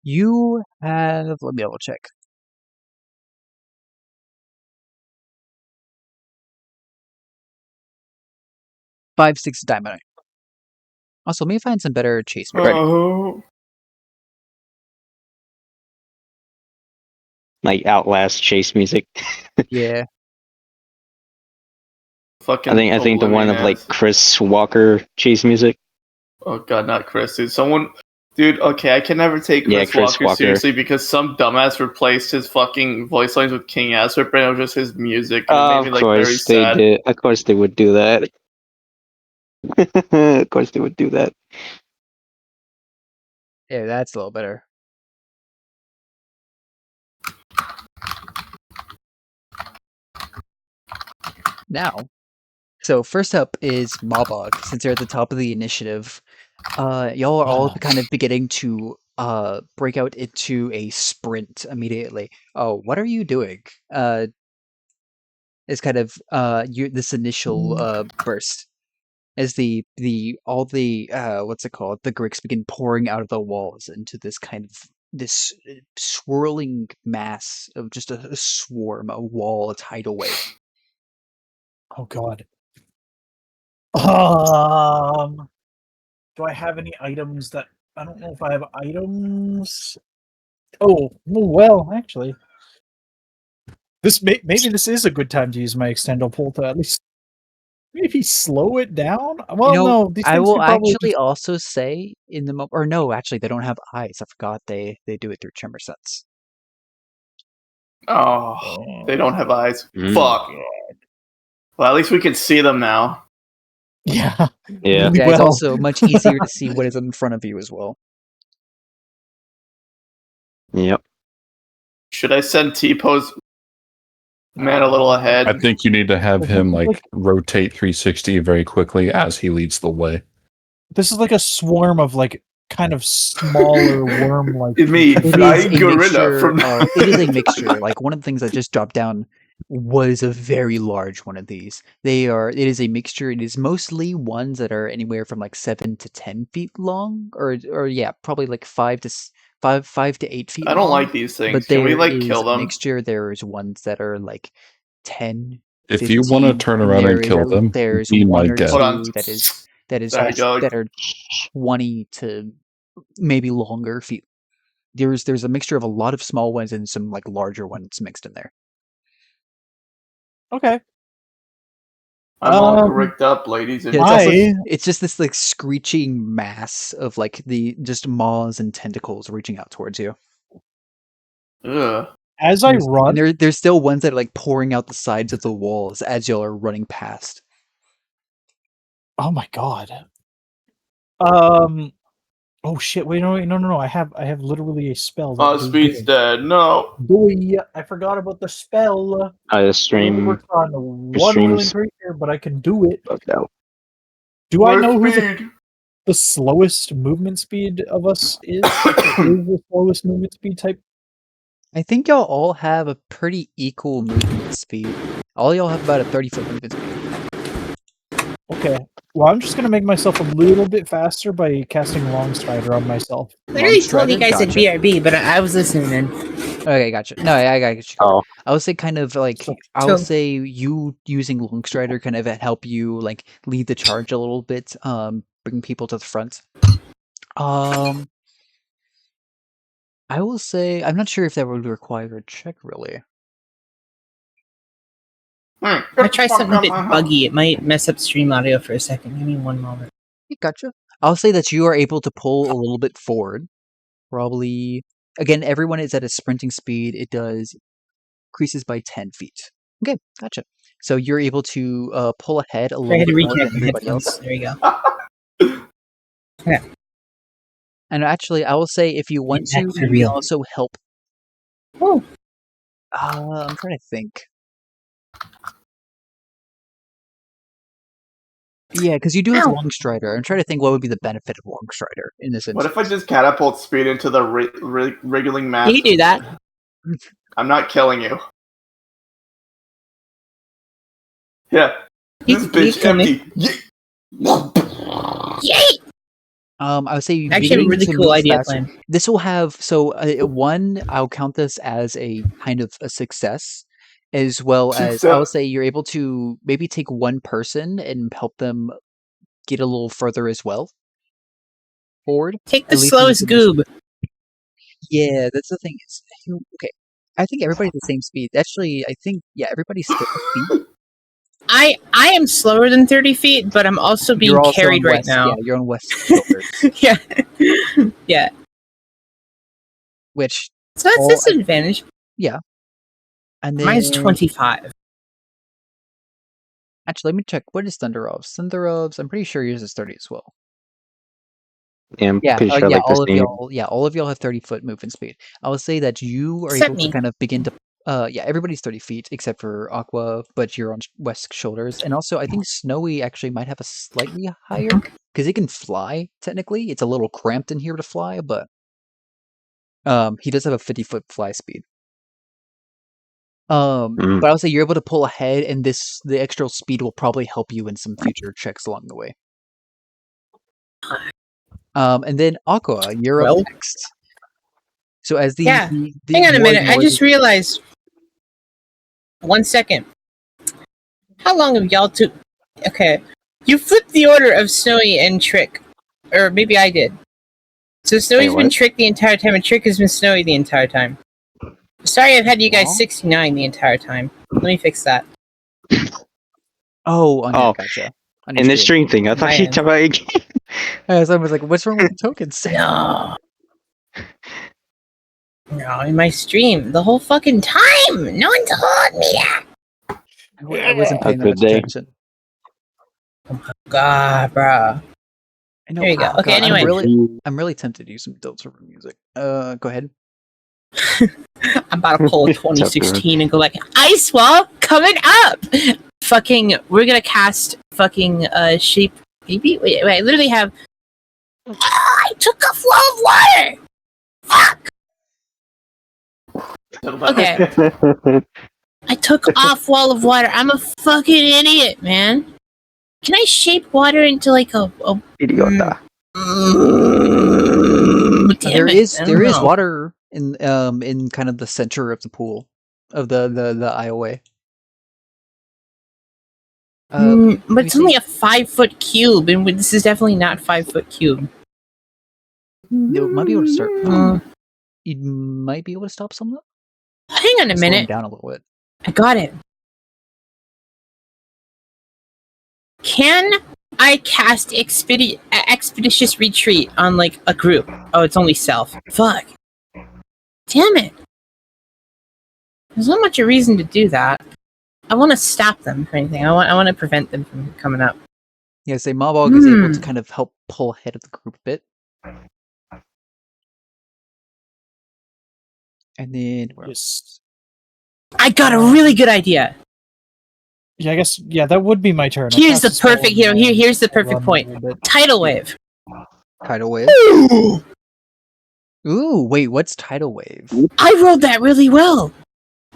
You have. Let me double check. 5 sticks of dynamite. Also, let me find some better chase. Oh. Like Outlast chase music. Yeah. Fucking I think the one of like Oblivion-ass. Chris Walker chase music. Oh god, not Chris, dude. Dude, okay, I can never take Yeah, Chris, Chris Walker, Walker. seriously because some dumbass replaced his fucking voice lines with King Asper, and it was just his music, and it made me Of like very course they sad. did. Of course they would do that. Of course they would do that. Yeah, that's a little better. Now, so first up is Mawbog. Since they're at the top of the initiative, y'all are all kind of beginning to break out into a sprint immediately. Oh, what are you doing? Is kind of this initial burst as all the what's it called? The Grix begin pouring out of the walls into this kind of this swirling mass of just a swarm, a wall, a tidal wave. Oh god. Do I have any items that I don't know if I have items? Oh, well, actually. Maybe this is a good time to use my extendo pole to at least maybe slow it down. Well, no, these I things will could probably actually also say in the or no, actually they don't have eyes. I forgot they do it through tremor sense. Oh, they don't have eyes. Mm. Fuck. Well, at least we can see them now. Yeah. Yeah. Yeah, it's also much easier to see what is in front of you as well. Yep. Should I send T-Pose man a little ahead? I think you need to have him like rotate 360 very quickly as he leads the way. This is like a swarm of like kind of smaller worm-like. Me, It is flying a gorilla mixture. from. It is a mixture. Like one of the things that just dropped down was a very large one of these. It is a mixture. It is mostly ones that are anywhere from like 7 to 10 feet long, or yeah, probably like 5 to 8 feet. I don't long. like these things. But Can we there like is kill a them? mixture. There's ones that are like 10. If you want to 15, turn around and kill them, there's be my one or guest. Hold on. two that is There you go. that are 20 to maybe longer feet. There's a mixture of a lot of small ones and some like larger ones mixed in there. Okay. I'm all rigged up, ladies and Yeah, gentlemen. it's just this like screeching mass of like the just maws and tentacles reaching out towards you. Ugh. As I run, and there's still ones that are like pouring out the sides of the walls as y'all are running past. oh my god. Oh shit! Wait, no! I have literally a spell. Oh, does Speed's this. dead. No. Boy, I forgot about the spell. I It stream. works on one streams- willing creature, but I can do it. Fucked out. Do I know who Speed? the slowest movement speed of us is? If it is the slowest movement speed type. I think y'all all have a pretty equal movement speed. All y'all have about a 30-foot movement speed. Okay. Well, I'm just gonna make myself a little bit faster by casting Long Strider on myself. I already told you Longstrider? guys at Gotcha. BRB, but I was listening then. Okay, gotcha. No, I got you. Oh. I would say kind of like So- I would say you using Longstrider kind of help you like lead the charge a little bit, bring people to the front. I will say I'm not sure if that would require a check really. Hmm, I try something a bit buggy. It might mess up stream audio for a second. Give me one moment. Gotcha. I'll say that you are able to pull a little bit forward. Probably again, everyone is at a sprinting speed. It does increases by 10 feet. Okay, gotcha. So you're able to pull ahead a I little had to bit more reconnect than my everybody headphones. else. There you go. And actually, I will say if you want to, Back for you can real. also help. Oh, I'm trying to think. Yeah, because you do have Ow. Long Strider. I'm trying to think what would be the benefit of Long Strider in this What instance. if I just catapult speed into the wriggling mass? you can do that. I'm not killing you. Yeah. You- This you bitch kill me. empty. Yeah. Yay! I would say Actually, a beginning really to cool move idea faster. plan. This will have one. I'll count this as a kind of a success, as well as I will Success. say you're able to maybe take one person and help them get a little further as well forward. Take the At least in this slowest initial. goob. Yeah, that's the thing. Okay, I think everybody's the same speed. Actually, I think everybody's 30 feet. I am slower than 30 feet, but I'm also being You're also carried on right West. now. Yeah, you're on West shoulders, yeah. Yeah. which So that's all this advantage. and then Mine's 25. actually let me check. What is Thunderov's? Thunderov's. I'm pretty sure yours is 30 as well. Yeah, I'm Yeah, pretty sure I like the all of same. all of y'all have 30-foot movement speed. I will say that you are Except able to me. kind of begin to everybody's 30 feet except for Aqua, but you're on West's shoulders. And also I think Snowy actually might have a slightly higher because it can fly technically. It's a little cramped in here to fly, but he does have a 50-foot fly speed. Mm. But I would say you're able to pull ahead, and the extra speed will probably help you in some future checks along the way. And then Aqua, you're up Well, next. So as the yeah. the Hang on a more minute. I noises- just realized. 1 second. How long have y'all took? Okay. You flipped the order of Snowy and Trikk. Or maybe I did. So Snowy's been what? Trikk the entire time, and Trikk has been Snowy the entire time. Sorry, I've had you guys Aw. 69 the entire time. Let me fix that. Oh, gotcha. And the Understood. string thing. I thought My you end. talked about again. So I was like, what's wrong with the tokens? No. No, in my stream, the whole fucking time! No one told me that! I wasn't paying that Good much day. attention. God, bruh. I know. There you go. oh, Okay, God, anyway. I'm really tempted to use some Adult Server music. Go ahead. I'm about to pull a 2016 and go like, Ice Wall coming up! Fucking, we're gonna cast fucking, Shape Baby? Wait, I literally have. I took a flow of water! Fuck! Okay. I took off wall of water. I'm a fucking idiot, man. Can I shape water into like a Idiota. damn There it, is I don't know. water in kind of the center of the pool of the IOA. But it's only a 5-foot cube, and this is definitely not 5-foot cube. You might be able to start. Mm. You might be able to stop some of that. Hang on a Slow 'em minute. down a little bit. I got it. Can I cast Expeditious Retreat on like a group? Oh, it's only self. Fuck. Damn it. There's not much a reason to do that. I want to stop them for anything. I want to prevent them from coming up. Yeah, say Mawbog is able to kind of help pull ahead of the group a bit. And then where else? I got a really good idea. Yeah, I guess that would be my turn. Here's the perfect here's the perfect point. Tidal wave. Tidal wave. Ooh, wait, what's tidal wave? I rolled that really well.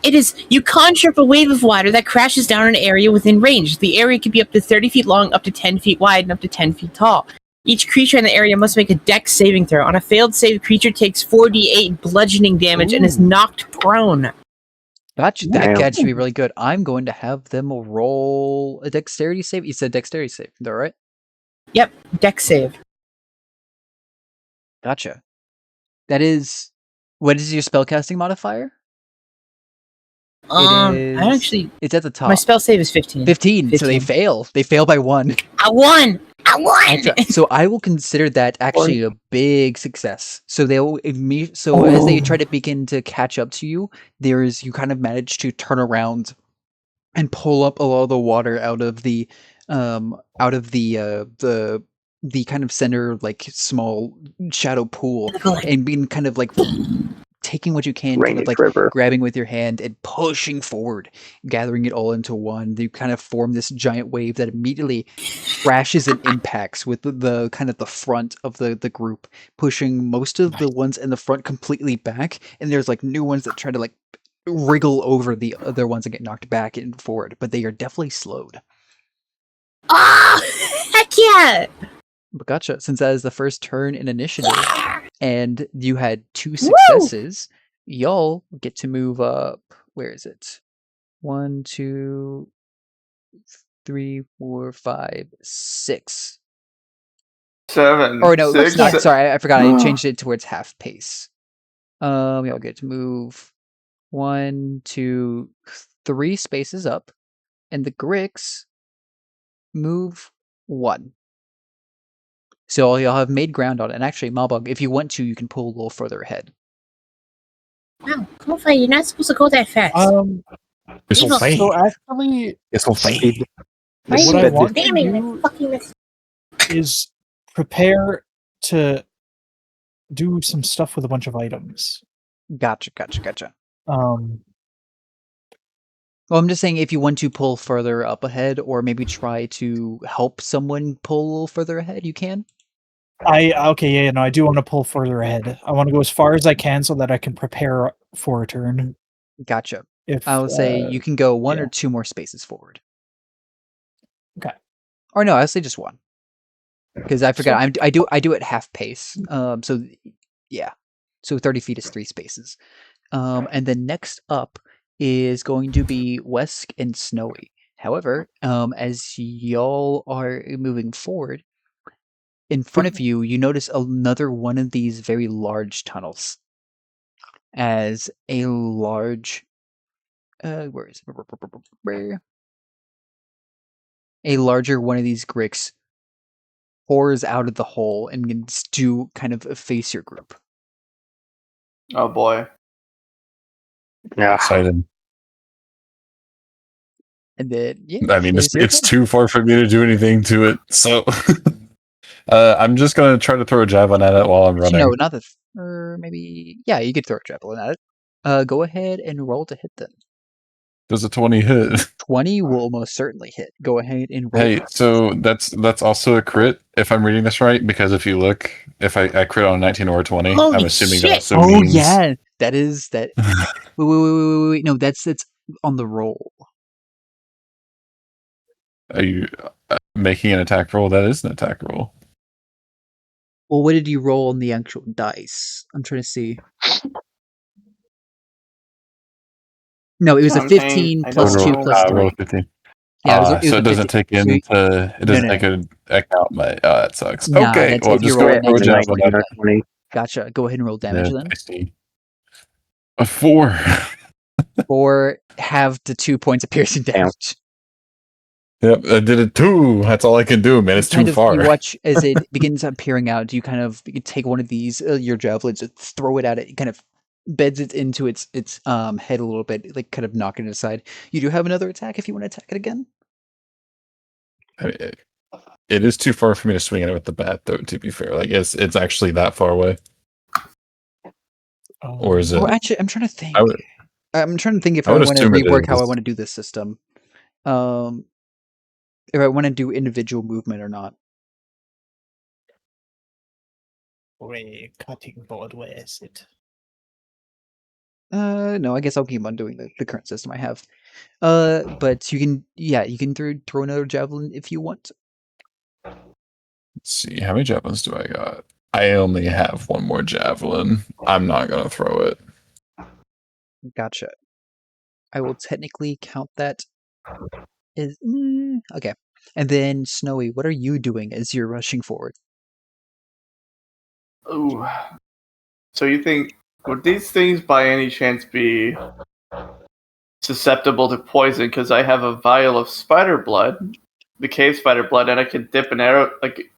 It is, you conjure up a wave of water that crashes down an area within range. The area can be up to 30 feet long, up to 10 feet wide, and up to 10 feet tall. Each creature in the area must make a dex saving throw. On a failed save, creature takes 4d8 bludgeoning damage and is knocked prone. That Damn. could actually be really good. I'm going to have them roll a dexterity save. You said dexterity save, is that right? Yep, dex save. Gotcha. That is What is your spellcasting modifier? It's at the top. my spell save is 15. 15. So they fail. They fail by 1. I won. So I will consider that actually a big success. So as they try to begin to catch up to you, you kind of manage to turn around and pull up a lot of the water out of the kind of center, like, small shadow pool, and being kind of like taking what you can, kind of like grabbing with your hand and pushing forward, gathering it all into one. You kind of form this giant wave that immediately crashes and impacts with the kind of the front of the group, pushing most of the ones in the front completely back, and there's like new ones that try to like wriggle over the other ones and get knocked back and forward, but they are definitely slowed. Heck yeah! But gotcha. Since that is the first turn in initiative, and you had 2 successes, y'all get to move up. Where is it? 1, 2, 3, 4, 5, 6. 7. Or no, 6. sorry, I forgot. I changed it towards half pace. Y'all get to move 1, 2, 3 spaces up, and the Gricks move 1. So y'all have made ground on it. And actually, Mawbog, if you want to, you can pull a little further ahead. No, come on, you're not supposed to go that fast. It's so fast. So actually, It's so fast. what I want to Damn it, I do fucking missed. is prepare to do some stuff with a bunch of items. Gotcha. Um, Well, I'm just saying, if you want to pull further up ahead, or maybe try to help someone pull a little further ahead, you can. I do want to pull further ahead. I want to go as far as I can so that I can prepare for a turn. Gotcha. If I will say you can go 1 or 2 more spaces forward. Okay. Or no, I'll say just 1. Because I forgot, I do it half pace. So yeah, so 30 feet is 3 spaces. And then next up is going to be Wesk and Snowy. However, as y'all are moving forward, in front of you, you notice another one of these very large tunnels. As a large, where is it? A larger one of these Gricks pours out of the hole and begins to kind of face your group. Oh boy. Yeah. Excited. And then, I mean, it is your it's turn. too far for me to do anything to it, so I'm just gonna try to throw a javelin at it while I'm running. No, not or maybe, yeah, you could throw a javelin at it. Go ahead and roll to hit then. Does a 20 hit? 20 will most certainly hit. Go ahead and roll. Hey, so that's also a crit, if I'm reading this right, because if you look, if I crit on a 19 or a 20, Holy I'm assuming shit. that also Oh means... yeah, that is that. Wait. No, that's on the roll. Are you making an attack roll? That is an attack roll. Well, what did you roll on the actual dice? I'm trying to see. No, it was a 15 plus 2 plus 3. Roll 15. Yeah, it was so a it doesn't 15. take into it doesn't take account my that sucks. Nah, Okay, that's well if you just roll go it throw a next javelin at it. Gotcha. Go ahead and roll damage then. I see. A 4. Or have the 2 points of piercing damage. Yep, I did it too. That's all I can do, man. It's too far. You watch as it begins peering out. You take one of these your javelins, throw it at it. It kind of beds it into its head a little bit, like kind of knocking it aside. You do have another attack if you want to attack it again. I mean, it is too far for me to swing at it with the bat, though. To be fair, like it's actually that far away. Or is it? Oh, actually, I'm trying to think. I'm trying to think if I I would want to assume it rework how I is. want to do this system. If I want to do individual movement or not. We're cutting board. Where is it? No, I guess I'll keep on doing the current system I have. But you can throw another javelin if you want. Let's see, how many javelins do I got? I only have one more javelin. I'm not gonna throw it. Gotcha. I will technically count that as okay. And then Snowy, what are you doing as you're rushing forward? Ooh. So you think Would these things by any chance be susceptible to poison? Because I have a vial of spider blood, the cave spider blood, and I could dip an arrow. Like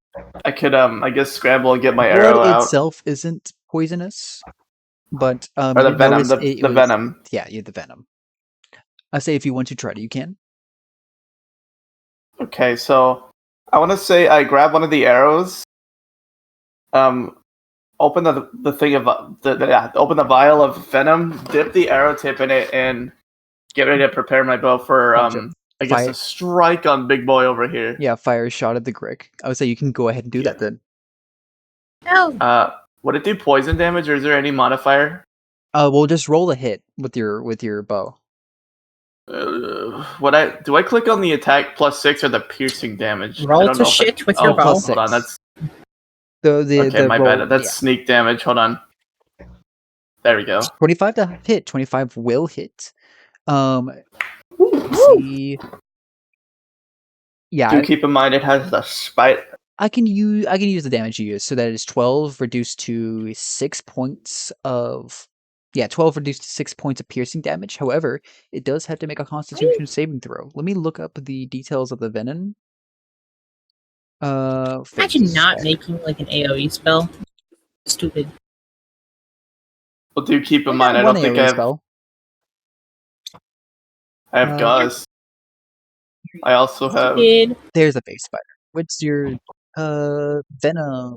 I could, I guess, scramble and get my arrow Blood out. itself isn't poisonous, but Or the you venom. notice The was- venom. Yeah, the venom. I say if you want to try it, you can. Okay, so I want to say I grab one of the arrows. Open the thing of open the vial of venom, dip the arrow tip in it, and get ready to prepare my bow for Gotcha. I guess Fire- a strike on Big Boy over here. Yeah, fire a shot at the Grick. I would say you can go ahead and do that then. Oh, Would it do poison damage, or is there any modifier? We'll just roll a hit with your bow. Do I click on the attack +6 or the piercing damage? I roll don't to know if I- shit with your Oh, bow. plus hold on, 6. that's The okay. My roll, bad. That's yeah. sneak damage. Hold on. There we go. 25 to hit. 25 will hit. Let's see. Yeah, Do keep in mind it has the spite. I can use the damage you use. So that is 12 reduced to 6 points of 12 reduced to 6 points of piercing damage. However, it does have to make a Constitution saving throw. Let me look up the details of the venom. Imagine phase. not making like an AoE spell. Stupid. Well, do keep in I mind got I one don't think AoE I have spell. I have gauze. I also have. Stupid. There's a base spider. What's your venom?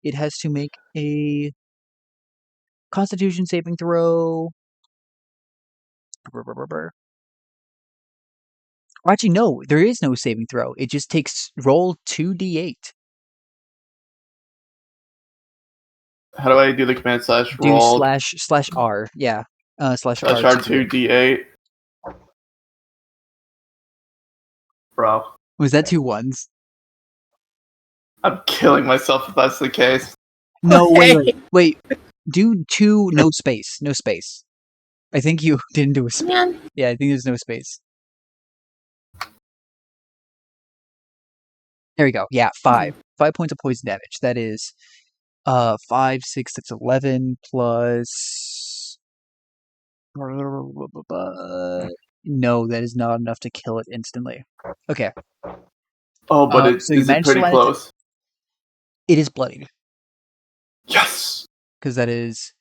It has to make a Constitution saving throw. Actually, no, there is no saving throw. It just takes roll 2d8. How do I do the command slash Do roll slash R. Yeah. Slash slash R. R2D8? Bro, Was that 2 1s? I'm killing myself if that's the case. No, wait. Do 2, no space. No space. I think you didn't do a space. Man, Yeah, I think there's no space. There we go. Yeah, 5. 5 points of poison damage. That is 5, 6, that's 11 plus. No, that is not enough to kill it instantly. Okay. Oh, but so you is it managed to pretty land it. close? It is bloodied. Yes! Because that is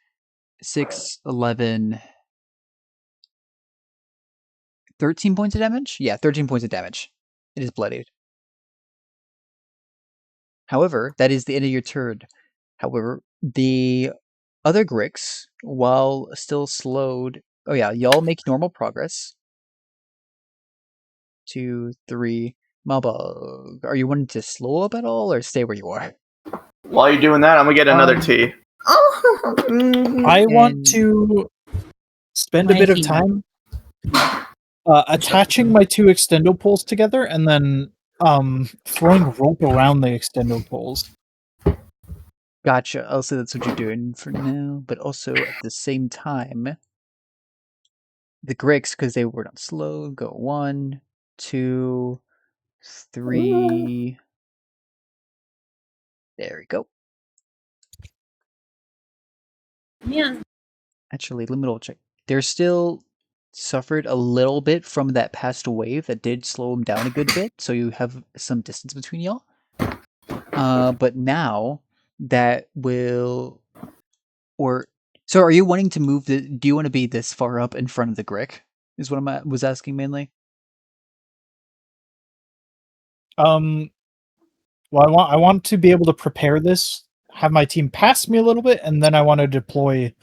6, 11, 13 points of damage? Yeah, 13 points of damage. It is bloodied. However, that is the end of your turn. However, the other Gricks, while still slowed... Oh yeah, y'all make normal progress. 2, 3... Mawbog, are you wanting to slow up at all, or stay where you are? While you're doing that, I'm gonna get another tea. I want to spend a bit of time attaching my 2 extendo poles together and then throwing rope around the extendo poles. Gotcha. I'll say that's what you're doing for now, but also at the same time, the Gricks, because they were not slow, go 1, 2, 3. There we go. man. Actually, let me double check. They're still suffered a little bit from that past wave that did slow them down a good bit, so you have some distance between y'all. But now that will, so are you wanting to move do you want to be this far up in front of the Grick? Is what I was asking mainly. Well, I want to be able to prepare this, have my team pass me a little bit, and then I want to deploy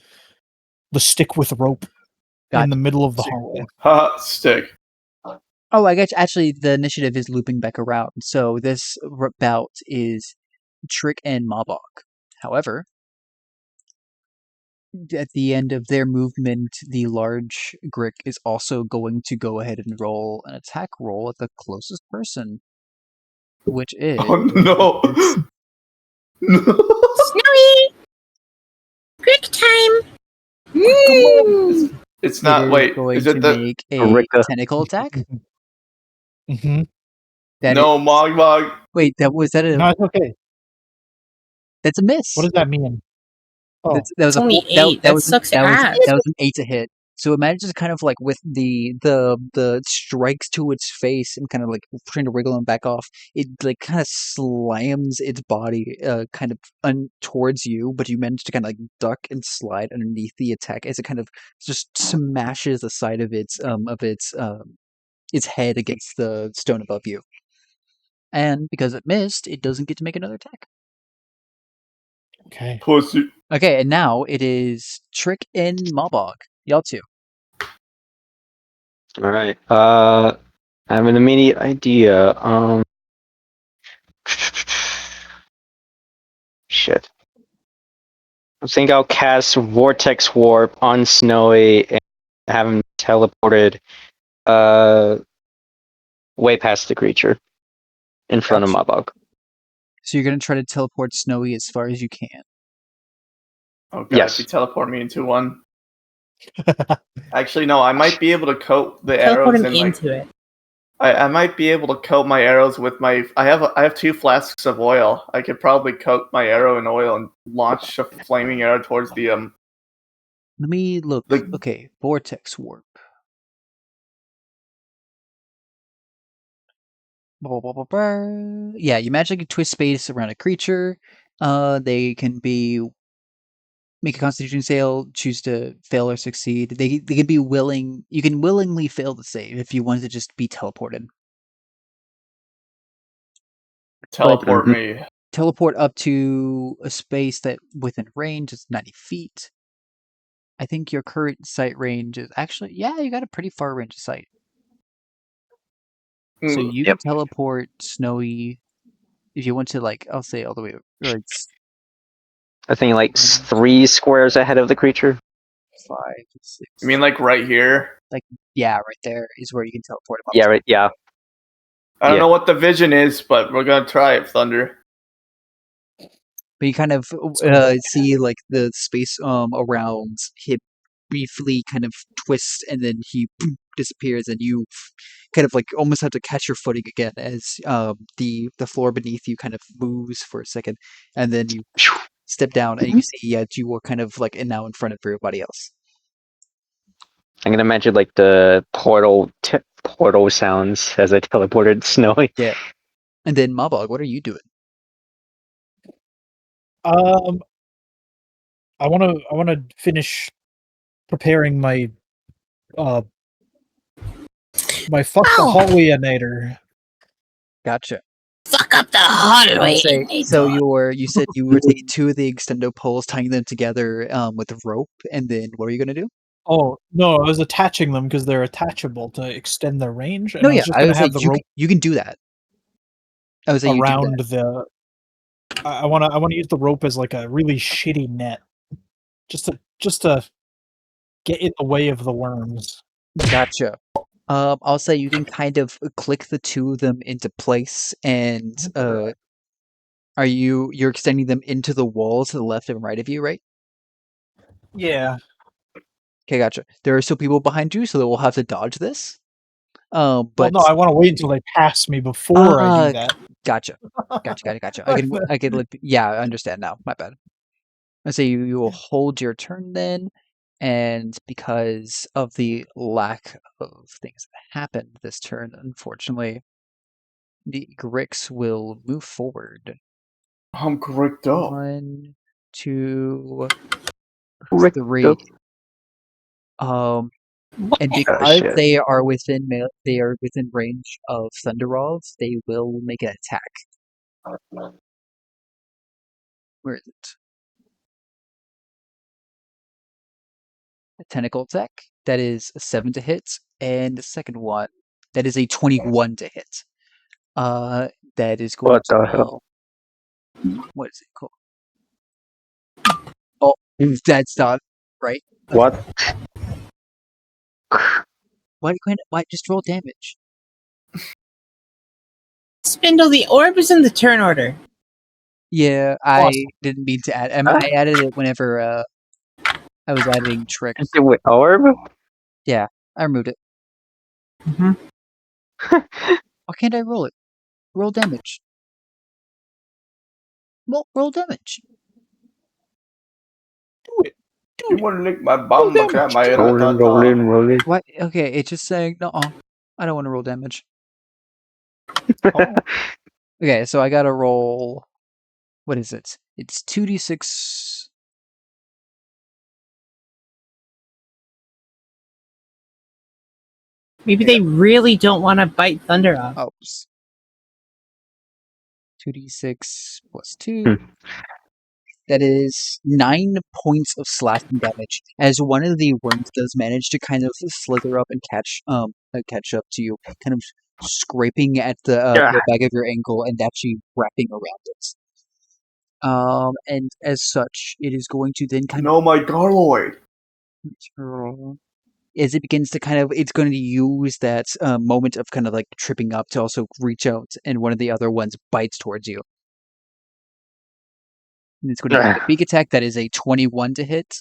the stick with rope in the middle of the hallway. Ha, stick. Oh, I guess actually the initiative is looping back around. So this bout is Trikk and Mawbog. However, at the end of their movement, the large Grick is also going to go ahead and roll an attack roll at the closest person, which is... Oh no! No! Snowy! Quick time! It's not. It is Wait, going is to it the? make a Ricka. tentacle attack? Mm-hmm. That No, is- Mawbog. Wait, was that a... No, it's okay. That's a miss. What does that mean? Oh, That was It's only 8. That sucks ass. that was an 8 to hit. So imagine just kind of like with the strikes to its face and kind of like trying to wriggle and back off. It like kind of slams its body kind of towards you, but you manage to kind of like duck and slide underneath the attack as it kind of just smashes the side of its head against the stone above you. And because it missed, it doesn't get to make another attack. okay. Pussy. Okay, and now it is Trikk and Mawbog. Y'all two. All right. I have an immediate idea. Shit. I think I'll cast Vortex Warp on Snowy and have him teleported way past the creature in front of Mawbog. So you're gonna try to teleport Snowy as far as you can. Oh god, Yes. you teleport me into one. Actually, no, I might be able to coat the Teleport arrows him in my into it. I might be able to coat my arrows with my. I have 2 flasks of oil. I could probably coat my arrow in oil and launch a flaming arrow towards the Let me look. The- Okay, Vortex Warp. Blah, blah, blah, blah. Yeah, you magically twist space around a creature. They can be make a Constitution save, choose to fail or succeed. They can be willing. You can willingly fail the save if you want to just be teleported. teleport Mhm. me. Teleport up to a space that within range is 90 feet. I think your current sight range is actually, yeah, you got a pretty far range of sight. So you Yep. can teleport Snowy if you want to, like, I'll say all the way, or it's I think like 3 squares ahead of the creature. 5, 6. You mean like right here? Yeah, right there is where you can teleport him up. Yeah, right. Yeah. I don't Yeah. know what the vision is, but we're gonna try it, Thunder. But you kind of see like the space around him briefly kind of twist, and then he disappears, and you kind of like almost have to catch your footing again as the floor beneath you kind of moves for a second, and then you step down, and you see you are kind of like now in front of everybody else. I'm gonna imagine like the portal sounds as I teleported Snowy. Yeah. And then Mawbog, what are you doing? I wanna finish preparing my my fuck the hallwayinator. Gotcha. Fuck up the I'll hallway. say, so you said you were taking 2 of the extendo poles, tying them together with rope, and then what are you gonna do? Oh no, I was attaching them because they're attachable to extend their range, and No, I yeah, was just I gonna would say have the rope you can do that. I would say you do around that. the. I wanna use the rope as like a really shitty net, just to get in the way of the worms. Gotcha. I'll say you can kind of click the 2 of them into place, and you're extending them into the wall to the left and right of you, right? Yeah. Okay, gotcha. There are still people behind you, so they will have to dodge this. Well, But no, I want to wait until they pass me before I do that. Gotcha. I can yeah, I understand now. My bad. I say you will hold your turn then, and because of the lack of things that happened this turn, unfortunately, the Grix will move forward. I'm correct up. 1, 2, Rick 3. And because shit. they are within range of Thunderov, they will make an attack. Where is it? A tentacle attack. That is a 7 to hit, and the second one that is a 21 to hit. That is going What to the be, hell? what is it called? Oh, that's not right. What? Why just roll damage? Spindle, the orb is in the turn order. Yeah, I Awesome. didn't mean to add. I added it whenever I was adding Trikk. Is it with orb? Yeah, I removed it. Mhm. Why can't I roll it? Roll damage. Roll damage. You want to lick my bum? damage. Rolling. What? Okay, it's just saying, no, I don't want to roll damage. Oh, Okay, so I gotta roll. What is it? It's 2d6. Maybe they really don't want to bite Thunderov. Oh, 2d6 plus 2. Hmm. That is 9 points of slashing damage. As one of the worms does manage to kind of slither up and catch up to you, kind of scraping at the back of your ankle and actually wrapping around it. And as such, it is going to then kind No, my Garloid. of, as it begins to it's going to use that moment of kind of like tripping up to also reach out, and one of the other ones bites towards you. And it's going to have a beak attack that is a 21 to hit,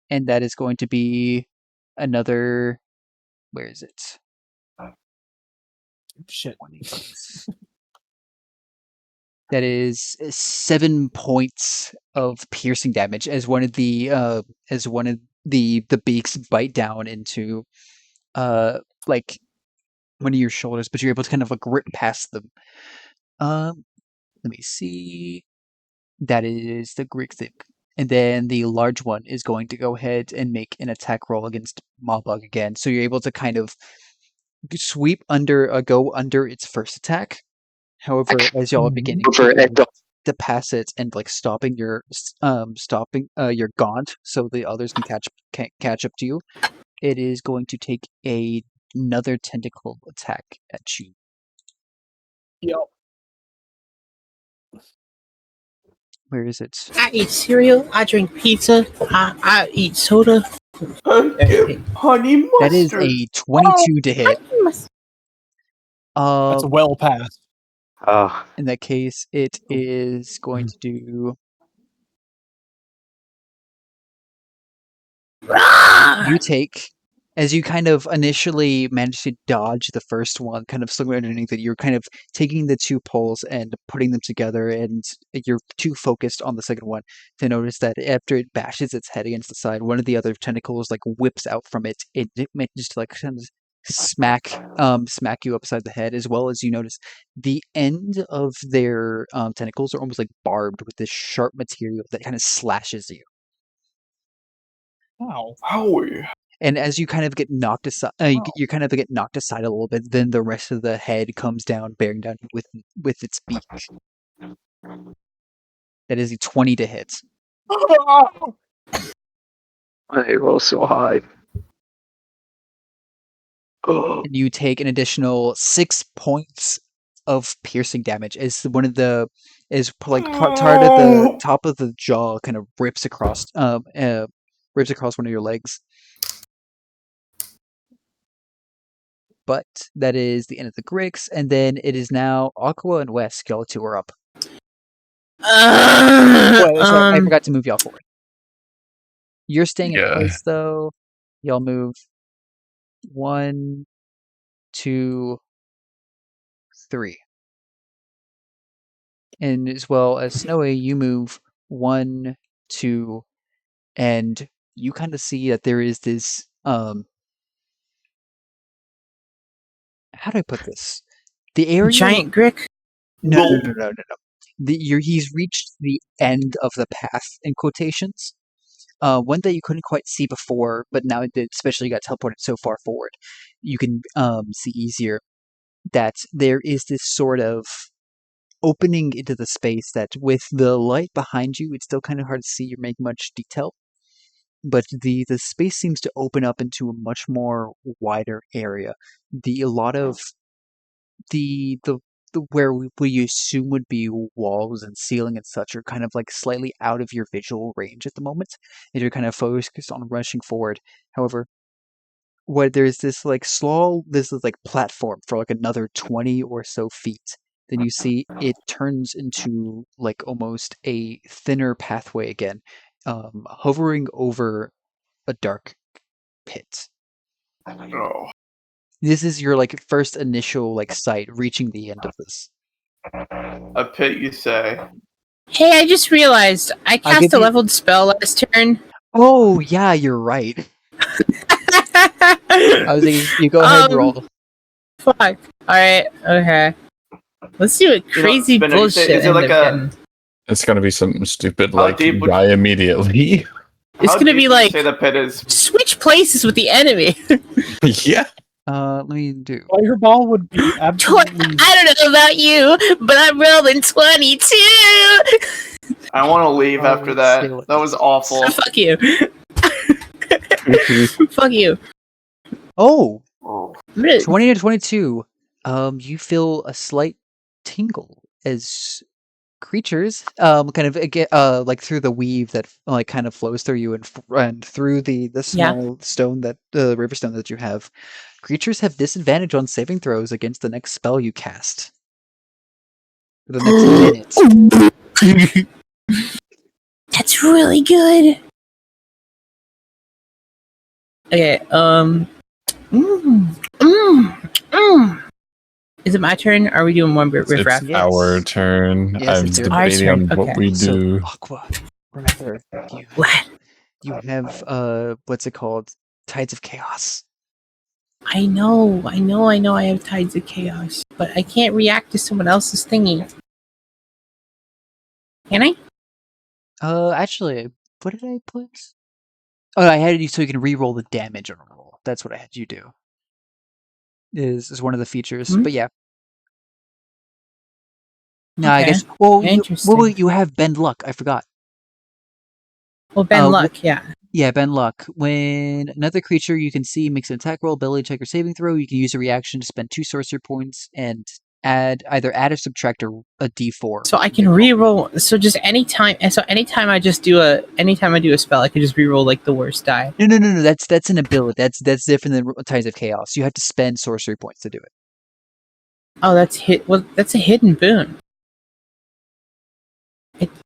and that is going to be another. Where is it? shit. 20. That is 7 points of piercing damage as one of the beaks bite down into like one of your shoulders, but you're able to kind of like rip past them. Let me see. That is the Greek thing. And then the large one is going to go ahead and make an attack roll against Mawbog again. So you're able to kind of go under its first attack. However, as y'all are beginning to pass it and like stopping your gaunt, so the others can catch up to you, it is going to take another tentacle attack at you. Yep. Where is it? I eat cereal. I drink pizza. I eat soda. Honey mustard. That is a 22 to hit. That's a well pass. In that case, it is going to do. You take, as you kind of initially manage to dodge the first one, kind of slowly underneath it, you're kind of taking the two poles and putting them together, and you're too focused on the second one to notice that after it bashes its head against the side, one of the other tentacles like whips out from it. It manages to like kind of smack you upside the head, as well as you notice the end of their tentacles are almost like barbed with this sharp material that kind of slashes you. Wow. Howie. And as you kind of get knocked aside, you kind of get knocked aside a little bit. Then the rest of the head comes down, bearing down with its beak. That is a 20 to hit. I roll so high. And you take an additional 6 points of piercing damage as one of the part of the top of the jaw kind of rips across one of your legs. But that is the end of the Grix, and then it is now Aqua and Wesk. Y'all two are up. I forgot to move y'all forward. You're staying in place, though. Y'all move 1, 2, 3. And as well as Snowy, you move 1, 2, and you kind of see that there is this how do I put this? The area Giant Grick. No. He's reached the end of the path in quotations. One that you couldn't quite see before, but now that especially you got teleported so far forward, you can see easier that there is this sort of opening into the space that with the light behind you, it's still kind of hard to see or make much detail. But the space seems to open up into a much more wider area. A lot of the where we assume would be walls and ceiling and such are kind of like slightly out of your visual range at the moment, and you're kind of focused on rushing forward. However, there's this like platform for like another 20 or so feet. Then you see it turns into like almost a thinner pathway again, hovering over a dark pit. Oh. This is your like first initial like sight reaching the end of this. A pit, you say? Hey, I just realized I cast a leveled spell last turn. Oh yeah, you're right. I was thinking you go ahead and roll. Fuck. Alright, okay. Let's see what crazy Spindle, you say- bullshit is it like end up a- getting. It's gonna be something stupid How like deep would- die immediately. It's How gonna deep be would you like say the pit is. switch places with the enemy. Yeah. Let me do. Fireball would be absolutely. I don't know about you, but I'm rolling 22. I want to leave Oh, after that. say what That was awful. Fuck you. Fuck you. Oh, Oh. 20 to 22. You feel a slight tingle as creatures, kind of get like through the weave that like kind of flows through you and through the small stone that the river stone that you have. Creatures have disadvantage on saving throws against the next spell you cast. For the next minute. That's really good. Okay, Is it my turn? Or are we doing one riff raff? Yes. Our turn. Yes, I'm it's your debating turn. on what Okay. we So do. Aqua, remember What? you have what's it called? Tides of Chaos. I know I have Tides of Chaos, but I can't react to someone else's thingy. Can I? Actually, what did I put? Oh, I had you so you can re-roll the damage on a roll. That's what I had you do. Is one of the features, Hmm? but yeah. No, I Okay. guess. Well, Interesting. you have Bend Luck. I forgot. Well, Ben Uh, Luck, yeah. Yeah, Bend Luck. When another creature you can see makes an attack roll, ability check, or saving throw, you can use a reaction to spend 2 sorcery points and either add or subtract a D4. So I can re-roll. So just anytime. And so anytime I do a spell, I can just re-roll like the worst die. No. That's an ability. That's different than Tides of Chaos. You have to spend sorcery points to do it. Oh, that's a hidden boon.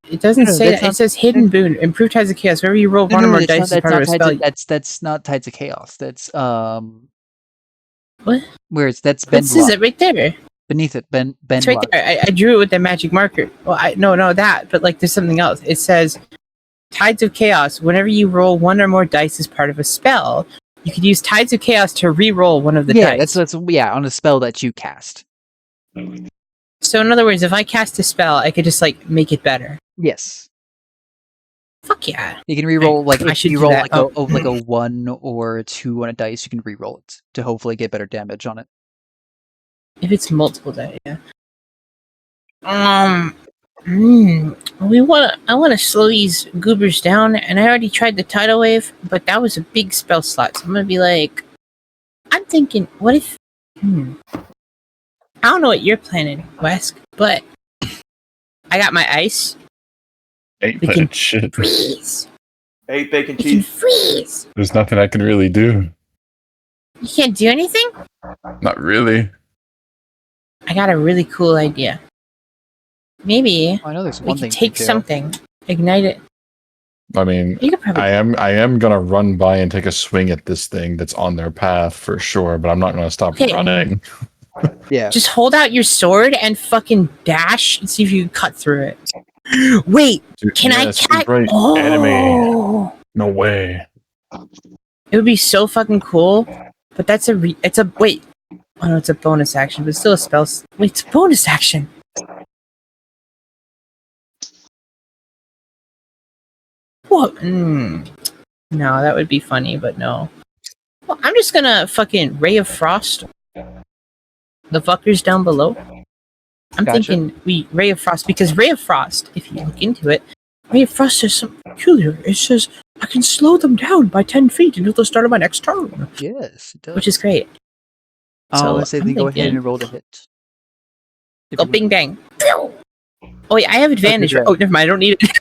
It doesn't No, say that's that. not- It says hidden boon. Improve Tides of Chaos. Wherever you roll one or more dice as part of a spell. That's not Tides of Chaos. That's What? Where that's Bend This is Luck. it right there. Beneath it, Bend It's right Luck. there. I drew it with the magic marker. Well, no, that. But like, there's something else. It says Tides of Chaos. Whenever you roll one or more dice as part of a spell, you could use Tides of Chaos to re-roll one of the dice. That's on a spell that you cast. So in other words, if I cast a spell, I could just like make it better. Yes. Fuck yeah. You can re-roll like I if should you do roll that. like a 1 or a 2 on a dice, you can re-roll it to hopefully get better damage on it. If it's multiple dice, yeah. I want to slow these goobers down, and I already tried the tidal wave, but that was a big spell slot. So I'm gonna be like, I'm thinking, what if? I don't know what you're planning, Wesk, but I got my ice. 8 We can shit. freeze. 8 bacon We can cheese. freeze. There's nothing I can really do. You can't do anything. Not really. I got a really cool idea. Maybe I know there's we one could thing take to do. something, ignite it. I mean, You could probably. I am gonna run by and take a swing at this thing that's on their path for sure, but I'm not gonna stop Okay. running. Yeah. Just hold out your sword and fucking dash and see if you can cut through it. Wait, Dude, can yes, I you're catch? right. Oh, Enemy. No way. it would be so fucking cool. But that's it's a wait. Oh no, it's a bonus action, but it's still a spell. Wait, it's a bonus action. What? No, that would be funny, but no. Well, I'm just gonna fucking Ray of Frost the fuckers down below. I'm Gotcha. thinking we Ray of Frost, because Ray of Frost, if you look into it, Ray of Frost says something peculiar. It says I can slow them down by 10 feet until the start of my next turn, Yes, it does. which is great. I want to say I'm then go ahead thinking- and roll the hit. If Go you bing bang. Pew! Oh wait, I have advantage. Okay, Oh, never mind. I don't need it.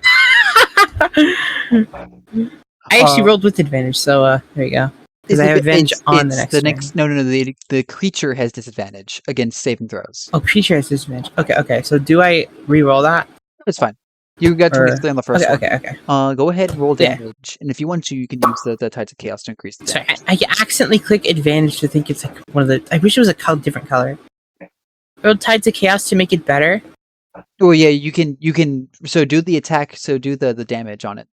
I actually rolled with advantage, so there you go. Because I have advantage on the next turn. No. The creature has disadvantage against saving throws. Oh, creature has disadvantage. Okay. So do I re-roll that? It's fine. You got Or- 23 on the first one. Okay. Go ahead and roll Yeah. damage, and if you want to, you can use the Tides of Chaos to increase the So damage. I accidentally click advantage to think it's like one of the. I wish it was a different color. Roll Tides of Chaos to make it better. Oh yeah, you can. So do the attack. So do the damage on it.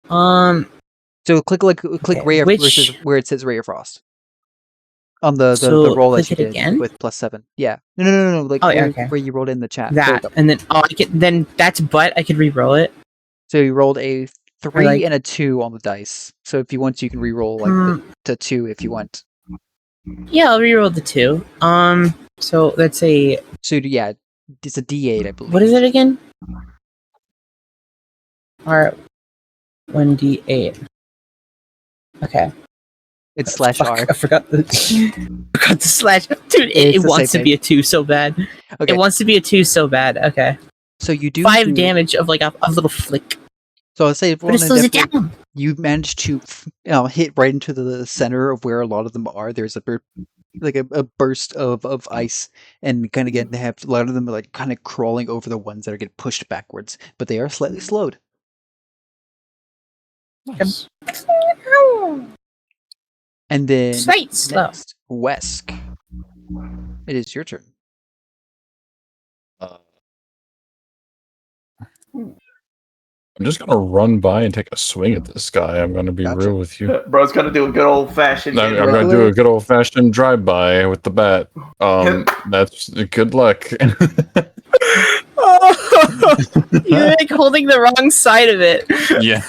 So click Okay, Ray of which- versus where it says Ray of Frost. On the So, roll that click you it did again? with +7. Yeah. No. Like Oh, yeah, where, okay. where you rolled in the chat. There you that, go. and then then that's but I could re-roll it. So you rolled a 3 like- and a 2 on the dice. So if you want, you can re-roll like the 2 if you want. Yeah, I'll re-roll the 2. So that's a So yeah, it's a D8, I believe. what is it again? R1D8. Okay. It's slash Fuck, R. I forgot the forgot the slash. Dude, It's it the wants same to be a 2 so bad. Okay. It wants to be a 2 so bad. Okay. So you do 5 damage of like a little flick. So I'll say But it slows it down. you managed to hit right into the center of where a lot of them are. There's a burst of ice, and kind of again they have a lot of them are like kind of crawling over the ones that are getting pushed backwards, but they are slightly slowed. Nice. And then Slight slow. next, Wesk. It is your turn. I'm just gonna run by and take a swing at this guy. I'm gonna be Gotcha. real with you. Bro's gonna do a good old fashioned. I'm gonna do a good old fashioned drive by with the bat. That's good luck. You're like holding the wrong side of it. Yeah.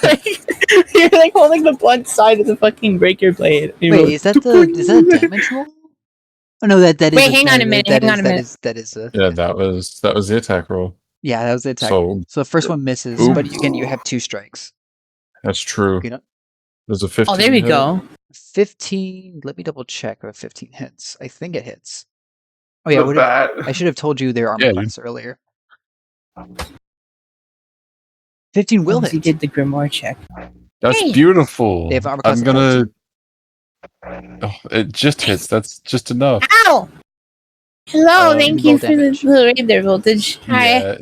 You're like holding the blunt side of the fucking breaker blade. You Wait, go, is that a damage roll? Oh no, that is. Wait, hang on a minute, hang on a minute. That is a. Yeah, that was the attack roll. Yeah, that was the attack. So So the first one misses, Ooh. but again, you have 2 strikes. that's true. You know? There's a 15. Oh, there we hit. go. 15. Let me double check if 15 hits. I think it hits. Oh yeah, The what bat. I should have told you their armor Yeah, class earlier. 15 will He hit. did the grimoire check. That's Hey. beautiful. They have armor class I'm of gonna. Oh, it just hits. That's just enough. Ow! Hello, thank roll you for damage. the radar voltage. Hi. Yeah.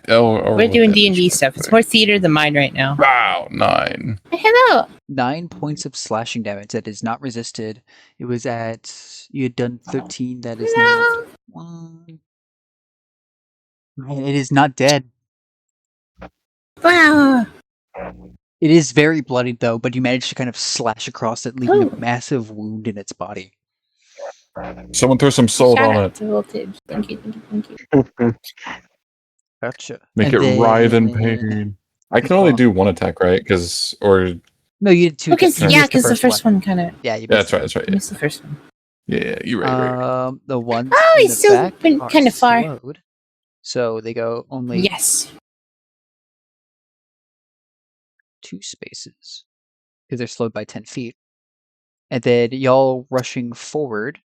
Oh, We're doing D&D damage, stuff. It's by more theater than mine right now. the way. Wow, 9. Hello. 9 points of slashing damage that is not resisted. It was at you had done 13. That is now Hello. 1. Man, it is not dead. Wow. It is very bloodied though, but you managed to kind of slash across it, leaving a massive wound in its body. Someone throw some salt Shout on out it. to voltage. Thank you. Gotcha. Make And it writhe in then- pain. I can only do one attack, right? No, you did 2. Because you yeah, missed because the first one kind of Yeah, you Yeah, missed that's right. That's right. missed the first one. Yeah, you're right. The ones Oh, in he's the still back been are kinda far. slowed, so they go only Yes. 2 spaces because they're slowed by 10 feet. And then y'all rushing forward.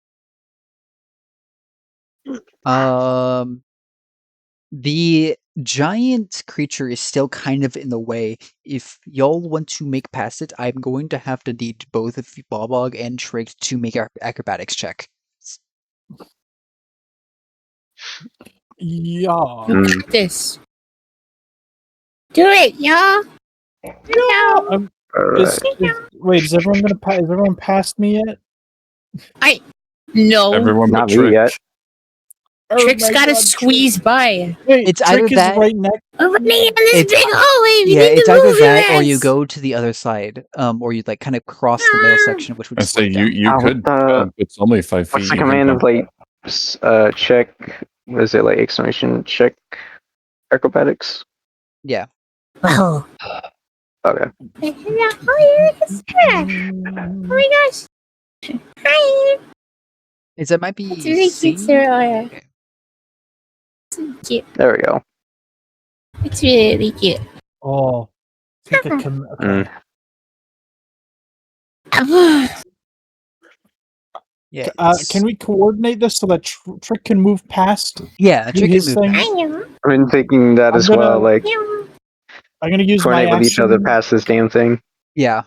The giant creature is still kind of in the way. If y'all want to make past it, I'm going to have to need both of Mawbog and Trikk to make our acrobatics check. Yeah. You got this. Do it, y'all. No. Wait, is everyone gonna is everyone past me yet? No. Everyone Not but me Trikk. yet. Trick's Oh my got to God, squeeze by. Wait, It's Trikk either is that- right next. I'm running in this It's- big hallway. Yeah, it's either that or you ass. go to the other side, or you like kind of cross the middle section, which would I slow say it you down. you What could the- jump. It's only 5 feet. What's the You can command of jump. like check? What is it like exclamation check acrobatics? Yeah. Oh. Okay. Oh, it's trash. Oh my gosh. Hi. It might be It's really C? cute, Sarah. Okay. It's cute. There we go. It's really cute. Oh, I think I can. Okay. Yeah. Can we coordinate this so that Trikk can move past? Yeah, do Trikk his can move thing? past. I know. I've been thinking that I'm as well. gonna- Like I'm gonna use my coordinate with each other action. past this damn thing. Yeah.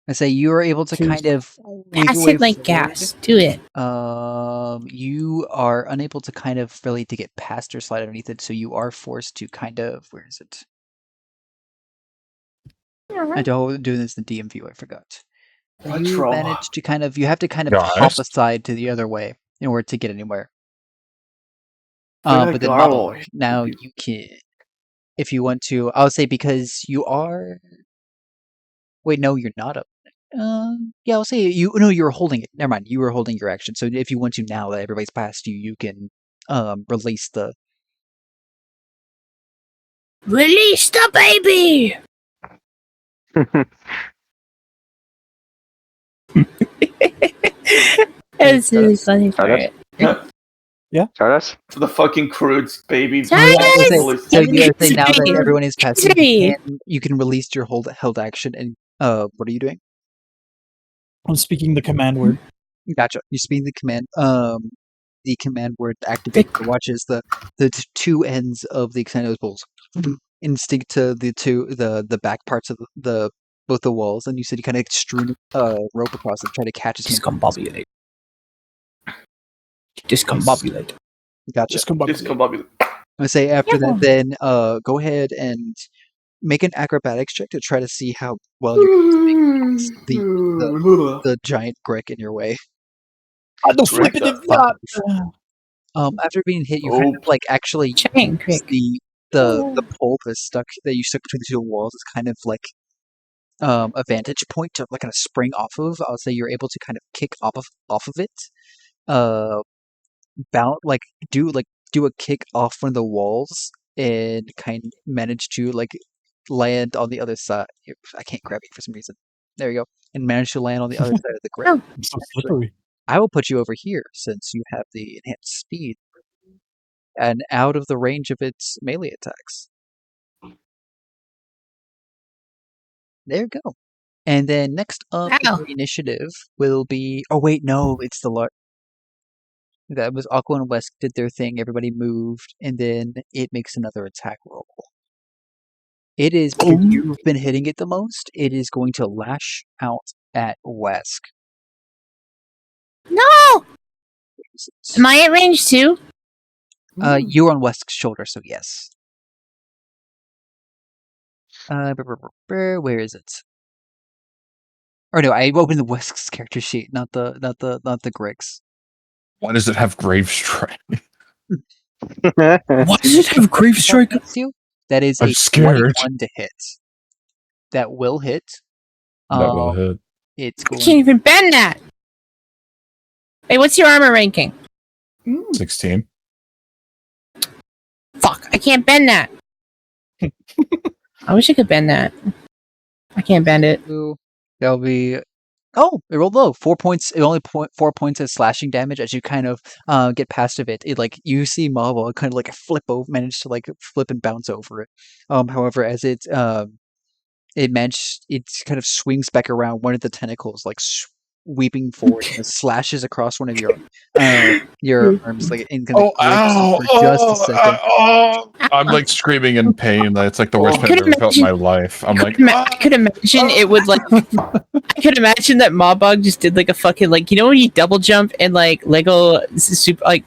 I say you are able to Choose- kind of make Pass your way it like forward. gas. Do it. You are unable to kind of really to get past or slide underneath it, so you are forced to kind of where is it? I don't do this in the DM view. I forgot. What You trauma? manage to kind of you have to kind of hop Guys? aside to the other way in order to get anywhere. Look at But the then garble. now you can, if you want to. I'll say because you are Wait, no, you're not up. Yeah, I'll say you. No, you were holding it. Never mind. You were holding your action. So if you want to, now that everybody's past you, you can release the. Release the baby! It's really funny for it. Stardust? To the fucking crude baby. Stardust! Holy So you gotta say now that Baby. everyone is past you, Baby. you can release your held action. And what are you doing? I'm speaking the command word. Gotcha. You speak the command. The command word activate. Watches the two ends of the extended poles instinct to the back parts of the both the walls, and you said you kind of strewn rope across and try to catch as many. Discombobulate. Discombobulate. Gotcha. Discombobulate. I say after Yeah. that, then go ahead and make an acrobatics check to try to see how well you're the giant Greg in your way. No Great flipping it stuff. not. After being hit, you kind of Oh. like actually Giant Crick. the pole that's stuck that you stuck between the two walls is kind of like a vantage point to like kind of spring off of. I'll say you're able to kind of kick off of it. Do a kick off one of the walls and kind of manage to like land on the other side. I can't grab it for some reason. There you go. And manage to land on the other side of the grip. Oh. I'm so slippery. I will put you over here since you have the enhanced speed and out of the range of its melee attacks. There you go. And then next up in Wow. the initiative will be. Oh wait, no, it's the large. That was Aqua and Wesk did their thing. Everybody moved, and then it makes another attack roll. It is because you've been hitting it the most. It is going to lash out at Wesk. No! Am I at range too? You're on Wesk's shoulder, so yes. Where is it? Or no, I opened the Wesk's character sheet, not the Grig's. Why does it have Grave Strike? Why does it have Grave Strike? That is I'm a scared. 21 to hit. That will hit. That will hit. It's I going. can't even bend that! Hey, what's your armor ranking? 16. Fuck, I can't bend that! I wish I could bend that. I can't bend it. That'll be. Oh, it rolled low. 4 points. It only 4 points of slashing damage as you kind of get past of it. It like you see Mawbog kind of like manage to like flip and bounce over it. However, as it kind of swings back around, one of the tentacles like sweeping forward and it slashes across one of your arms like in kind of grips for just a second. I'm like screaming in pain. It's like the worst pain I've ever felt in my life. I'm like, I could imagine it would like. I could imagine that Mawbog just did like a fucking like when you double jump and like Lego super like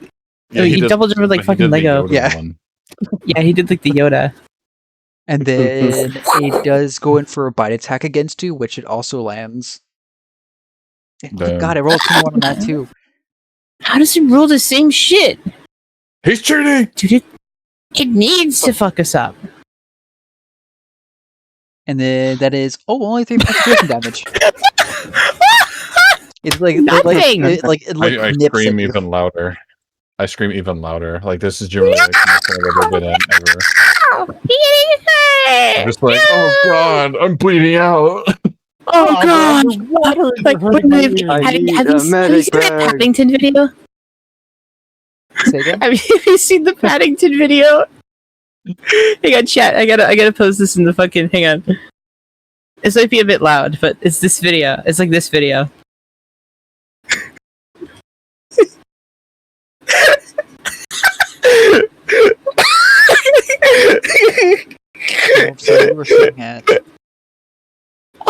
he double jump with like fucking Lego. Yeah. Yeah, he did like the Yoda. And then it does go in for a bite attack against you, which it also lands. Oh, God, I rolled 21 on that too. How does he roll the same shit? He's cheating! Dude, it needs to fuck us up. And then that is only 3 points of piercing damage. It's like Nothing! it I nips scream at you. even louder. I scream even louder. Like this is generally like the most I've ever been in ever. I'm just like, oh God, I'm bleeding out. Oh God! Like, have I need you a seen medic that bag. Paddington video? Say again? Have you seen the Paddington video? Hang on, chat. I gotta post this in the fucking. Hang on. This might be a bit loud, but it's this video. It's like this video. So we were sitting at.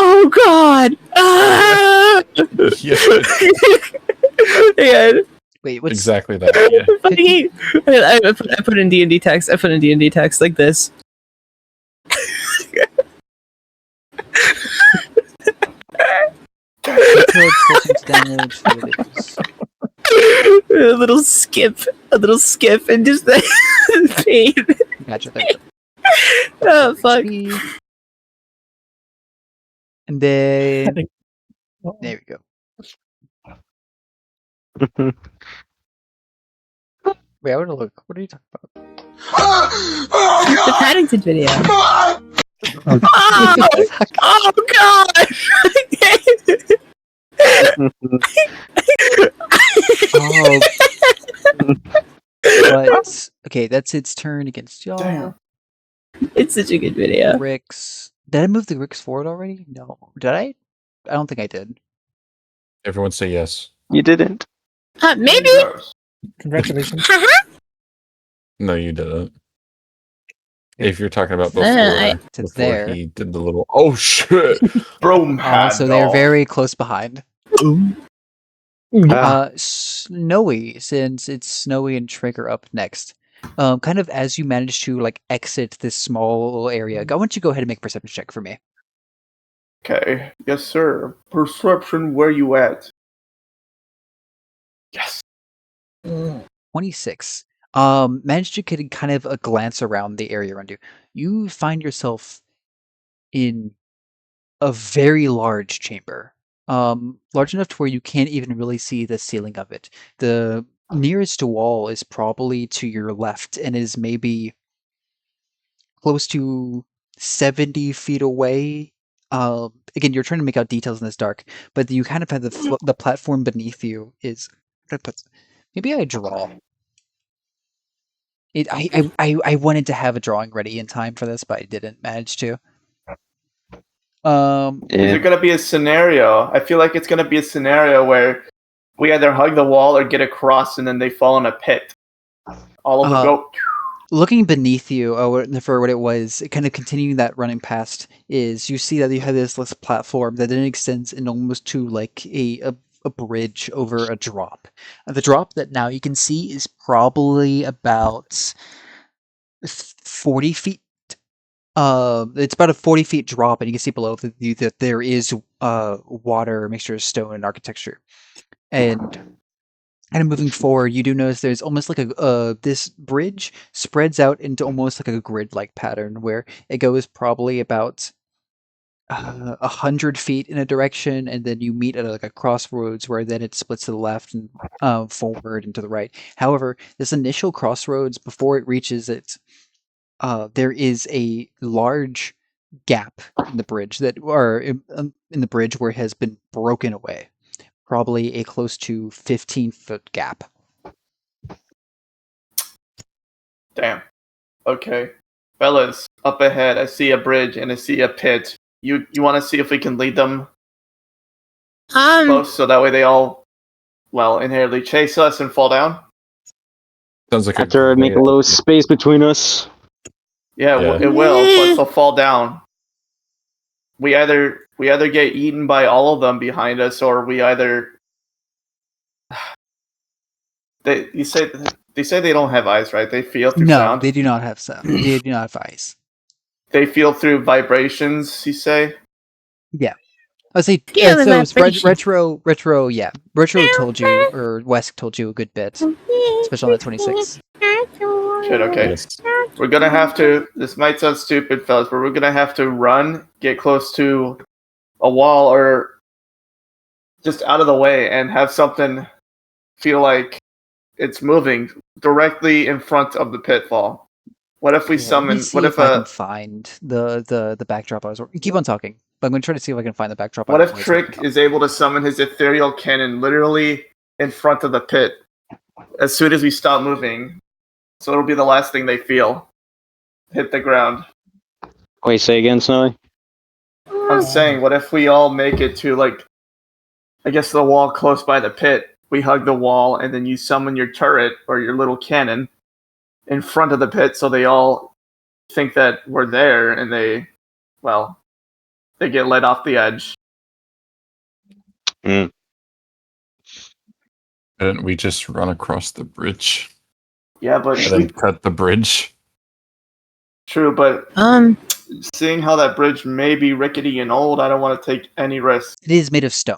Oh God! Ah! Yeah, Hang on. Wait, what's exactly that. Yeah. Fucking- I put in D&D text. I put in D&D text like this. detailed potions damage? A little skip, and just the pain. Gotcha. Oh fuck! And then there we go. Wait, I want to look. What are you talking about? The Paddington video. Oh, Oh god! oh. But okay, that's its turn against y'all. Damn. It's such a good video. Ricks. Did I move the Ricks forward already? No. Did I? I don't think I did. Everyone say yes. You didn't. Maybe. Congratulations. No, you didn't. If you're talking about before, I- It's before there. he did the little. Oh shit! Bro, So they're very close behind. Snowy, since it's Snowy and Trikk are up next. Kind of as you manage to like exit this small area, I want you to go ahead and make a perception check for me. Okay. Yes, sir. Perception, where you at? Yes. 26. Managed to get kind of a glance around the area around you. You find yourself in a very large chamber. Large enough to where you can't even really see the ceiling of it. The nearest wall is probably to your left and is maybe close to 70 feet away. Again, you're trying to make out details in this dark, but you kind of have the platform beneath you is. Maybe I draw. I wanted to have a drawing ready in time for this, but I didn't manage to. Is it going to be a scenario? I feel like it's going to be a scenario where we either hug the wall or get across and then they fall in a pit. All of them go. Looking beneath you, for what it was, kind of continuing that running past, is you see that you have this platform that then extends in almost to like a bridge over a drop. The drop that now you can see is probably about 40 feet. It's about a 40 feet drop, and you can see below that there is water, a mixture of stone and architecture. And kind of moving forward, you do notice there's almost like this bridge spreads out into almost like a grid-like pattern where it goes probably about 100 feet in a direction, and then you meet at like a crossroads where then it splits to the left and forward and to the right. However, this initial crossroads, before it reaches it, there is a large gap in the bridge in the bridge where it has been broken away. Probably a close to 15-foot gap. Damn. Okay. Fellas, up ahead, I see a bridge and I see a pit. You want to see if we can lead them close so that way they all, inherently chase us and fall down? Sounds like After I make a little space between us. Yeah, Yeah. it will, plus they'll fall down. We either get eaten by all of them behind us, or we either they say they don't have eyes, right? They feel through No, sound. they do not have sound. They do not have eyes. They feel through vibrations. You say? I say Yeah, the so. vibration. Retro. Yeah, retro told you, or Wesk told you a good bit, especially on that 26. Shit. Okay. Yes. We're gonna have to. This might sound stupid, fellas, but we're gonna have to run, get close to a wall, or just out of the way, and have something feel like it's moving directly in front of the pitfall. What if we Yeah, let summon? me see What if if I can find the backdrop I was working. Keep on talking, but I'm going to try to see if I can find the backdrop. What I if was working Trikk on. is able to summon his ethereal cannon literally in front of the pit as soon as we stop moving? So it'll be the last thing they feel. Hit the ground. Wait, say again, Snowy? I'm saying, what if we all make it to, the wall close by the pit? We hug the wall, and then you summon your turret or your little cannon in front of the pit so they all think that we're there, and they get let off the edge. Mm. Didn't we just run across the bridge Yeah, but and then cut the bridge? true, but Um, seeing how that bridge may be rickety and old, I don't want to take any risks. It is made of stone.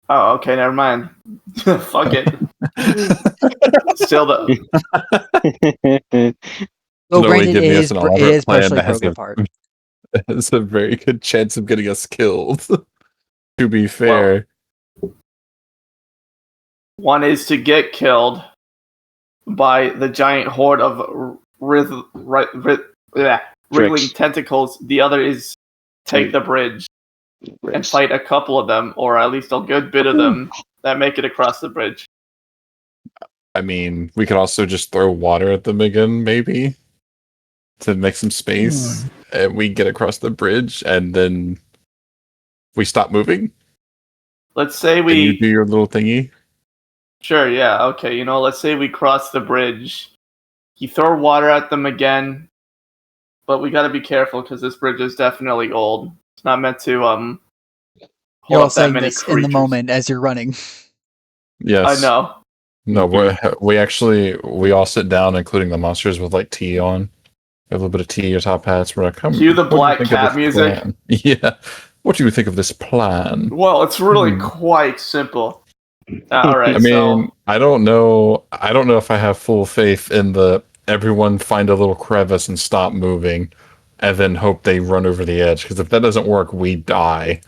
Oh, okay, never mind. Fuck it. Still, Oh, No, granted, give it me is an it elaborate is plan partially that has broken the- apart. There's a very good chance of getting us killed. To be fair. One is to get killed by the giant horde of wriggling Tricks. tentacles. The other is take the bridge and fight a couple of them, or at least a good bit of them that make it across the bridge. I mean, we could also just throw water at them again, maybe, to make some space, and we get across the bridge, and then we stop moving. Let's say And you we... do your little thingy. Sure, yeah, okay. Let's say we cross the bridge. You throw water at them again, but we gotta be careful, because this bridge is definitely old. It's not meant to, You're hold all up that saying many this creatures. in the moment as you're running. Yes. I know. No, we all sit down, including the monsters, with like tea on. A little bit of tea or top hats. We're like, Cue the what do you Black think of Cat this music. plan? Yeah. What do you think of this plan? Well, it's really quite simple. Alright, I mean, I don't know if I have full faith in the everyone find a little crevice and stop moving, and then hope they run over the edge. Because if that doesn't work, we die.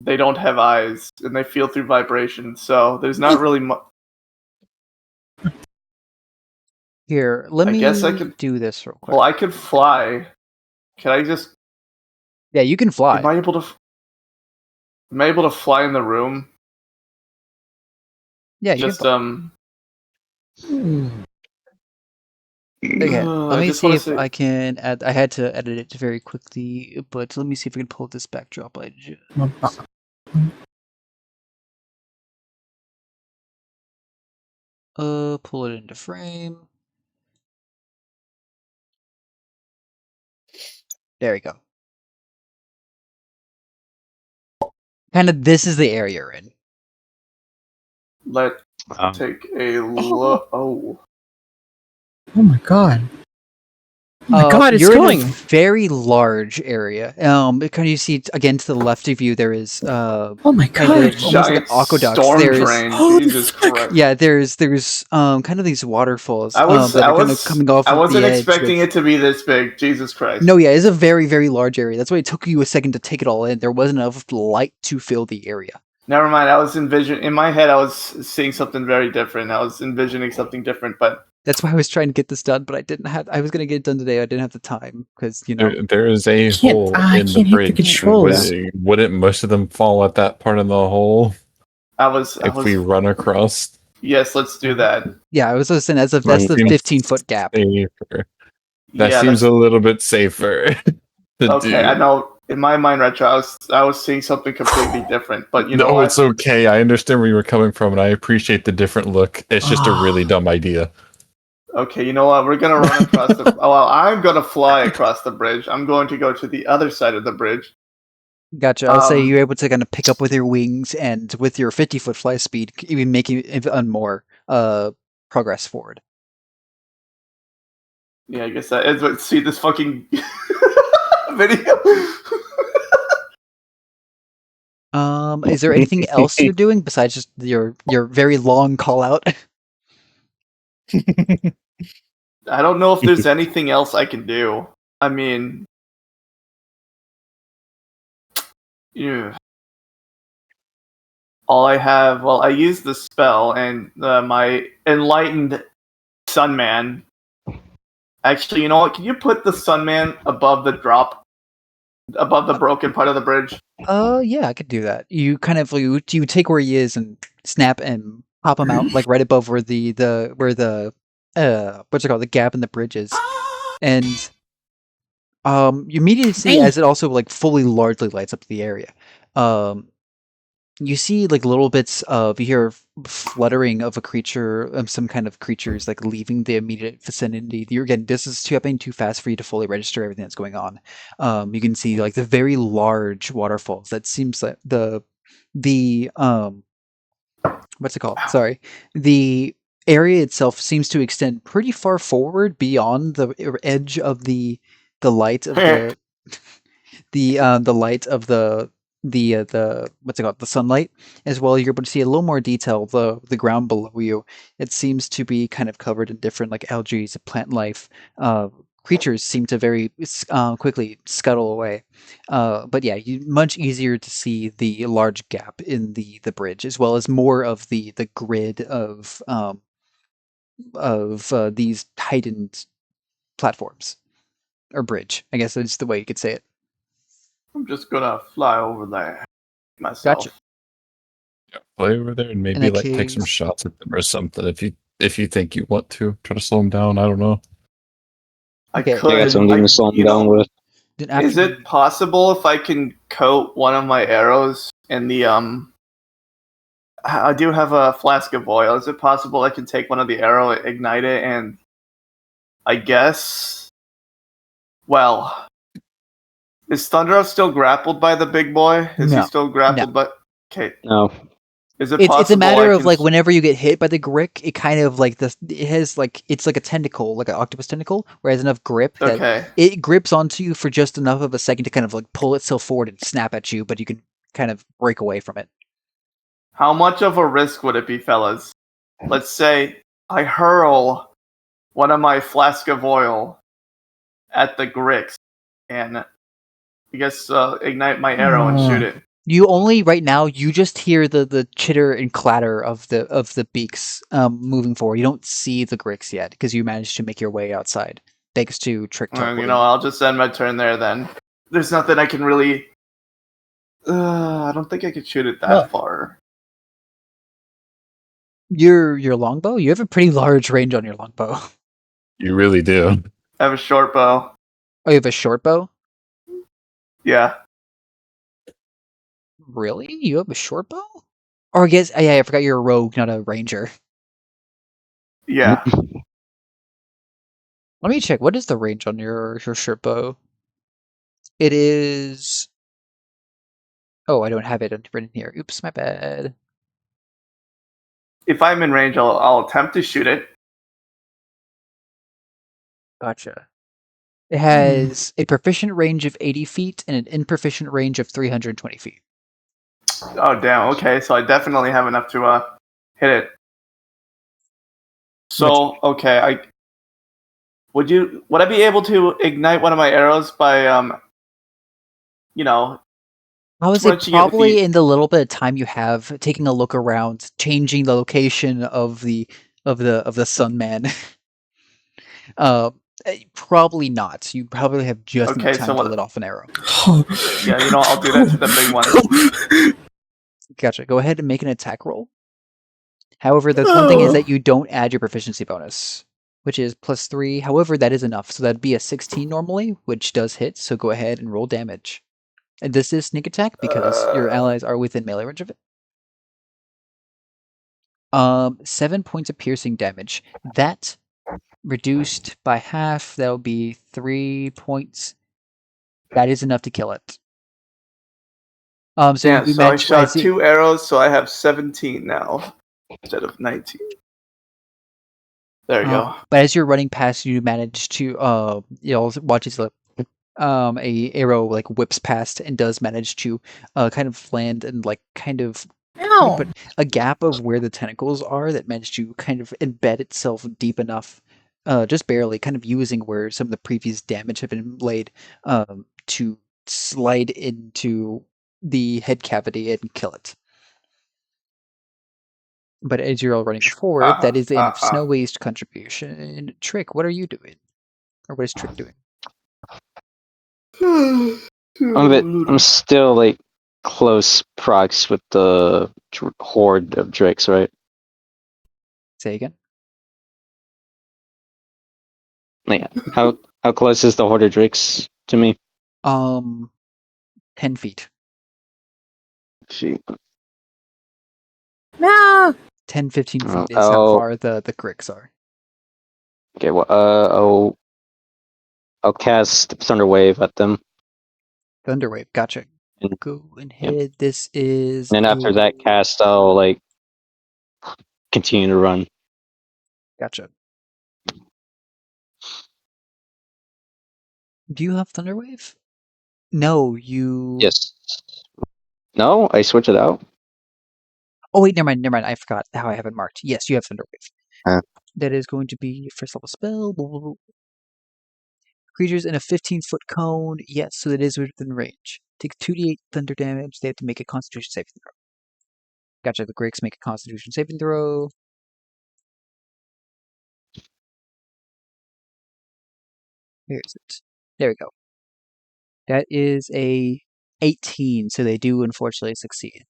they don't have eyes, and they feel through vibration, so there's not really much... Here, let I me guess I could- do this real quick. Well, I could fly. Can I just... Yeah, you can fly. Am I able to fly in the room? Yeah, you Just, can fly. Okay, I let me just see wanna if say- I can add. I had to edit it very quickly, but let me see if I can pull this backdrop. Pull it into frame. There we go. Kind of, this is the area you're in. Let's take a look. Oh. Oh my god. Oh my god, it's you're going! in a very large area. Kind you see again to the left of you, there is Oh my kind god! of almost like Giant aqueducts. storm There's drain. Holy Jesus fuck. Christ. yeah, there's kind of these waterfalls I that are kind of coming off. I of wasn't the edge expecting with- it to be this big. Jesus Christ. No, yeah, it's a very, very large area. That's why it took you a second to take it all in. There wasn't enough light to fill the area. Never mind. I was in my head. I was seeing something very different. I was envisioning something different, but That's why I was trying to get this done, but I was going to get it done today. I didn't have the time because There is a hole I in the can't hit the bridge. controls. Wouldn't most of them fall at that part of the hole if we was. run across? Yes, let's do that. Yeah, I was listening. That's the Right. 15-foot gap. Safer. That Yeah, seems that's- a little bit safer to okay. do. I know. In my mind, Retro, I was seeing something completely different. But you know No, what? it's okay. I understand where you were coming from, and I appreciate the different look. It's just a really dumb idea. Okay, you know what? We're gonna run across the. Oh, well, I'm gonna fly across the bridge. I'm going to go to the other side of the bridge. Gotcha. I'll say Um, you're able to kind of pick up with your wings and with your 50-foot fly speed, even making even more progress forward. Yeah, I guess that is what. See this fucking video. Is there anything else you're doing besides just your very long call out? I don't know if there's anything else I can do. I mean, yeah. All I have, well, I used the spell, and my enlightened Sunman. Actually, you know what? Can you put the Sunman above the broken part of the bridge? Yeah, I could do that. You kind of you take where he is and snap and pop him out like right above where the what's it called, the gap in the bridge is, and you immediately see as it also like fully largely lights up the area. You see like little bits of, you hear fluttering of a creature, some kind of creatures like leaving the immediate vicinity. Again, this is happening too fast for you to fully register everything that's going on. You can see like the very large waterfalls. That seems like the what's it called? Sorry, the area itself seems to extend pretty far forward beyond the edge of the light of the light of the what's it called, the sunlight as well. You're able to see a little more detail. The ground below you, it seems to be kind of covered in different like algae, plant life, creatures seem to very quickly scuttle away. But yeah, much easier to see the large gap in the bridge, as well as more of the grid of these heightened platforms or bridge. I guess that's the way you could say it. I'm just gonna fly over there myself. Gotcha. Yeah, fly over there and In maybe that like take some case- shots at them or something. If you think you want to try to slow them down, I don't know. I Okay. I got could. something to slow him down with. Then after Is it possible if I can coat one of my arrows in the I do have a flask of oil. Is it possible I can take one of the arrow, ignite it, and I guess? Well, is Thunderov still grappled by the big boy? Is No. he still grappled? But okay, No. is it it's possible? a matter I of can like whenever you get hit by the grick, it kind of like it has like it's like a tentacle, like an octopus tentacle, where it has enough grip that Okay. it grips onto you for just enough of a second to kind of like pull itself forward and snap at you, but you can kind of break away from it. How much of a risk would it be, fellas? Let's say I hurl one of my flask of oil at the gricks, and I guess ignite my arrow and shoot it. You only right now you just hear the chitter and clatter of the beaks moving forward. You don't see the gricks yet because you managed to make your way outside thanks to Trikk. I'll just end my turn there then. There's nothing I can really. I don't think I could shoot it that far. Your longbow? You have a pretty large range on your longbow. You really do. I have a short bow. Oh, you have a short bow? Yeah. Really? You have a short bow? Or I guess yeah, I forgot you're a rogue, not a ranger. Yeah. Let me check. What is the range on your short bow? It is. Oh, I don't have it written here. Oops, my bad. If I'm in range, I'll attempt to shoot it. Gotcha. It has a proficient range of 80 feet and an improficient range of 320 feet. Oh damn. Okay, so I definitely have enough to hit it. So okay, would I be able to ignite one of my arrows by I would say Switching at the probably feet. in the little bit of time you have, taking a look around, changing the location of the Sun Man. Probably not. You probably have just Okay, enough time so to what- let off an arrow. Yeah, I'll do that to the big one. Gotcha. Go ahead and make an attack roll. However, the one thing is that you don't add your proficiency bonus, which is +3. However, that is enough. So that'd be a 16 normally, which does hit. So go ahead and roll damage. And this is sneak attack because your allies are within melee range of it. 7 points of piercing damage. That reduced by half, that'll be 3 points. That is enough to kill it. So Yeah, we so I managed. shot see- 2 arrows, so I have 17 now instead of 19. There you go. But as you're running past, you manage to watch as a arrow like whips past and does manage to kind of land and like kind of but a gap of where the tentacles are that managed to kind of embed itself deep enough, just barely, kind of using where some of the previous damage had been laid, to slide into the head cavity and kill it. But as you're all running forward, that is the end of Snow Waste contribution. Trikk, what are you doing? Or what is Trikk doing? I'm still like close prox with the horde of drakes, right? Say again? Yeah. How close is the horde of drakes to me? 10 feet. Gee. No. 10, 15 feet is Oh. how far the gricks are. Okay. Well, I'll cast Thunder Wave at them. Thunderwave, gotcha. And- Go and hit. This is. And then after that cast, I'll like continue to run. Gotcha. Do you have Thunderwave? No, you. Yes. No, I switch it out. Oh wait, never mind. I forgot how I have it marked. Yes, you have Thunderwave. Huh. That is going to be your first level spell. Blah, blah, blah. Creatures in a 15-foot cone. Yes, so that is within range. Take 2d8 thunder damage. They have to make a Constitution saving throw. Gotcha. The Gricks make a Constitution saving throw. Where is it? There we go. That is a 18, so they do unfortunately succeed.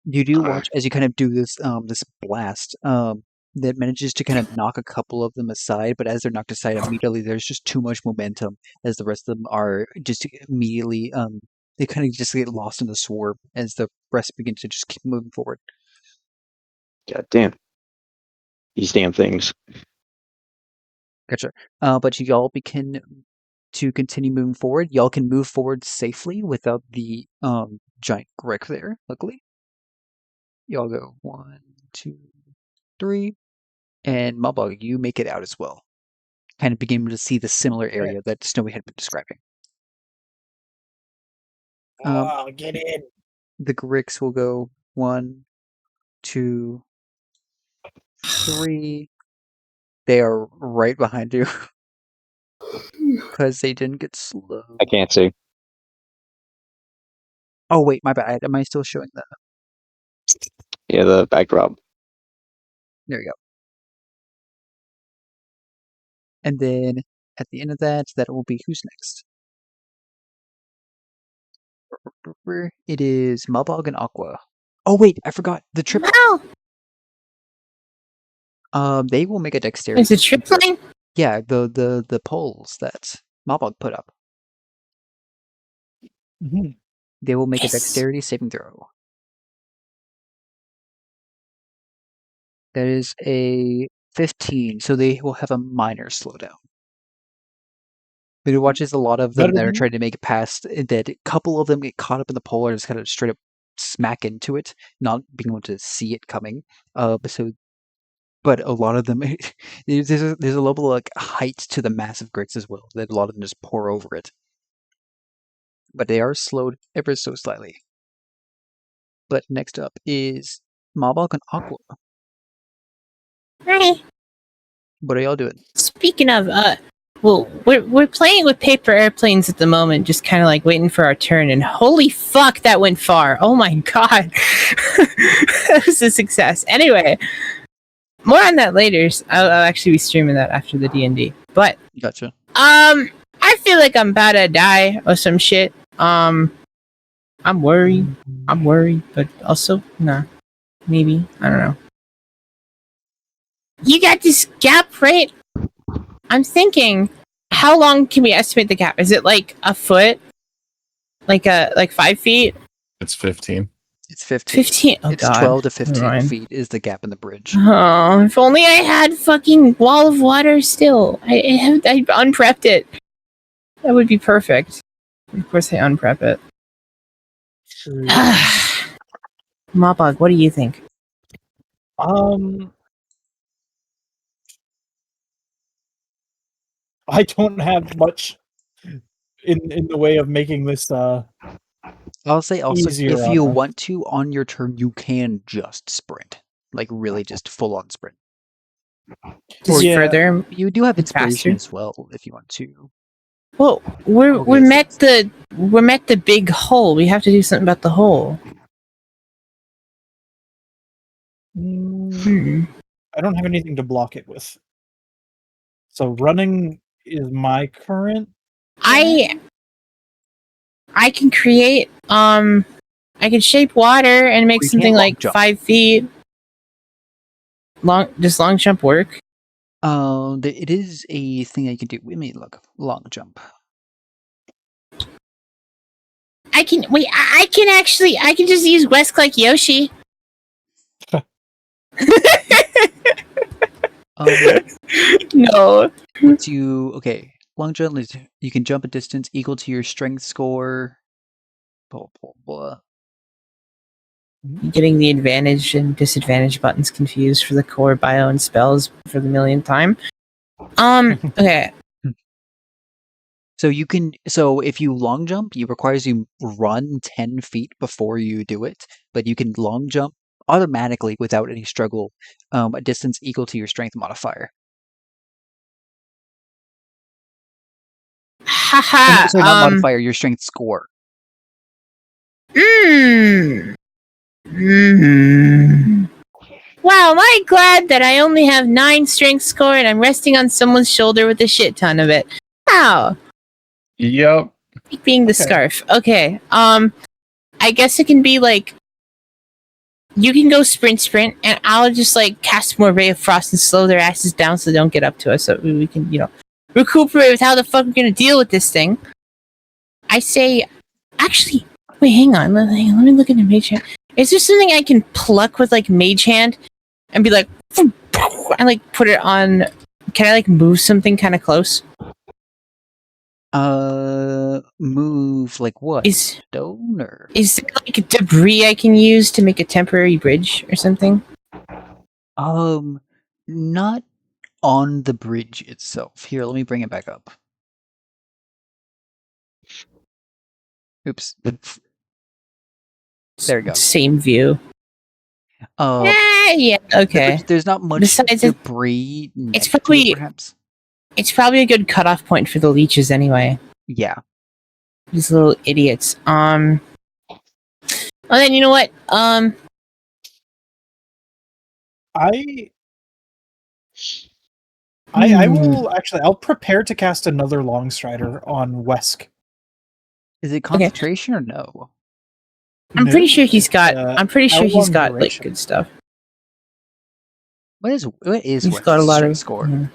You do watch as you kind of do this this blast that manages to kind of knock a couple of them aside, but as they're knocked aside immediately, there's just too much momentum as the rest of them are just immediately they kind of just get lost in the swarm as the rest begin to just keep moving forward. God damn. These damn things. Gotcha. But y'all begin to continue moving forward. Y'all can move forward safely without the giant Grick there, luckily. Y'all go 1, 2, 3. And Mawbog, you make it out as well. Kind of begin to see the similar area that Snowy had been describing. Get in. The Gricks will go 1, 2, 3. They are right behind you. Because they didn't get slow. I can't see. Oh, wait, my bad. Am I still showing that? Yeah, the backdrop. There we go. And then at the end of that, that will be who's next. It is Mawbog and Aqua. Oh wait, I forgot the triple. Wow! They will make a dexterity. Is it tripling? Yeah, the poles that Mawbog put up. Mhm. They will make Yes. a dexterity saving throw. That is a 15, so they will have a minor slowdown. But it watches a lot of them Better that are than- trying to make it past that. A couple of them get caught up in the pole and just kind of straight up smack into it, not being able to see it coming. But a lot of them, there's a level of like height to the massive gricks as well that a lot of them just pour over it. But they are slowed ever so slightly. But next up is Mawbog and Aqua. Hi. What are y'all doing? Speaking of, well, we're playing with paper airplanes at the moment, just kind of like waiting for our turn. And holy fuck, that went far! Oh my god, that was a success. Anyway, more on that later. I'll actually be streaming that after the D&D. But Gotcha. I feel like I'm about to die or some shit. I'm worried. I'm worried, but also nah, maybe I don't know. You got this gap, right? I'm thinking, how long can we estimate the gap? Is it like a foot? Like 5 feet? It's 15. It's 15. 15? Oh It's god. 12 to 15 Never mind. feet is the gap in the bridge. Oh, if only I had fucking wall of water still. I unprepped it. That would be perfect. Of course I unprep it. Mawbog, what do you think? I don't have much in the way of making this I'll say also, easier if you on us. want to, on your turn, you can just sprint. Like, really just full-on sprint. Just Yeah. further? You do have inspiration Faster? as well, if you want to. Well, we're Okay, met the big hole. We have to do something about the hole. I don't have anything to block it with. So running is my current. I can create I can shape water and make You can't something long like jump. 5 feet long. Does long jump work? It is a thing that you can do. Let me look. Long jump. I can wait. I can just use Wesk like Yoshi. No. Okay. Long jump is you can jump a distance equal to your strength score. Blah blah blah. Getting the advantage and disadvantage buttons confused for the core bio and spells for the millionth time. Okay. So you can. So if you long jump, it requires you run 10 feet before you do it, but you can long jump automatically without any struggle, a distance equal to your strength modifier. Haha. Sorry, not modifier, your strength score. Wow, am I glad that I only have 9 strength score and I'm resting on someone's shoulder with a shit ton of it. Wow. Yep. Being the Okay. scarf. Okay. I guess it can be like you can go sprint, and I'll just like cast more Ray of Frost and slow their asses down so they don't get up to us, so we can, recuperate with how the fuck we're gonna deal with this thing. I say, actually, wait, hang on, let me look into Mage Hand. Is there something I can pluck with like Mage Hand and be like, and like put it on? Can I like move something kind of close? Move like what? Is Stone or? there like debris I can use to make a temporary bridge or something? Not on the bridge itself. Here, let me bring it back up. Oops. There we go. Same view. Yeah, okay. There's not much Besides, debris. it's next to it, probably- perhaps. It's probably a good cutoff point for the leeches anyway. Yeah. These little idiots. Well then, you know what? I will actually. I'll prepare to cast another Long Strider on Wesk. Is it concentration or no? I'm pretty sure he's got. uh, I'm pretty sure he's L1 got like duration. good stuff. What is He's Wesk's got a lot strength of score? Mhm.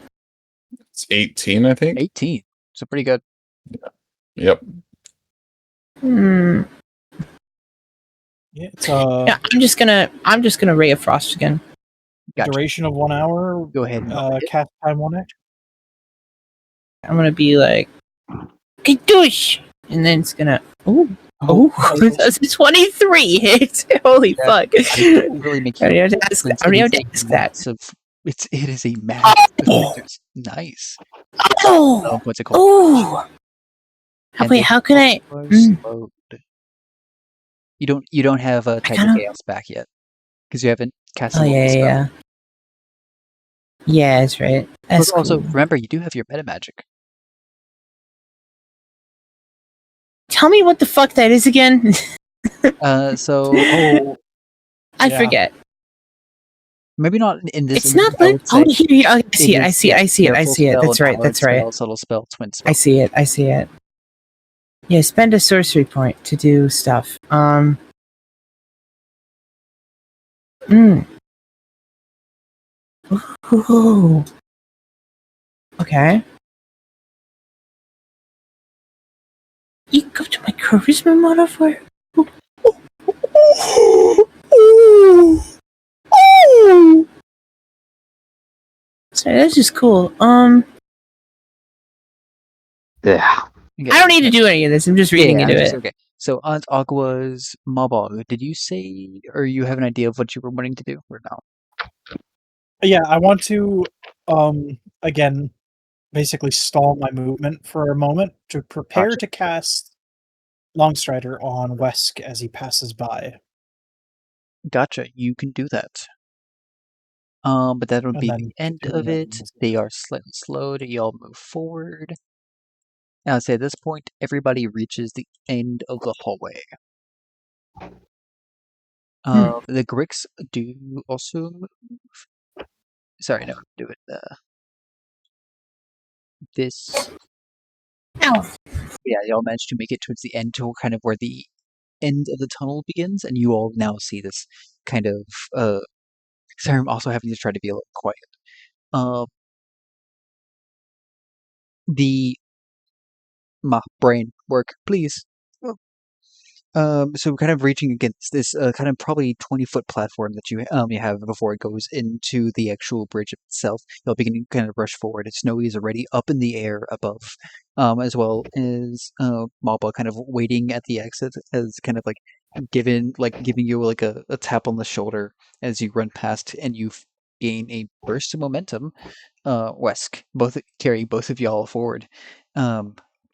It's 18, I think. 18. So pretty good. Yep. Hmm. Yeah, it's Yeah, I'm just gonna Ray of Frost again. Gotcha. duration of 1 hour. Go ahead. And Cast time 1 action. I'm gonna be like, Kadoosh! And then it's gonna. Oh, that's a 23 hit. Holy That- fuck! I don't really make I you. don't have to ask that. I don't have to ask that. It is a massive. Nice. Oh! What's it called? Oh! And Wait, they how can I? are Mm. slowed. You don't have a Titan kinda- Chaos back yet because you haven't cast. Oh a yeah, spell. yeah. Yeah, that's right. That's But also, cool. remember, you do have your meta magic. Tell me what the fuck that is again. So I Yeah. forget. maybe not in this. It's not I like. would say Oh, here. I see it. I is, see it. yeah, I see it. I careful see it. spell, That's right. empowered That's right. spell, subtle spell, twin spell. I see it. I see it. Yeah, spend a sorcery point to do stuff. Ooh. Okay. You go to my charisma modifier. Sorry, that's just cool. Yeah. I don't need to do any of this. I'm just reading into it. Okay. So on Aqua's Mawbog, did you say, or you have an idea of what you were wanting to do, or no? Yeah, I want to again basically stall my movement for a moment to prepare Gotcha. to cast Longstrider on Wesk as he passes by. Gotcha. You can do that. But that would And be then the end do of the it. animals. They are slightly slowed. Y'all move forward. And I'd say at this point, everybody reaches the end of the hallway. The Gricks do also move. Sorry, no, do it. This. Ow. Yeah, y'all managed to make it towards the end, to kind of where the end of the tunnel begins, and you all now see this kind of. Sorry, I'm also having to try to be a little quiet. My brain work, please. So kind of reaching against this kind of probably 20-foot platform that you have before it goes into the actual bridge itself. You'll begin to kind of rush forward. Snowy is already up in the air above, as well as Mawbog kind of waiting at the exit, as kind of like giving you like a tap on the shoulder as you run past, and you gain a burst of momentum. Wesk, carrying both of y'all forward.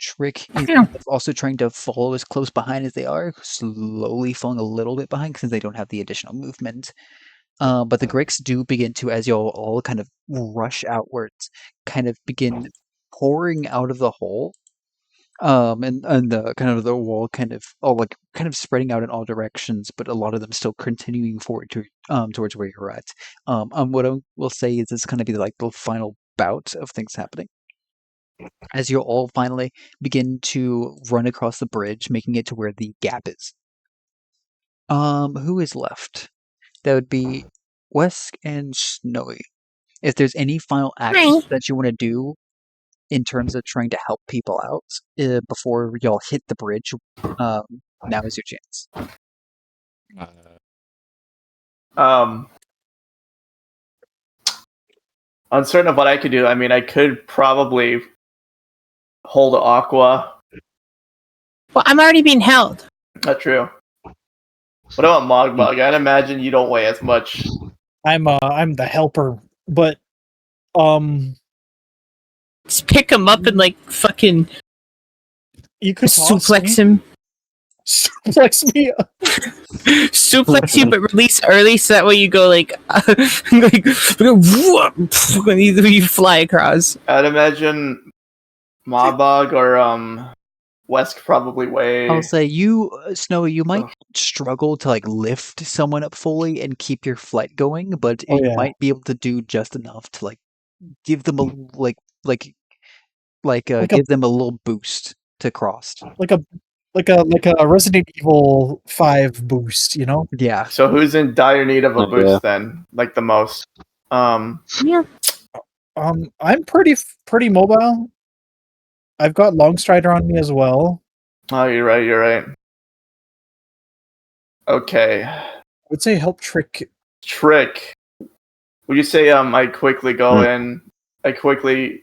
Trikk is also trying to follow as close behind as they are, slowly falling a little bit behind because they don't have the additional movement. But the Gricks do begin to, as y'all all kind of rush outwards, kind of begin pouring out of the hole. And the kind of the wall kind of kind of spreading out in all directions, but a lot of them still continuing forward to towards where you're at. What I will say is this is going to be like the final bout of things happening as you all finally begin to run across the bridge, making it to where the gap is. Who is left? That would be Wesk and Snowy. If there's any final actions that you want to do in terms of trying to help people out before y'all hit the bridge, now is your chance. Uncertain of what I could do. I mean, I could probably hold Aqua. Well, I'm already being held. Not true. What about Mawbog? I'd imagine you don't weigh as much. I'm the helper, but Just pick him up and like fucking you could suplex him. Suplex me. Suplex you, but release early, so that way you go like, when you fly across. I'd imagine Mawbog or Wesk probably weigh. I'll say you, Snowy, you might struggle to like lift someone up fully and keep your flight going, but you might be able to do just enough to like give them a give them a little boost to cross. Like a Resident Evil 5 boost, you know? Yeah. So who's in dire need of a boost then? Like the most? Yeah. I'm pretty mobile. I've got Longstrider on me as well. Oh, you're right. Okay. I would say help Trikk. Would you say I quickly go in? I quickly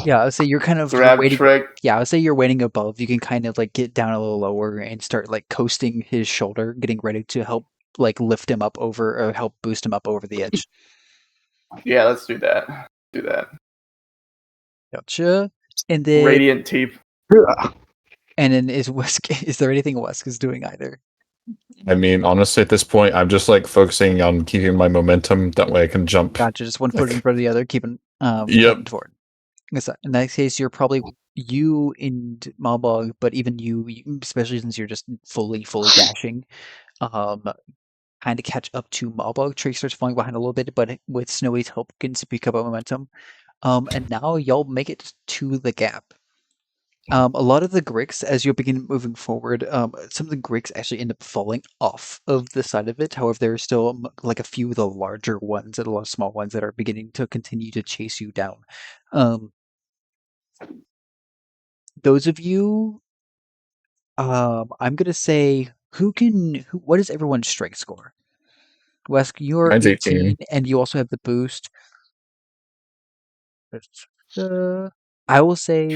Yeah, I would say you're kind of grab waiting. Trikk. Yeah, I would say you're waiting above. You can kind of like get down a little lower and start like coasting his shoulder, getting ready to help like lift him up over or help boost him up over the edge. Yeah, let's do that. Do that. Gotcha. And then Radiant Teep. And then is Wesk? Is there anything Wesk is doing either? I mean, honestly, at this point, I'm just like focusing on keeping my momentum. That way, I can jump. Gotcha. Just one foot in front of the other, keeping Yep. forward. In that case, you're probably you and Mawbog, but even you, especially since you're just fully dashing, kind of catch up to Mawbog. Trikk starts falling behind a little bit, but with Snowy's help, can pick up momentum. And now y'all make it to the gap. A lot of the Gricks, as you begin moving forward, some of the Gricks actually end up falling off of the side of it. However, there are still like a few of the larger ones and a lot of small ones that are beginning to continue to chase you down. Those of you, I'm gonna say, what is everyone's strength score? Wesk, you're Mine's 18, 18. and you also have the boost. I will say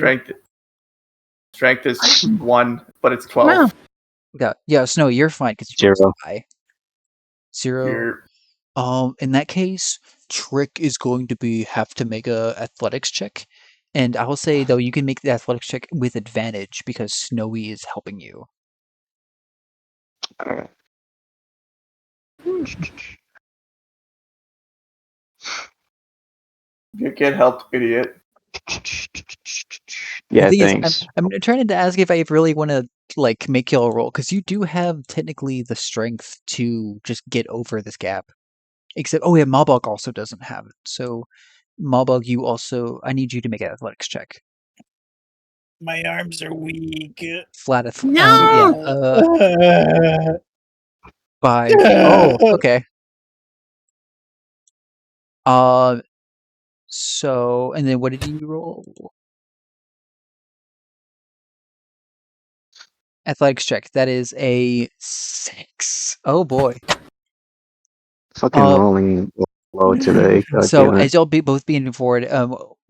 Strength is 1, but it's 12. yeah, Snow, you're fine because you're 0. high. 0. You're... In that case, Trikk is going to have to make a athletics check, and I will say though you can make the athletics check with advantage because Snowy is helping you. You get helped, idiot. Yeah, The thing is, thanks. I'm trying to ask if I really want to like make y'all roll because you do have technically the strength to just get over this gap. Except, oh yeah, Mawbog also doesn't have it. So, Mawbog, I need you to make an athletics check. My arms are weak. Flat No! 5. Oh, okay. So, and then what did you roll? Athletics check. That is a 6. Oh boy. Fucking rolling low today. God So damn it. as y'all both being forward,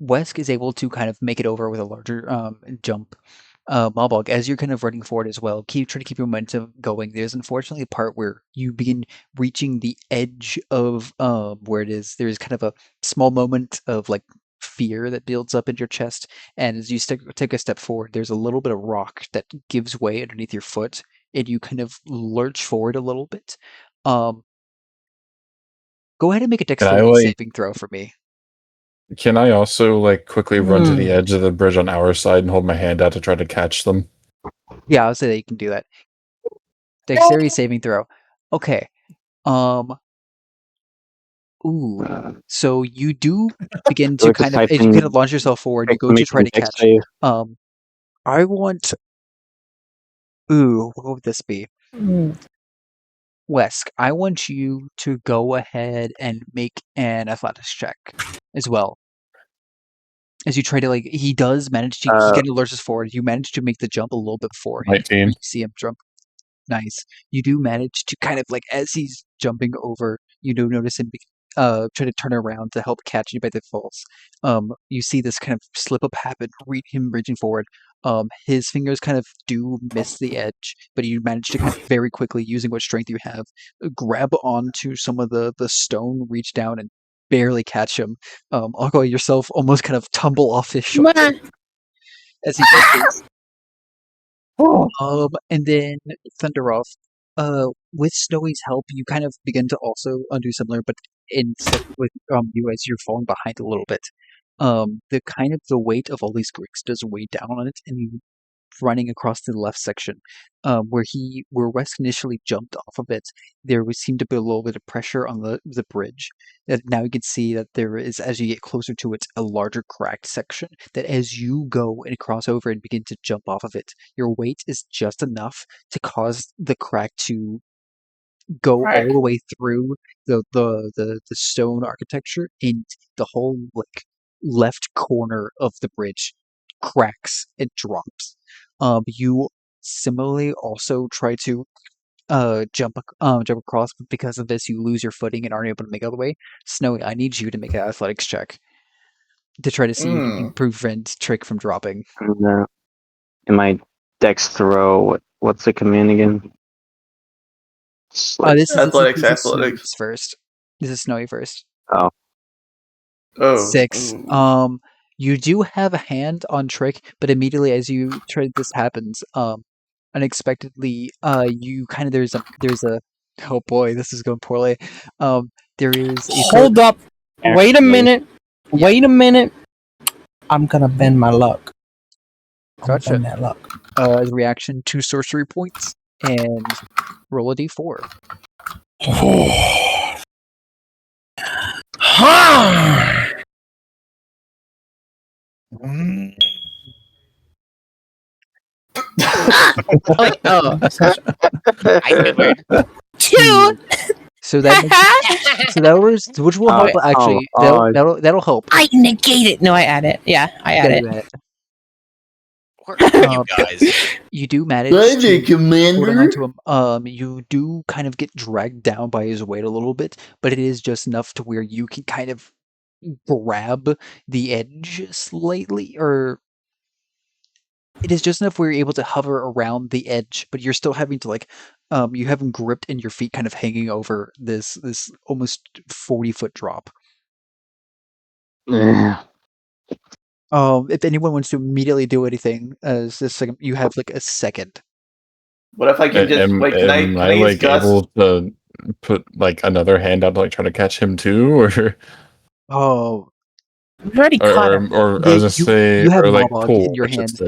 Wesk is able to kind of make it over with a larger jump. Mawbog, as you're kind of running forward as well, try to keep your momentum going. There's unfortunately a part where you begin reaching the edge of where it is. There's kind of a small moment of like fear that builds up in your chest, and as you take a step forward, there's a little bit of rock that gives way underneath your foot, and you kind of lurch forward a little bit. Go ahead and make a dexterity saving throw for me. Can I also like quickly run to the edge of the bridge on our side and hold my hand out to try to catch them? Yeah, I'll say that you can do that. Dexterity saving throw. Okay. So you do begin to Like kind a of, as you kind of launch yourself forward, you go to try to catch. Save. I want. What would this be? Wesk, I want you to go ahead and make an athletics check as well. As you try to he does manage to. He kind of lurches forward. You manage to make the jump a little bit beforehand. 19. You see him jump. Nice. You do manage to kind of as he's jumping over, you do notice him try to turn around to help catch you by the falls. You see this kind of slip up happen, him reaching forward. His fingers kind of do miss the edge, but you manage to kind of very quickly, using what strength you have, grab onto some of the stone, reach down and barely catch him. Aqua, yourself almost kind of tumble off his shoulder as he does this. And then Thunderov, with Snowy's help, you kind of begin to also do similar, but instead with you as you're falling behind a little bit. The weight of all these Greeks does weigh down on it, and you running across the left section, where Wesk initially jumped off of it. There seemed to be a little bit of pressure on the bridge. Now you can see that there is, as you get closer to it, a larger cracked section. That as you go and cross over and begin to jump off of it, your weight is just enough to cause the crack to go all the way through the stone architecture, and the whole left corner of the bridge cracks and drops. You similarly also try to jump across, but because of this, you lose your footing and aren't able to make it all the way. Snowy, I need you to make an athletics check to try to see if you can prevent Trikk from dropping. In my dex throw, what's the command again? This is athletics. Snowy first. This is Snowy first. Oh. 6. You do have a hand on Trikk, but immediately as this happens, unexpectedly, you kind of there's a oh boy, this is going poorly. There is Hold up. Wait a minute. Wait a minute. I'm gonna bend my luck. Gotcha. Bend that luck. As a reaction, 2 sorcery points and roll a d4. Two. So that was, which will help actually. That'll help. I negate it. No, I add it. Yeah, I add it. You guys. You do manage holding onto him. You do kind of get dragged down by his weight a little bit, but it is just enough to where you can kind of grab the edge slightly, or it is just enough where you're able to hover around the edge, but you're still having to you have him gripped and your feet kind of hanging over this almost 40-foot drop. If anyone wants to immediately do anything, as this second, you have a second. What if I can just am I able to put another hand out to try to catch him too, or? Oh, we've already caught him. Or I was just say, you have or Mawbog pull in your hand.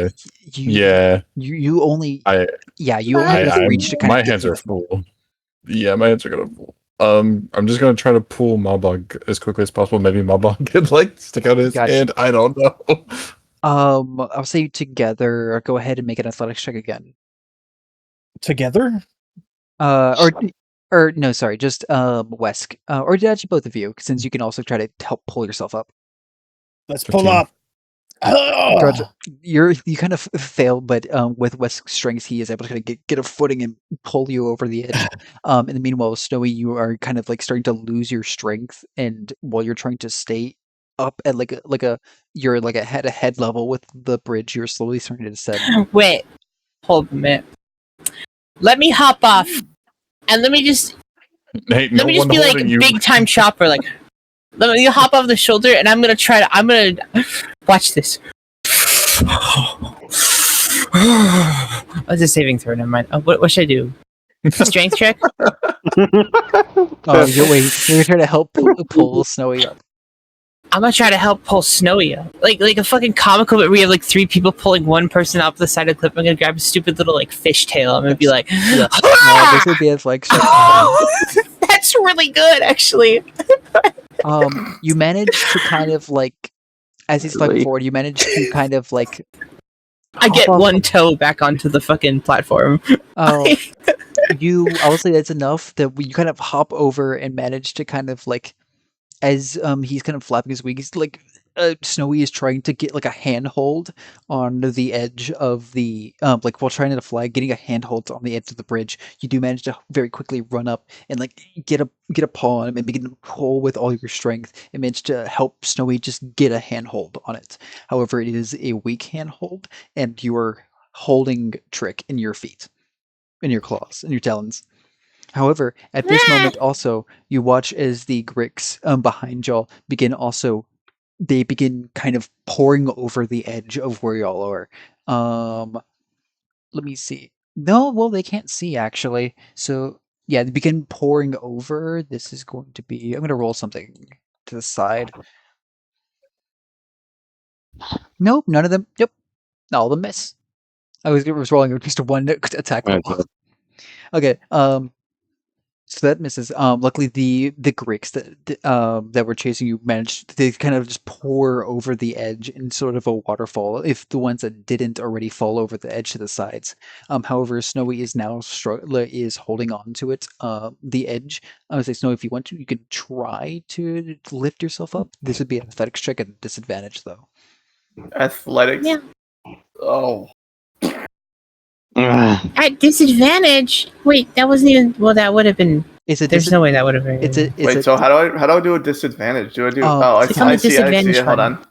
You only have reach to kind my of hands are full. Yeah, my hands are gonna full. I'm just gonna try to pull Mawbog as quickly as possible. Maybe Mawbog could stick out his hand. I don't know. I'll say together. Go ahead and make an athletics check again. Together? Or no, sorry, just Wesk. Or actually both of you, since you can also try to help pull yourself up. Let's pull up. Gotcha. You kind of fail, but with Wesk's strength, he is able to kind of get a footing and pull you over the edge. In the meanwhile, Snowy, you are kind of starting to lose your strength, and while you're trying to stay up at you're at a head level with the bridge, you're slowly starting to descend. Wait, hold a minute. Let me hop off, and let me just be big time chopper. Let me hop off the shoulder, and I'm gonna watch this. What's a saving throw? Never mind. What should I do? Strength check? You're trying to help pull Snowy up. I'm gonna try to help pull Snowy up. Like a fucking comical bit where you have like 3 people pulling one person off the side of the cliff. I'm gonna grab a stupid little like fishtail. I'm gonna be like, Yeah. This would be as like that's really good, actually. you manage to kind of like, as he's flying forward, you manage to kind of like. I get one toe back onto the fucking platform. I will say that's enough that you kind of hop over and manage to kind of like, as he's kind of flapping his wings, like Snowy is trying to get like a handhold on the edge of the like while trying to fly, getting a handhold on the edge of the bridge. You do manage to very quickly run up and like get a paw on him and begin to pull with all your strength and manage to help Snowy just get a handhold on it. However, it is a weak handhold, and you are holding Trikk in your feet, in your claws, in your talons. However, at this moment also, you watch as the Gricks behind y'all begin kind of pouring over the edge of where y'all are. Let me see. No, well, they can't see, actually. So, yeah, they begin pouring over. This is going to be... I'm going to roll something to the side. Nope, none of them... Yep, all of them miss. I was rolling just one attack roll. Okay, so that misses. Luckily, the Greeks that were chasing you managed. They kind of just pour over the edge in sort of a waterfall. If the ones that didn't already fall over the edge to the sides. However, Snowy is now is holding on to it. The edge. I would say, Snowy, if you want to, you can try to lift yourself up. This would be an athletics check at a disadvantage, though. Athletics. Yeah. Oh. At disadvantage. Wait, that wasn't even. Well, that would have been. There's no way that would have been. Wait, so how do I do a disadvantage? Do I do? I click on the see. disadvantage Hold on.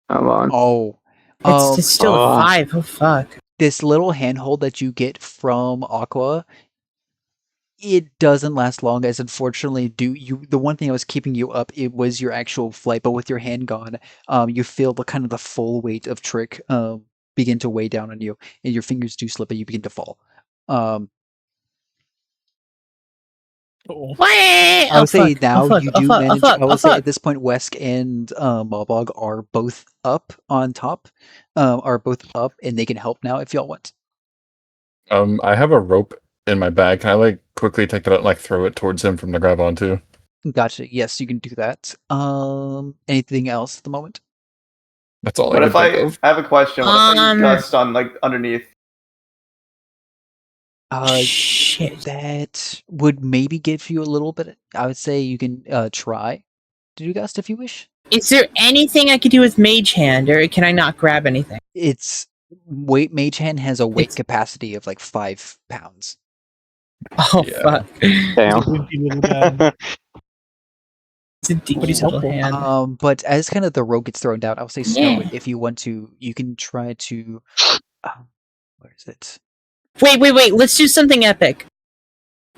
Come on. Oh, It's still a 5. Oh fuck. This little handhold that you get from Aqua, it doesn't last long, as unfortunately the one thing that was keeping you up, it was your actual flight, but with your hand gone, you feel the kind of the full weight of Trikk begin to weigh down on you, and your fingers do slip and you begin to fall. I would say now you do manage. I would say at this point, Wesk and Mawbog are both up on top, are both up, and they can help now if y'all want. I have a rope in my bag. Can I like quickly take that out and like throw it towards him from the grab onto? Gotcha. Yes, you can do that. Anything else at the moment? That's all. What if I have a question? What if I use gust on like underneath? Shit. That would maybe give you a little bit. I would say you can try to do gust if you wish. Is there anything I could do with Mage Hand, or can I not grab anything? It's Mage Hand has a weight capacity of like 5 pounds. Oh fuck! Damn. It's a deep little hand. But as kind of the rope gets thrown down, I'll say, Snow, if you want to, you can try to. Where is it? Wait! Let's do something epic.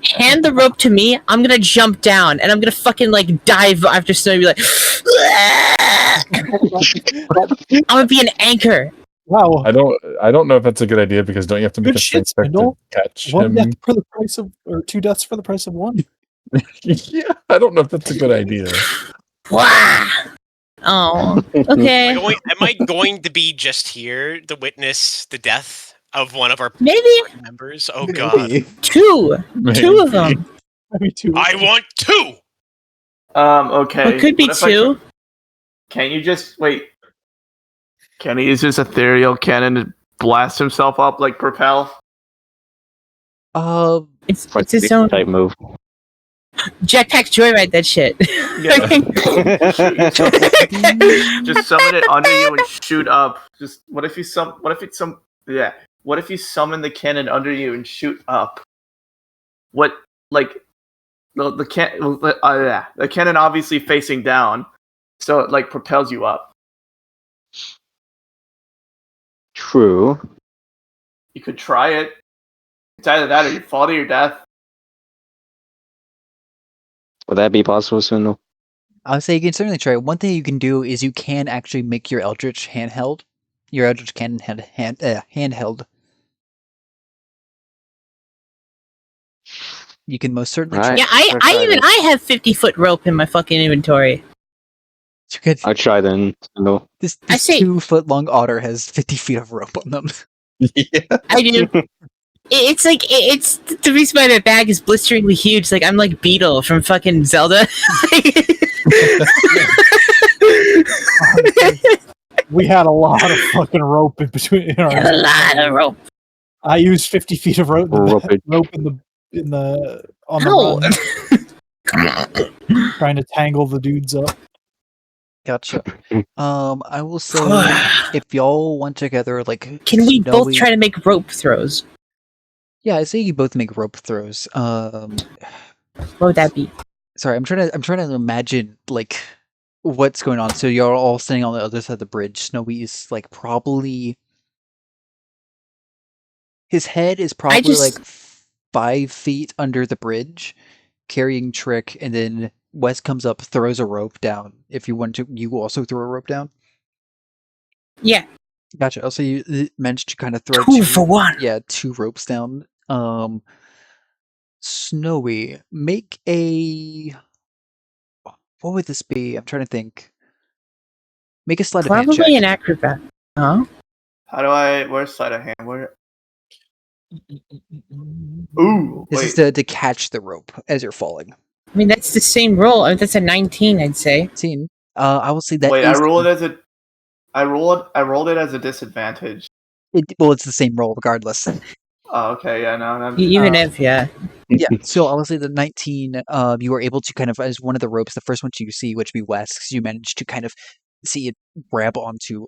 Hand the rope to me. I'm gonna jump down, and I'm gonna fucking like dive after Snow. And be like, I'm gonna be an anchor. Wow. I don't know if that's a good idea, because don't you have to make a strength check to catch him? Death for the price of, or 2 deaths for the price of 1. Yeah, I don't know if that's a good idea. Wow. Oh, okay. Am I going to be just here to witness the death of one of our Maybe members? Oh god. Two of them. Maybe 2. I want 2. Okay. It could be 2. Can you just wait? Can he use his ethereal cannon to blast himself up like Propel? It's his own type move. Jetpack joyride that shit. Just summon it under you and shoot up. What if you summon the cannon under you and shoot up? What, like, the cannon obviously facing down, so it like propels you up. True. You could try it. It's either that or you fall to your death. Would that be possible, Spindl? I would say you can certainly try. One thing you can do is you can actually make your Eldritch handheld. Your Eldritch cannon handheld. You can most certainly Right. Yeah, I'll try this. I have 50-foot rope in my fucking inventory. You could, I'll try then. No. this I say- 2-foot long otter has 50 feet of rope on them. Yeah. I do. It's like it's the reason why my bag is blisteringly huge. Like I'm like Beetle from fucking Zelda. We had a lot of fucking rope in between. A lot of rope. I used 50 feet of rope, Ropage. on the Ow. run, trying to tangle the dudes up. Gotcha. I will say if y'all want together, like, Can we both snowy- try to make rope throws? Yeah, I say you both make rope throws. What would that be? Sorry, I'm trying to imagine like what's going on. So you're all standing on the other side of the bridge. Snowy is like probably his head is probably like 5 feet under the bridge, carrying Trikk, and then Wesk comes up, throws a rope down. If you want to, you also throw a rope down. Yeah, Gotcha. Also, you managed to kind of throw 2 for 1. Yeah, 2 ropes down. Snowy, make a. What would this be? I'm trying to think. Make a sleight of hand check. Probably an acrobat. Huh? Where's sleight of hand? Where? Ooh, This wait. is to catch the rope as you're falling. I mean, that's the same roll. I mean, that's a 19, I'd say. 18. I will say that. Wait, is, I rolled it as a disadvantage. Well, it's the same roll regardless. Oh, okay, yeah, no. Even if, yeah. Yeah. So I will say the 19. You were able to kind of, as one of the ropes, the first one you see, which would be Wesk's, you managed to kind of see it grab onto.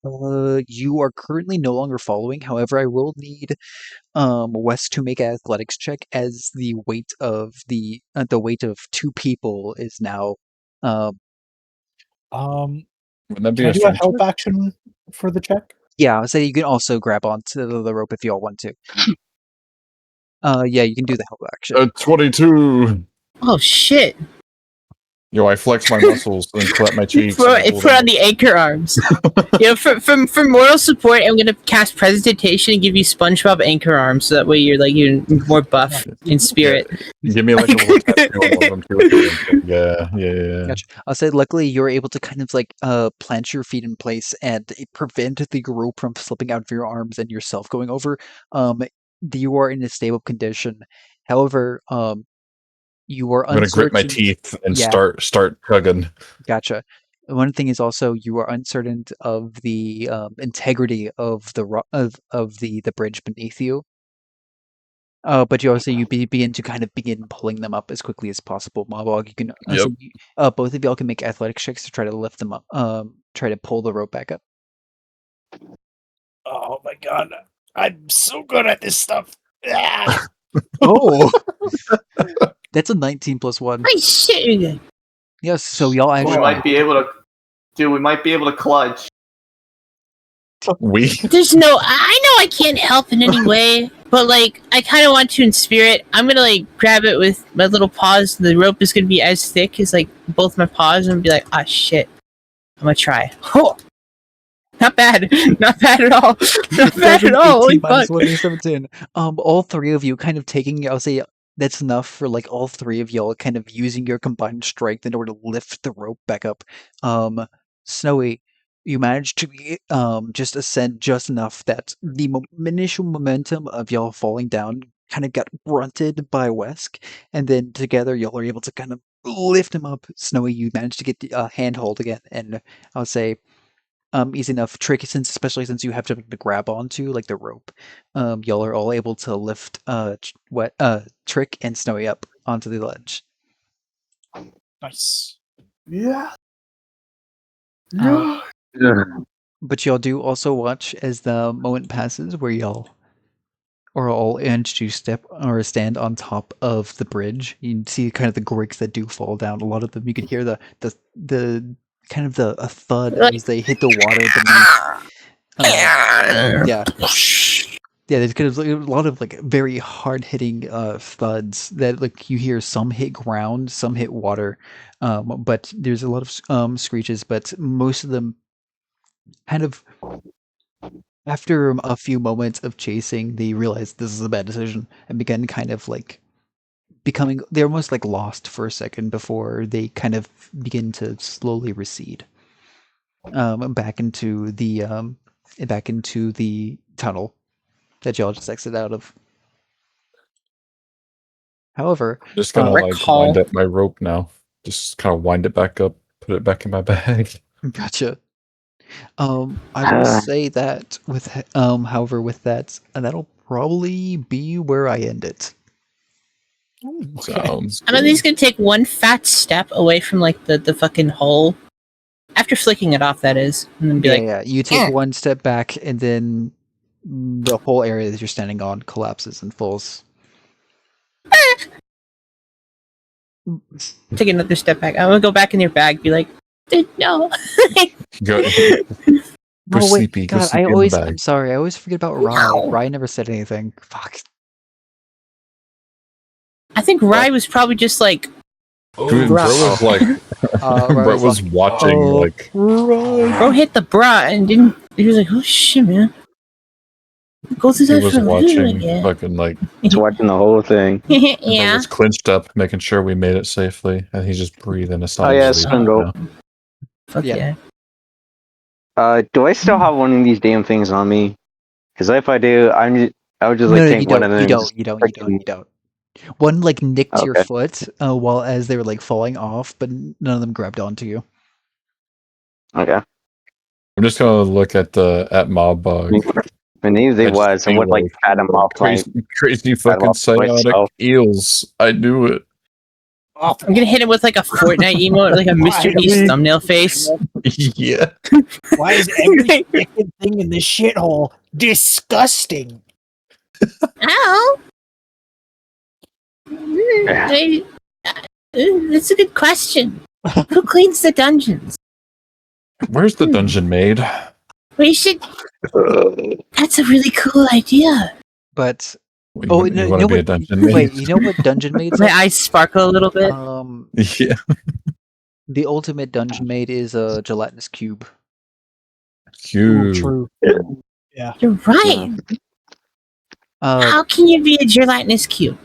You are currently no longer following. However, I will need West to make an athletics check, as the weight of the weight of 2 people is now. Um, Wouldn't that be can I a do a strength help check? action for the check? Yeah, I'll say you can also grab onto the rope if you all want to. Yeah, you can do the help action. 22. Oh, shit. Yo, I flex my muscles and clap my cheeks. Put and pull on them the anchor arms. For moral support, I'm gonna cast Presentation and give you SpongeBob anchor arms, so that way you're like you're more buff in spirit. Yeah. Give me like a little tattoo on one of them too. Yeah. Gotcha. I'll say luckily you're able to kind of like plant your feet in place and prevent the rope from slipping out of your arms and yourself going over. You are in a stable condition. However, you are I'm gonna grit my uncertain. teeth and Yeah. start tugging. Gotcha. One thing is also you are uncertain of the integrity of the bridge beneath you. But you also begin to begin pulling them up as quickly as possible. Mawbog, you can both of y'all can make athletic checks to try to lift them up. Try to pull the rope back up. Oh my god. I'm so good at this stuff. Ah! Oh, that's a 19 plus 1. My shit. Yes, so y'all We actually might be able to clutch. We There's no. I know I can't help in any way, but like I kind of want to in spirit. I'm gonna like grab it with my little paws. The rope is gonna be as thick as like both my paws, and be like, ah, shit. I'm gonna try. Oh, not bad. Not bad at all. Not bad at all. Holy 18 minus fuck. 1 is 17. All 3 of you kind of taking, I'll say that's enough for like all 3 of y'all kind of using your combined strength in order to lift the rope back up. Snowy, you managed to just ascend just enough that the initial momentum of y'all falling down kind of got blunted by Wesk, and then together y'all are able to kind of lift him up. Snowy, you managed to get the handhold again, and I would say easy enough. Trikk, especially since you have to grab onto like the rope, y'all are all able to lift Trikk and Snowy up onto the ledge. Nice. Yeah. Uh, Yeah. But y'all do also watch as the moment passes where y'all are all managed to step or stand on top of the bridge. You can see kind of the gricks that do fall down. A lot of them, you can hear the kind of a thud as they hit the water beneath. Yeah, there's kind of like a lot of like very hard hitting thuds that like you hear. Some hit ground, some hit water, but there's a lot of screeches. But most of them kind of After a few moments of chasing, they realize this is a bad decision and begin kind of like becoming. They're almost like lost for a second before they kind of begin to slowly recede back into the tunnel that y'all just exited out of. However, Just gonna like Recall. wind up my rope now. Just kind of wind it back up, put it back in my bag. gotcha. I will say that with however with that, that'll probably be where I end it. Sounds I'm at least gonna take one fat step away from like the fucking hole. After flicking it off, that is. And then be like, Yeah. You take one step back, and then the whole area that you're standing on collapses and falls. take another step back. I'm gonna go back in your bag, be like, no. Go, go Oh wait, sleepy. Go God! sleepy in the bag. I'm sorry. I always forget about Rye. No. Rye never said anything. Fuck. I think Rye was probably just like, Dude, bro was like, Rye bro was was like, watching "Oh, like. bro hit the bra and didn't. He was like, oh shit, man. Go through He that was for a little watching, bit. fucking like. He's watching the whole thing. Yeah. Yeah. was clinched up, making sure we made it safely, and he's just breathing a solid Oh yeah, sleep Spindl. now. Fuck Yeah. yeah. Do I still have one of these damn things on me? Because if I do, I would just No, like no, take you one don't. of them. You and don't. just You don't. freaking- You don't. One like nicked your Okay. foot while as they were like falling off, but none of them grabbed onto you. Okay. I'm just gonna look at Mawbog. And he I just was, and feel would like pat him off my. crazy fucking off psiotic myself. eels. I knew it. Oh, I'm gonna hit him with like a Fortnite emote, like a Mr. Why? Beast thumbnail face. Yeah. why is every second thing in this shithole disgusting? Ow! That's a good question. Who cleans the dungeons? Where's the dungeon maid? We should. That's a really cool idea. But You Oh, want, no, you you want know to be a what- dungeon maid? wait, you know what dungeon maids My are? eyes sparkle a little bit. Yeah. The ultimate dungeon maid is a gelatinous cube. Ooh, Cute. true. You're right. How can you be a gelatinous cube?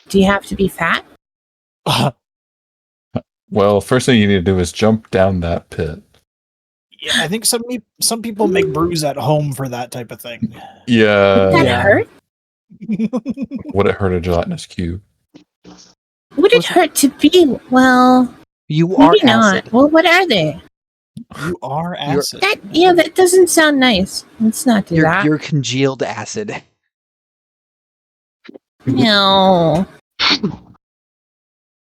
Do you have to be fat? Well, first thing you need to do is jump down that pit. Yeah, I think some people make brews at home for that type of thing. Would that Yeah. hurt? Would it hurt a gelatinous cube? Would it hurt to be? Well, You are maybe not. acid. Well, what are they? You are You're- acid. That doesn't sound nice. Let's not do that. You're congealed acid. No. I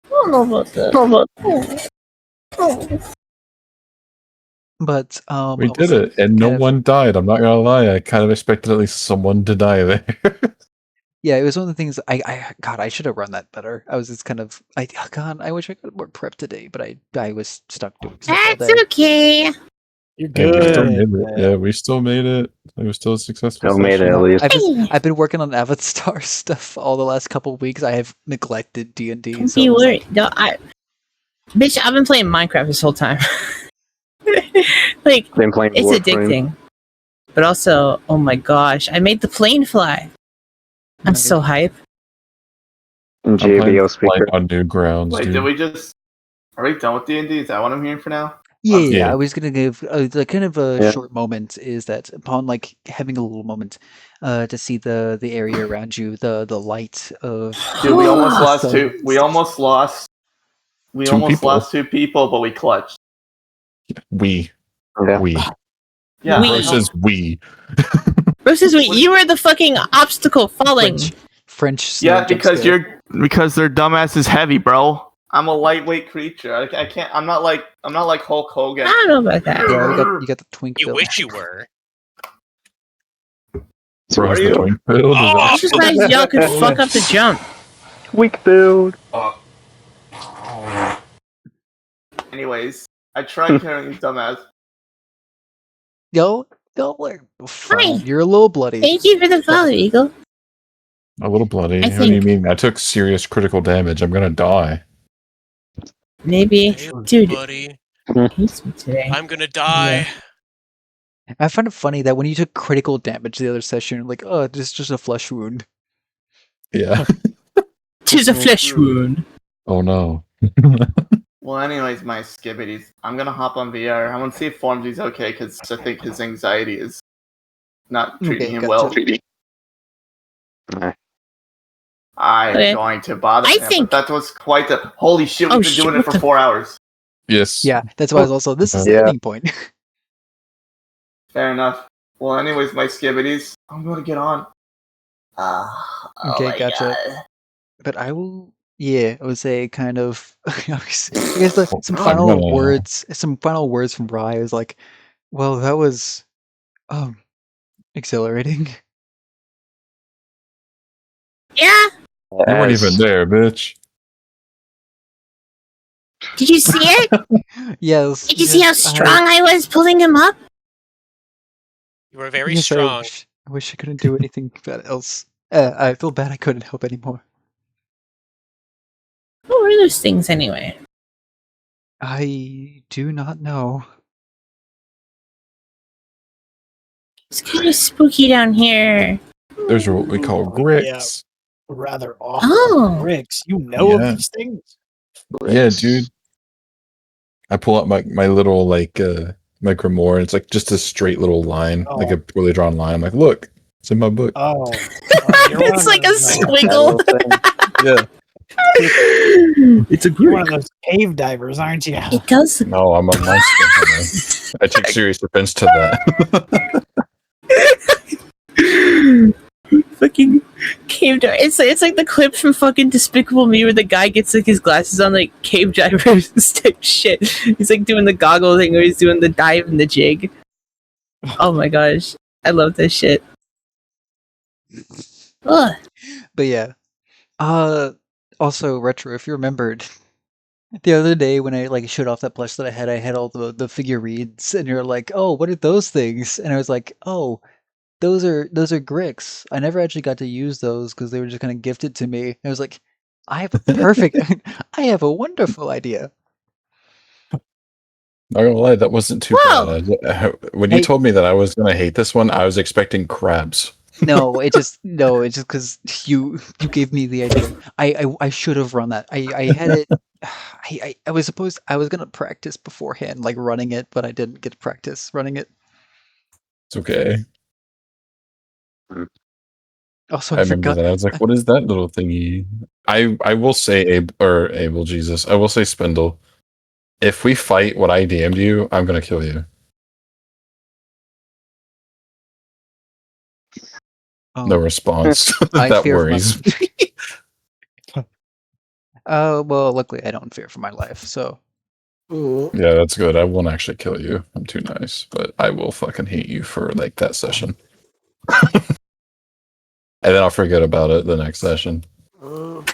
don't know about that. But We did it, and no one died. I'm not gonna lie. I kind of expected at least someone to die there. Yeah, it was one of the things I should have run that better. I was just kind of I wish I got more prep today, but I was stuck doing stuff all That's day. okay. You're Yeah, we still good. made it. Yeah, we still made it. It was still a successful. Still made it, session. at least. I've been working on Avatar stuff all the last couple of weeks. I have neglected D&D. Don't So be it's worried. like, No, bitch, I've been playing Minecraft this whole time. Like, Been playing it's Warframe. addicting. But also, oh my gosh, I made the plane fly. I'm Nice. so hype. And I'm playing JBL speaker. Flight on new grounds. Wait, dude. did we just? Are we done with D&D? Is that what I'm hearing for now? yeah, Yeah. I was gonna give the kind of a Yeah. short moment is that upon like having a little moment to see the area around you, the light of Dude, we almost lost So- two. We almost lost. We Two almost people. lost 2 people, but we clutched. We. Yeah. Yeah. We- Versus we. Versus wait, you were the fucking obstacle falling. French. Yeah, jump because scare. because their dumbass is heavy, bro. I'm a lightweight creature. I can't. I'm not like Hulk Hogan. I don't know about that. Yeah, you got the twink You bill. wish you were. Bro, are the you? twink build is Oh! I'm surprised y'all could fuck up the jump. Weak build. Anyways, I tried carrying his dumbass. Yo, like, Hi. fine. You're a little bloody. Thank you for the follow, Eagle. a little bloody. I What do you think- mean? I took serious critical damage. I'm gonna die. Maybe. Hey, Dude, buddy, hates me today. I'm gonna die. I find it funny that when you took critical damage the other session, you're like, oh, this is just a flesh wound. Yeah. 'Tis a flesh wound. Oh no. Well, anyways, my skibbities. I'm gonna hop on VR. I want to see if Formsy's okay, because I think his anxiety is not treating him well. I'm Okay. going to bother I him. think- But that was quite a... Holy shit, Oh, we've been shit, doing it what for the- 4 hours. Yes. Yeah, that's why I was also, this is the Yeah. ending point. Fair enough. Well, anyways, my skibbities. I'm going to get on. Okay, my gotcha. God. But I will, I would say kind of, I guess some I'm final gonna- words, from Rye was like, well, that was, exhilarating. Yeah. You weren't even there, bitch. Did you see it? Yes. Did you see how strong I was pulling him up? You were very yes, strong. I wish I couldn't do anything else. I feel bad I couldn't help anymore. What were those things anyway? I do not know. It's kind of spooky down here. There's what we call gricks. Rather awful. Oh. Riggs, you know Yeah. of these things? Yeah, dude. I pull out my little like my grimoire. It's like just a straight little line, like a poorly drawn line. I'm like, look, it's in my book. Oh. It's like a squiggle. Yeah. It's a You're one of those cave divers, aren't you? It does. No, I'm a monster hunter. I take serious offense to that. Fucking cave diver. It's like the clip from fucking Despicable Me where the guy gets like his glasses on like cave divers type shit. He's like doing the goggle thing where he's doing the dive and the jig. Oh my gosh. I love this shit. Ugh. But yeah. Also, Retro, if you remembered, the other day when I like showed off that plush that I had all the figurines, and you're like, oh, what are those things? And I was like, oh, those are Gricks. I never actually got to use those because they were just kind of gifted to me. And I was like, I have a perfect, I have a wonderful idea. Not gonna lie, that wasn't too Whoa. bad. When you Hey. told me that I was gonna hate this one, I was expecting crabs. No, it's just because you gave me the idea. I should have run that. I had it. I was gonna practice beforehand, like running it, but I didn't get to practice running it. It's okay. Also, I I remember forgot. that. I was like, what is that little thingy? I will say Abel Jesus. I will say Spindl. If we fight what I DM'd you, I'm gonna kill you. Oh, No response. I That fear for my- worries. Well, luckily I don't fear for my life, so Yeah, that's good. I won't actually kill you. I'm too nice, but I will fucking hate you for like that session. And then I'll forget about it the next session. but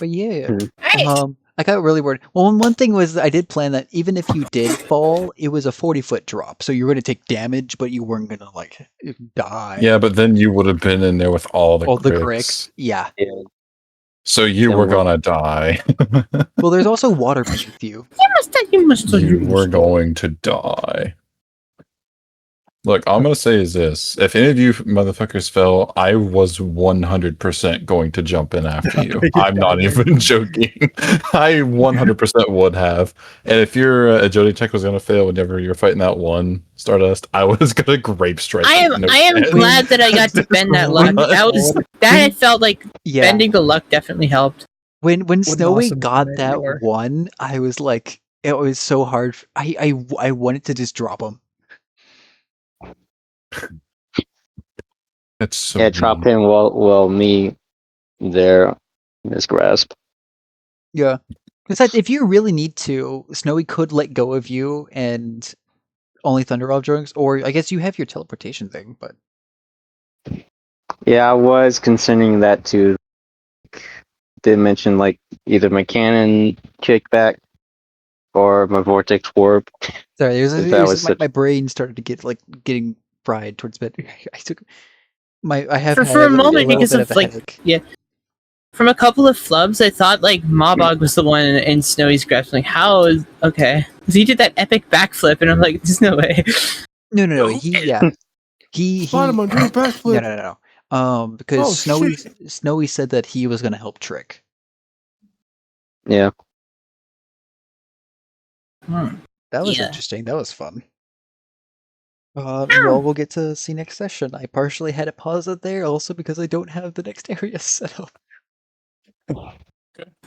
yeah. Alright. I got really worried. Well, one thing was I did plan that even if you did fall, it was a 40-foot drop, so you were going to take damage, but you weren't going to like die. Yeah, but then you would have been in there with all the All the cricks. Gricks. Yeah. So you Yeah, were well- gonna die. Well, there's also water beneath you. You must You were going to die. Look, all I'm gonna say is this: if any of you motherfuckers fell, I was 100% going to jump in after you. I'm not even joking. I 100% would have. And if your agility check was gonna fail whenever you were fighting that one Stardust, I was gonna grape strike. I am glad that I got to bend that luck. I felt like Yeah. bending the luck definitely helped. When Snowy awesome got scenario that or- one, I was like, it was so hard. I wanted to just drop him. That's so Yeah, drop mean. him while me there in his grasp. Yeah. Besides, if you really need to, Snowy could let go of you and only Thunderov drugs, or I guess you have your teleportation thing, but Yeah, I was considering that too. Did mention like either my cannon kickback or my vortex warp. sorry, If that was such- my brain started to getting fried towards bed. I took I have For had a little moment, bit because of of a like, headache. yeah. From a couple of flubs, I thought like Mawbog was the one in Snowy's grasp. Like, how is okay? 'Cause he did that epic backflip, and I'm like, there's no way. No. He Spider-Man, do a backflip. no. Because Oh, Snowy said that he was gonna help Trikk. Yeah. That was Yeah. interesting. That was fun. You all will get to see next session. I partially had it paused it there, also because I don't have the next area set up.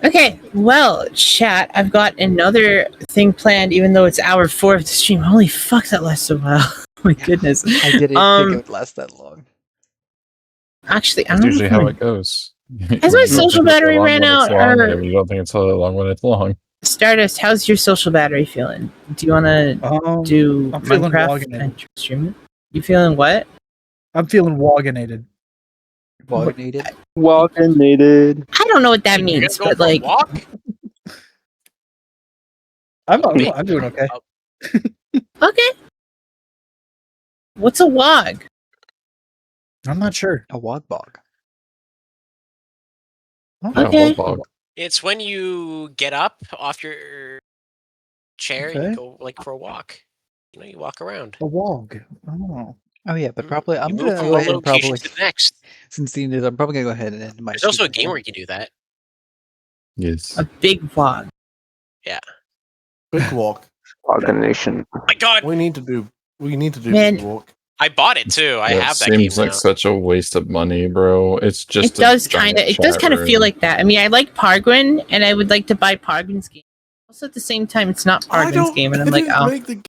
Okay, well, chat, I've got another thing planned, even though it's hour 4 of the stream. Holy fuck, that lasted a while. Oh my goodness. I didn't think it would last that long. Actually, I That's don't know usually if how my- it goes. Has my social battery ran out, or- You don't think it's so long when it's long. Stardust, how's your social battery feeling? Do you want to do I'm feeling Minecraft woginated. and stream it? You feeling what? I'm feeling woginated. Wognated? Woginated. I don't know what that You're means, gonna go but for a like, walk? I'm doing okay. okay. What's a wog? I'm not sure. A wogbog. Okay. It's when you get up off your chair and Okay. you go like for a walk. You know, you walk around. A wog. Oh. Oh yeah, but probably You I'm move gonna from go one ahead and location probably to the next. since the end is, I'm probably gonna go ahead and end my. There's also a stream game now. where you can do that. Yes. A big wog. Big walk. Wogination. Oh my god, We need to do Man. big walk. I bought it too. I That have that game seems like now. such a waste of money, bro. It's just It does kind of feel like that. I mean, I like Pargwin, and I would like to buy Pargwin's game. Also, at the same time, it's not I Pargwin's don't. game, and I I'm like, didn't oh, make the